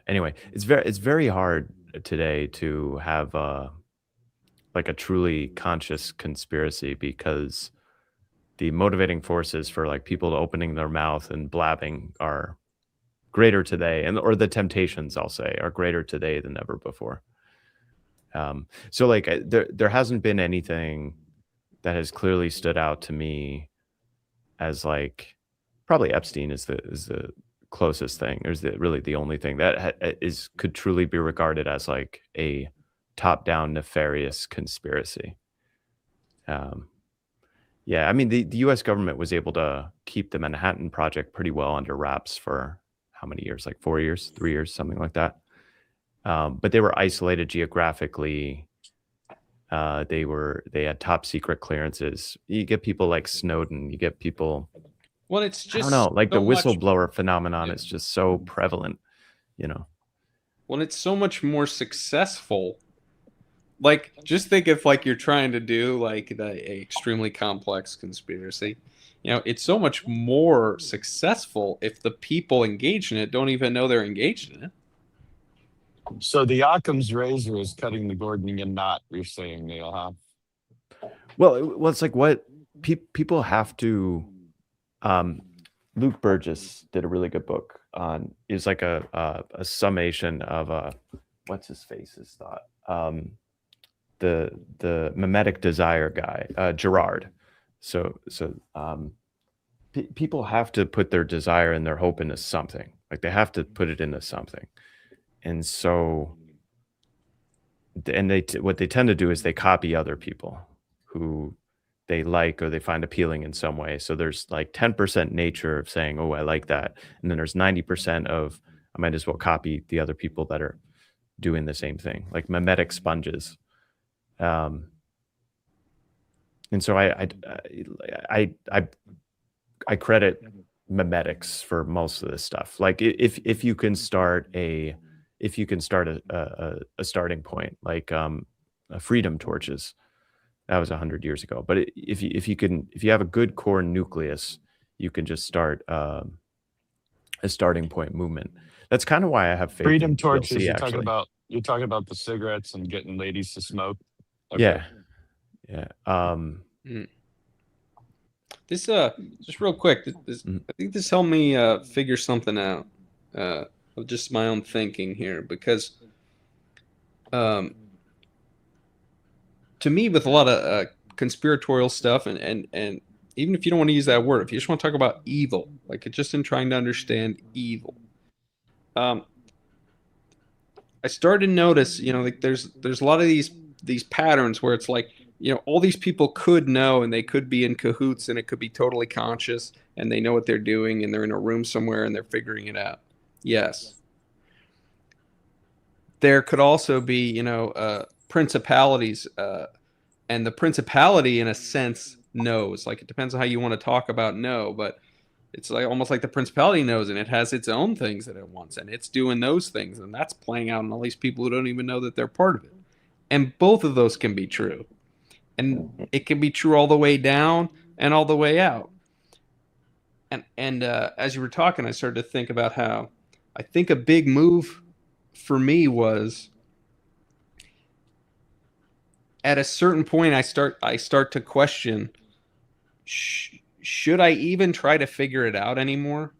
anyway, it's very hard today to have like a truly conscious conspiracy, because the motivating forces for like people opening their mouth and blabbing are greater today, or the temptations, I'll say, are greater today than ever before. So like there hasn't been anything that has clearly stood out to me as like, probably Epstein is the closest thing. There's really the only thing that could truly be regarded as like a top-down nefarious conspiracy. I mean, the U.S. government was able to keep the Manhattan Project pretty well under wraps for how many years? Like 4 years, 3 years, something like that. But they were isolated geographically. They had top secret clearances. You get people like Snowden. You get people. Well, it's I just don't know, like the so much. whistleblower phenomenon Yeah. is just so prevalent. You know. Well, it's so much more successful. Like, just think if like you're trying to do like a extremely complex conspiracy. You know, it's so much more successful if the people engaged in it don't even know they're engaged in it. So the Occam's razor is cutting the Gordian knot, you're saying, Neil, huh? Well, it's like what people have to. Luke Burgess did a really good book on. It's like a summation of what's his face's thought. The mimetic desire guy, Gerard. So people have to put their desire and their hope into something. Like they have to put it into something. And so, and what they tend to do is they copy other people who they like or they find appealing in some way. So there's like 10% nature of saying, oh, I like that. And then there's 90% of, I might as well copy the other people that are doing the same thing, like mimetic sponges. And so I credit mimetics for most of this stuff. Like if you can start a starting point, like freedom torches, that was 100 years ago. But if you have a good core nucleus, you can just start a starting point movement. That's kind of why I have faith. Freedom in torches. TLC, You're talking about the cigarettes and getting ladies to smoke. Okay. Yeah. This just real quick. This, I think this helped me figure something out of just my own thinking here, because to me, with a lot of conspiratorial stuff, and even if you don't want to use that word, if you just want to talk about evil, like just in trying to understand evil, I started to notice, like there's a lot of these patterns where it's like, all these people could know and they could be in cahoots and it could be totally conscious and they know what they're doing and they're in a room somewhere and they're figuring it out. Yes. There could also be, principalities, and the principality in a sense knows. Like, it depends on how you want to talk about but it's like almost like the principality knows and it has its own things that it wants and it's doing those things, and that's playing out on all these people who don't even know that they're part of it. And both of those can be true. And it can be true all the way down and all the way out. And as you were talking, I started to think about how I think a big move for me was at a certain point I start to question, should I even try to figure it out anymore?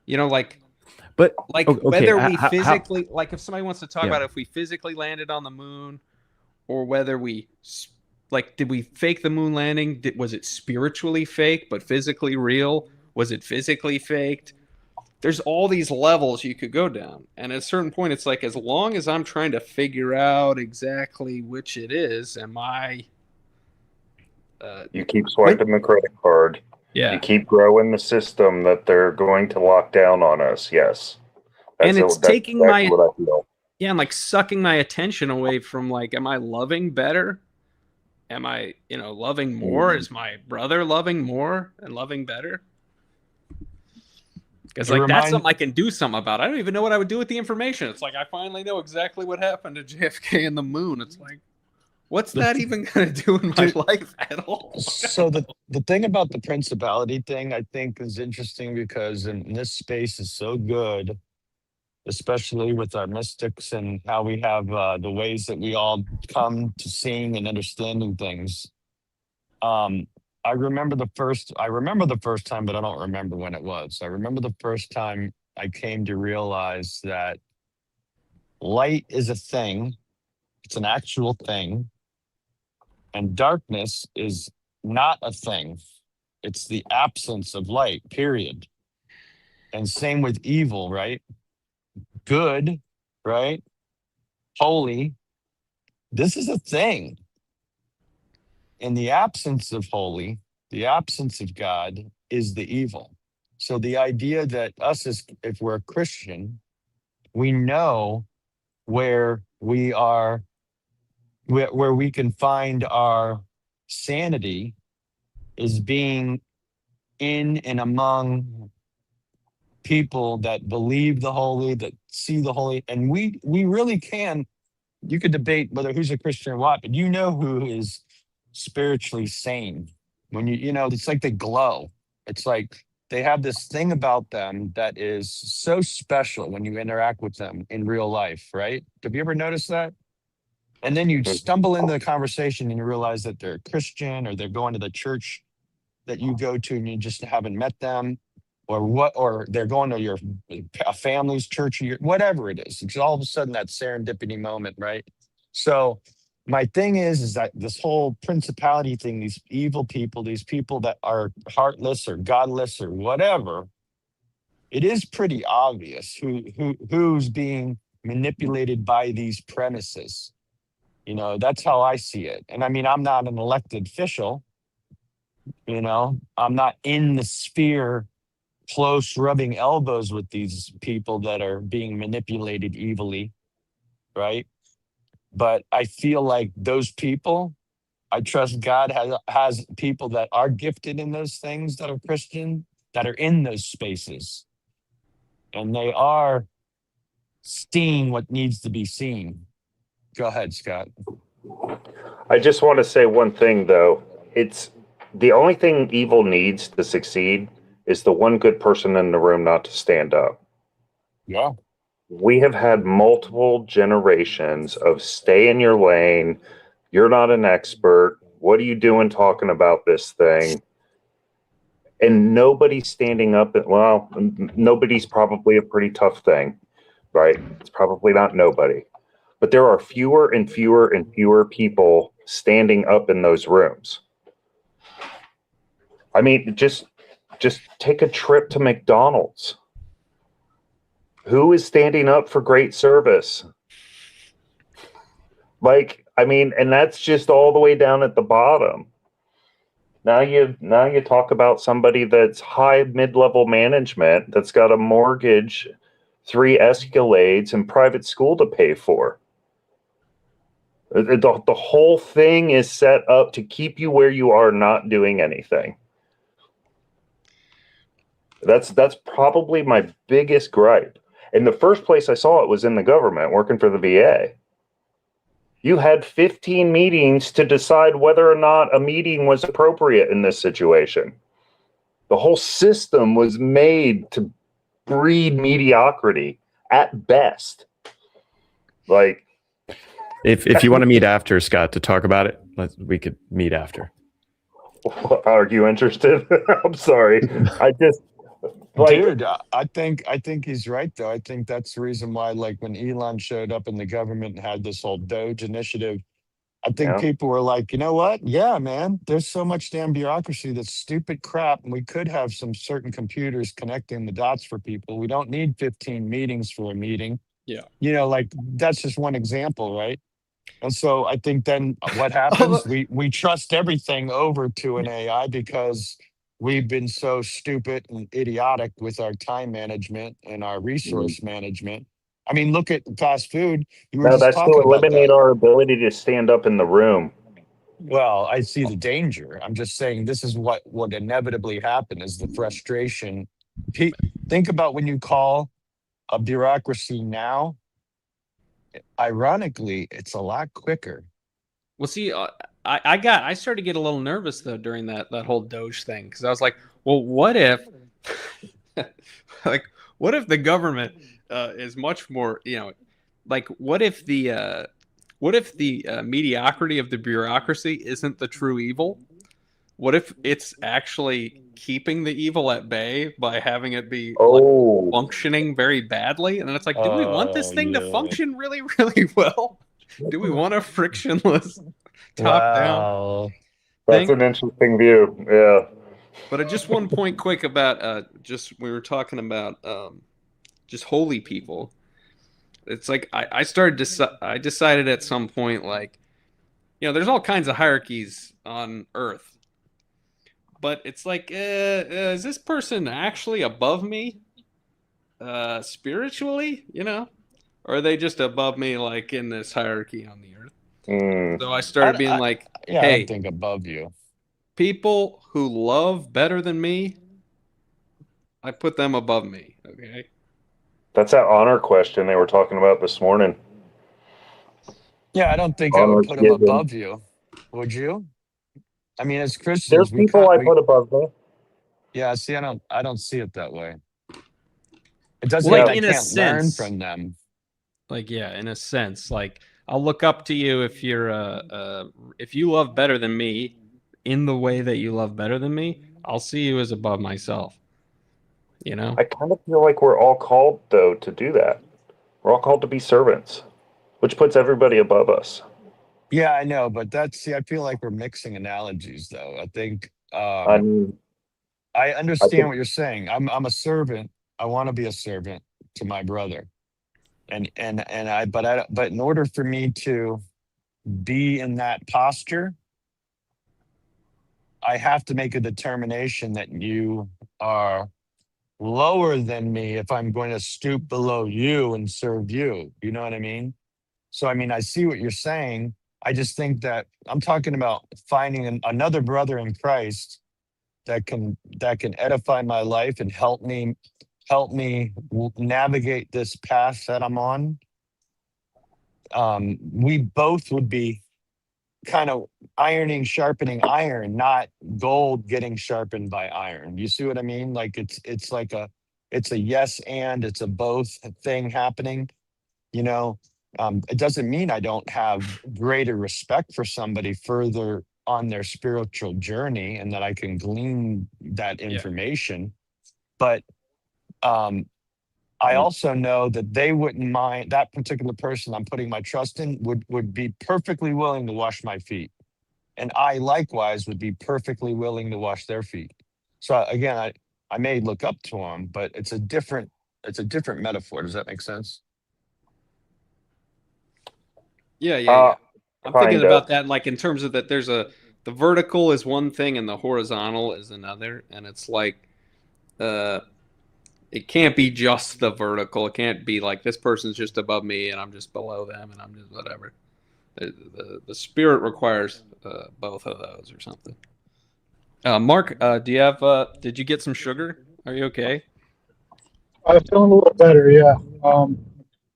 But okay, whether we physically, like if somebody wants to talk about if we physically landed on the moon, or whether we, did we fake the moon landing? Was it spiritually fake but physically real? Was it physically faked? There's all these levels you could go down. And at a certain point, it's like, as long as I'm trying to figure out exactly which it is, am I... you keep swiping the credit card. Yeah. You keep growing the system that they're going to lock down on us. Yes. And it's taking what I feel. Yeah, and sucking my attention away from am I loving better? Am I, loving more? Is my brother loving more and loving better? Because that's something I can do something about. I don't even know what I would do with the information. It's like I finally know exactly what happened to JFK and the moon. It's like, what's that even going to do in my life at all? So the thing about the principality thing, I think, is interesting because in this space is so good, especially with our mystics and how we have the ways that we all come to seeing and understanding things. I remember the first time, but I don't remember when it was. I remember the first time I came to realize that light is a thing. It's an actual thing. And darkness is not a thing. It's the absence of light, period. And same with evil, right? Good, right? Holy. This is a thing. In the absence of holy, the absence of God is the evil. So the idea that if we're a Christian, we know where we are where we can find our sanity is being in and among people that believe the holy, that see the holy, and we really can. You could debate whether who's a Christian or what, but you know who is spiritually sane when it's like they glow. It's like they have this thing about them that is so special when you interact with them in real life, right? Have you ever noticed that? And then you stumble into the conversation and you realize that they're a Christian or they're going to the church that you go to and you just haven't met them, or they're going to a family's church, or whatever it is. It's all of a sudden that serendipity moment, right? So my thing is that this whole principality thing, these evil people, these people that are heartless or godless or whatever, it is pretty obvious who's being manipulated by these premises. That's how I see it. And I mean, I'm not an elected official. I'm not in the sphere close rubbing elbows with these people that are being manipulated evilly, right? But I feel like those people, I trust God has people that are gifted in those things, that are Christian, that are in those spaces. And they are seeing what needs to be seen. Go ahead, Scott. I just want to say one thing, though. It's the only thing evil needs to succeed is the one good person in the room not to stand up. Yeah. We have had multiple generations of stay in your lane. You're not an expert. What are you doing talking about this thing? And nobody's standing up. Well, nobody's probably a pretty tough thing, right? It's probably not nobody. But there are fewer and fewer and fewer people standing up in those rooms. I mean, just take a trip to McDonald's. Who is standing up for great service? And that's just all the way down at the bottom. Now you talk about somebody that's high mid-level management that's got a mortgage, 3 Escalades, and private school to pay for. The whole thing is set up to keep you where you are, not doing anything. That's probably my biggest gripe. And the first place I saw it was in the government, working for the VA. You had 15 meetings to decide whether or not a meeting was appropriate in this situation. The whole system was made to breed mediocrity at best. If you want to meet after, Scott, to talk about it, we could meet after. Are you interested? I'm sorry. Dude, I think he's right, though. I think that's the reason why, when Elon showed up in the government and had this whole Doge initiative, I think people were like, you know what? Yeah, man, there's so much damn bureaucracy, that's stupid crap. And we could have some certain computers connecting the dots for people. We don't need 15 meetings for a meeting. Yeah. That's just one example, right? And so I think then what happens, we trust everything over to an AI because we've been so stupid and idiotic with our time management and our resource management. I mean, look at fast food. That's to eliminate our ability to stand up in the room. Well, I see the danger. I'm just saying this is what would inevitably happen is the frustration. Think about when you call a bureaucracy now. Ironically, it's a lot quicker. Well, see, I started to get a little nervous though during that whole Doge thing because I was like, well, what if, what if the government is much more, what if the mediocrity of the bureaucracy isn't the true evil? What if it's actually keeping the evil at bay by having it be functioning very badly? And then it's like, do we want this thing to function really, really well? Do we want a frictionless top-down? That's an interesting view. Yeah. But just one point quick about we were talking about just holy people. It's like I decided at some point, there's all kinds of hierarchies on Earth. But it's like, is this person actually above me spiritually, Or are they just above me, in this hierarchy on the Earth? So I started being like, Yeah, I hey, don't think above you. people who love better than me, I put them above me. Okay. That's that honor question they were talking about this morning. Yeah, I don't think I Honor would put them given. above you. Would you? I mean, as There's Christians, people I put above me. yeah. See, I don't see it that way. It doesn't Well, mean like, I in a can't learn sense, from them. like, yeah, in a sense, like I'll look up to you if you're if you love better than me in the way that you love better than me, I'll see you as above myself. You know? I kind of feel like we're all called, though, to do that. We're all called to be servants, which puts everybody above us. Yeah, I know, but I feel like we're mixing analogies, though. I think I mean, I I understand think what you're saying. I'm a servant. I want to be a servant to my brother, but in order for me to be in that posture, I have to make a determination that you are lower than me if I'm going to stoop below you and serve you. You know what I mean? So, I mean, I see what you're saying. I just think that I'm talking about finding another brother in Christ that can edify my life and help me navigate this path that I'm on. We both would be kind of sharpening iron, not gold getting sharpened by iron. You see what I mean? Like it's a yes and it's a both thing happening. You know, it doesn't mean I don't have greater respect for somebody further on their spiritual journey and that I can glean that information. But I also know that they wouldn't mind, that particular person I'm putting my trust in would be perfectly willing to wash my feet. And I likewise would be perfectly willing to wash their feet. So again, I may look up to them, but it's a different metaphor. Does that make sense? Yeah. I'm thinking kind about of. that, like in terms of that the vertical is one thing and the horizontal is another, and it's like it can't be just the vertical. It can't be like this person's just above me and I'm just below them and I'm just whatever. The spirit requires both of those or something. Mark, do you have? Did you get some sugar? Are you okay? I'm feeling a little better, yeah.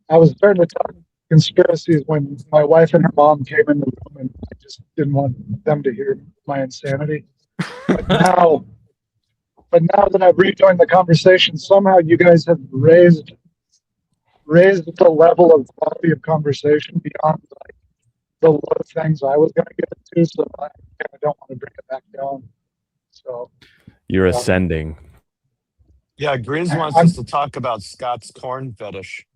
I was starting to talk conspiracies when my wife and her mom came in the room, and I just didn't want them to hear my insanity. But now that I've rejoined the conversation, somehow you guys have raised the level of quality of conversation beyond like the low things I was going to get into, so I kind of don't want to bring it back down. So You're ascending. Yeah, Grizz wants us to talk about Scott's corn fetish.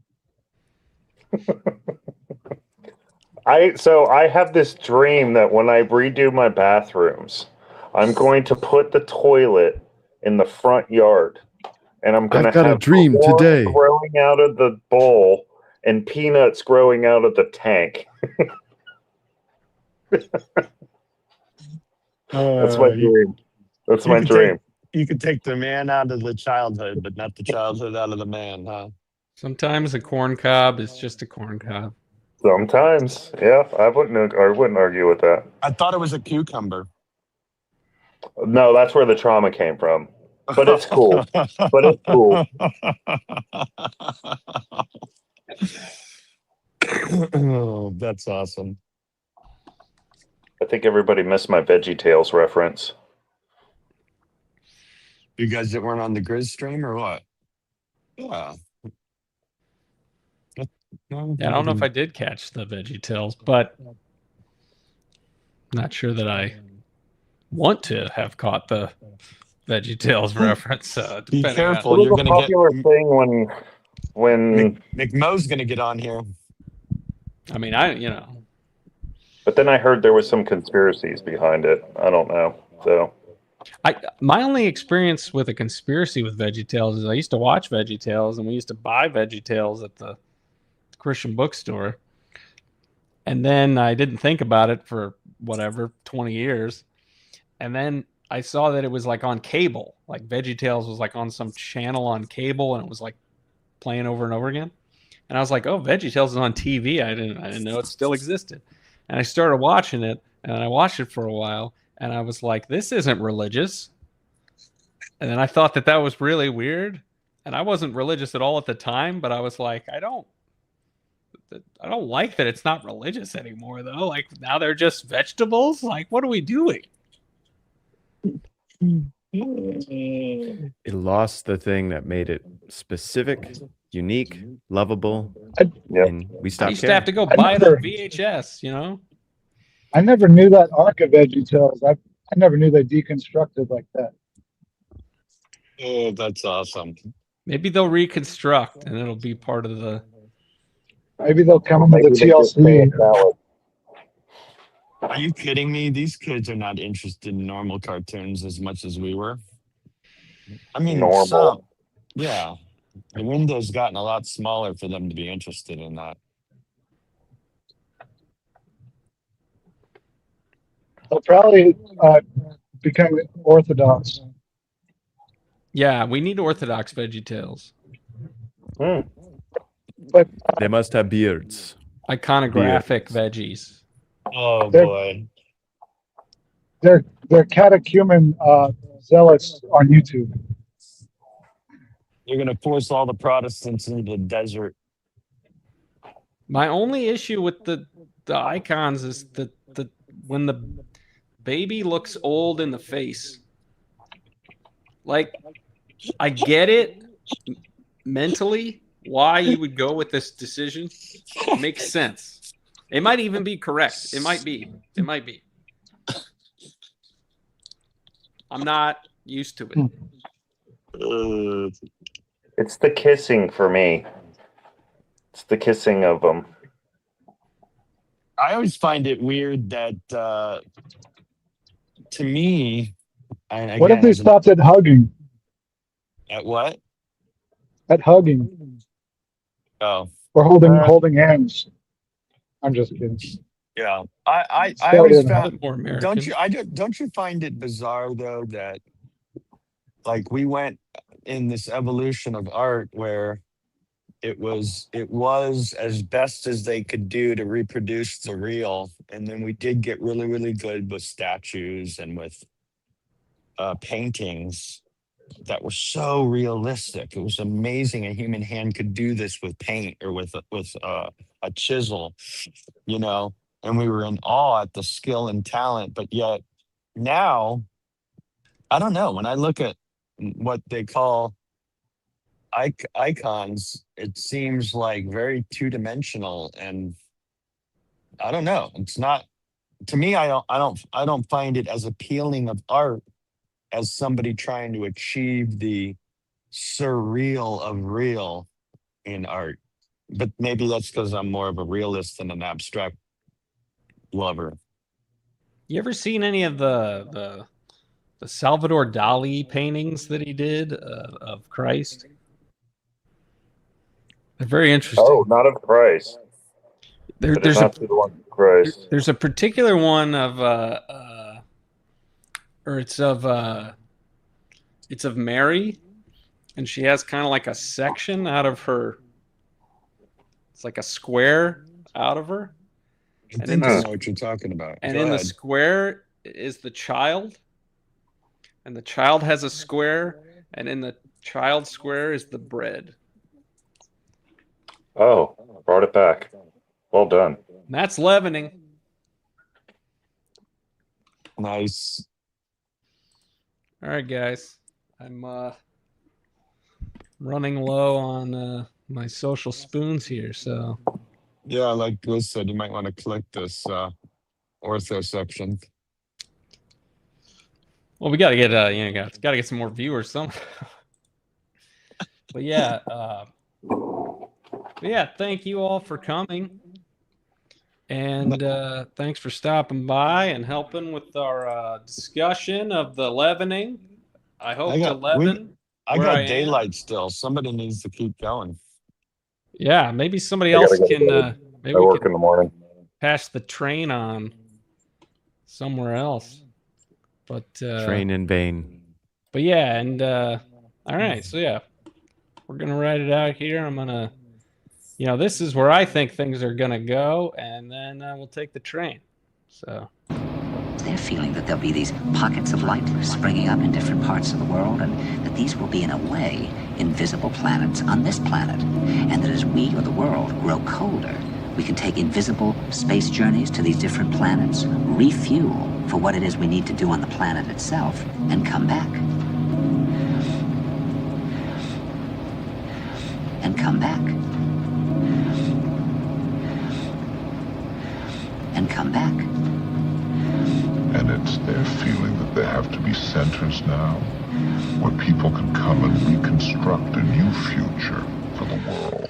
I have this dream that when I redo my bathrooms, I'm going to put the toilet in the front yard, and I'm going to I've got a have dream corn today. growing out of the bowl and peanuts growing out of the tank. That's my dream. That's my dream. You could take the man out of the childhood, but not the childhood out of the man, huh? Sometimes a corn cob is just a corn cob. Sometimes, yeah, I wouldn't argue with that. I thought it was a cucumber. No, that's where the trauma came from. But it's cool. But it's cool. Oh, that's awesome. I think everybody missed my VeggieTales reference. You guys that weren't on the Grizz stream or what? Yeah. Yeah, I don't know if I did catch the VeggieTales, but not sure that I want to have caught the VeggieTales reference. Be careful, It was you're a going to popular get thing when McMo's going to get on here. I mean, But then I heard there was some conspiracies behind it. I don't know. So my only experience with a conspiracy with VeggieTales is I used to watch VeggieTales and we used to buy VeggieTales at the Christian bookstore. And then I didn't think about it for 20 years. And then I saw that it was like on cable, like VeggieTales was like on some channel on cable and it was like playing over and over again. And I was like, oh, VeggieTales is on TV. I didn't know it still existed. And I started watching it, and I watched it for a while, and I was like, this isn't religious. And then I thought that was really weird. And I wasn't religious at all at the time, but I was like, I don't like that it's not religious anymore, though. Like, now they're just vegetables. Like, what are we doing? It lost the thing that made it specific, unique, lovable, Yep. and we I stopped used to have to caring. go buy it on VHS, you know? I never knew that arc of VeggieTales. I never knew they deconstructed like that. Oh, that's awesome. Maybe they'll reconstruct, and it'll be part of the... Maybe they'll come in with a Maybe they just say TLC. it's valid. Are you kidding me? These kids are not interested in normal cartoons as much as we were. I mean, Normal. yeah. The window's gotten a lot smaller for them to be interested in that. They'll probably become orthodox. Yeah, we need Orthodox VeggieTales. But They must have beards. Iconographic veggies. Oh They're- boy. they're catechumen zealots on YouTube. You're gonna force all the Protestants into the desert. My only issue with the icons is that when the baby looks old in the face. Like, I get it mentally why you would go with this decision. It makes sense. It might even be correct. It might be. I'm not used to it. It's the kissing for me. It's the kissing of them. I always find it weird that to me, and What if again, they as an- stopped at hugging? at what? At hugging Oh, or holding hands? I'm just kidding. yeah. I Still always didn't found. More American. Don't you find it bizarre though that like we went in this evolution of art where it was as best as they could do to reproduce the real, and then we did get really, really good with statues and with paintings that were so realistic. It was amazing a human hand could do this with paint or with a chisel, you know, and we were in awe at the skill and talent. But yet now, I don't know, when I look at what they call icons, it seems like very two-dimensional, and I don't know. It's not, to me. I don't find it as appealing of art as somebody trying to achieve the surreal of real in art. But maybe that's because I'm more of a realist than an abstract lover. You ever seen any of the Salvador Dali paintings that he did of Christ? They're very interesting. Oh, not of Christ. There's not the one of Christ. There's a particular one of it's of Mary, and she has kind of like a section out of her. It's like a square out of her. I think I know what you're talking about. And Go in the ahead. square is the child, and the child has a square, and in the child square is the bread. Oh, brought it back. Well done. And that's leavening. Nice. All right, guys. I'm running low on my social spoons here, so Yeah, like Liz said, you might want to click this ortho section. well, we got to get got to get some more viewers. Some, but yeah, thank you all for coming, and thanks for stopping by and helping with our discussion of the leavening. I hope I to got- leaven. I where got am. daylight still. Somebody needs to keep going. Yeah, maybe somebody I gotta else go can. to bed. Maybe I we work can in the morning. pass the train on somewhere else. But Train in vain. But yeah, and all right, so yeah, we're gonna write it out here. I'm gonna you know, this is where I think things are going to go, and then we'll take the train. So They're feeling that there'll be these pockets of light springing up in different parts of the world, and that these will be, in a way, invisible planets on this planet. And that as we, or the world, grow colder, we can take invisible space journeys to these different planets, refuel for what it is we need to do on the planet itself, and come back. And come back. And come back. And it's their feeling that there have to be centers now where people can come and reconstruct a new future for the world.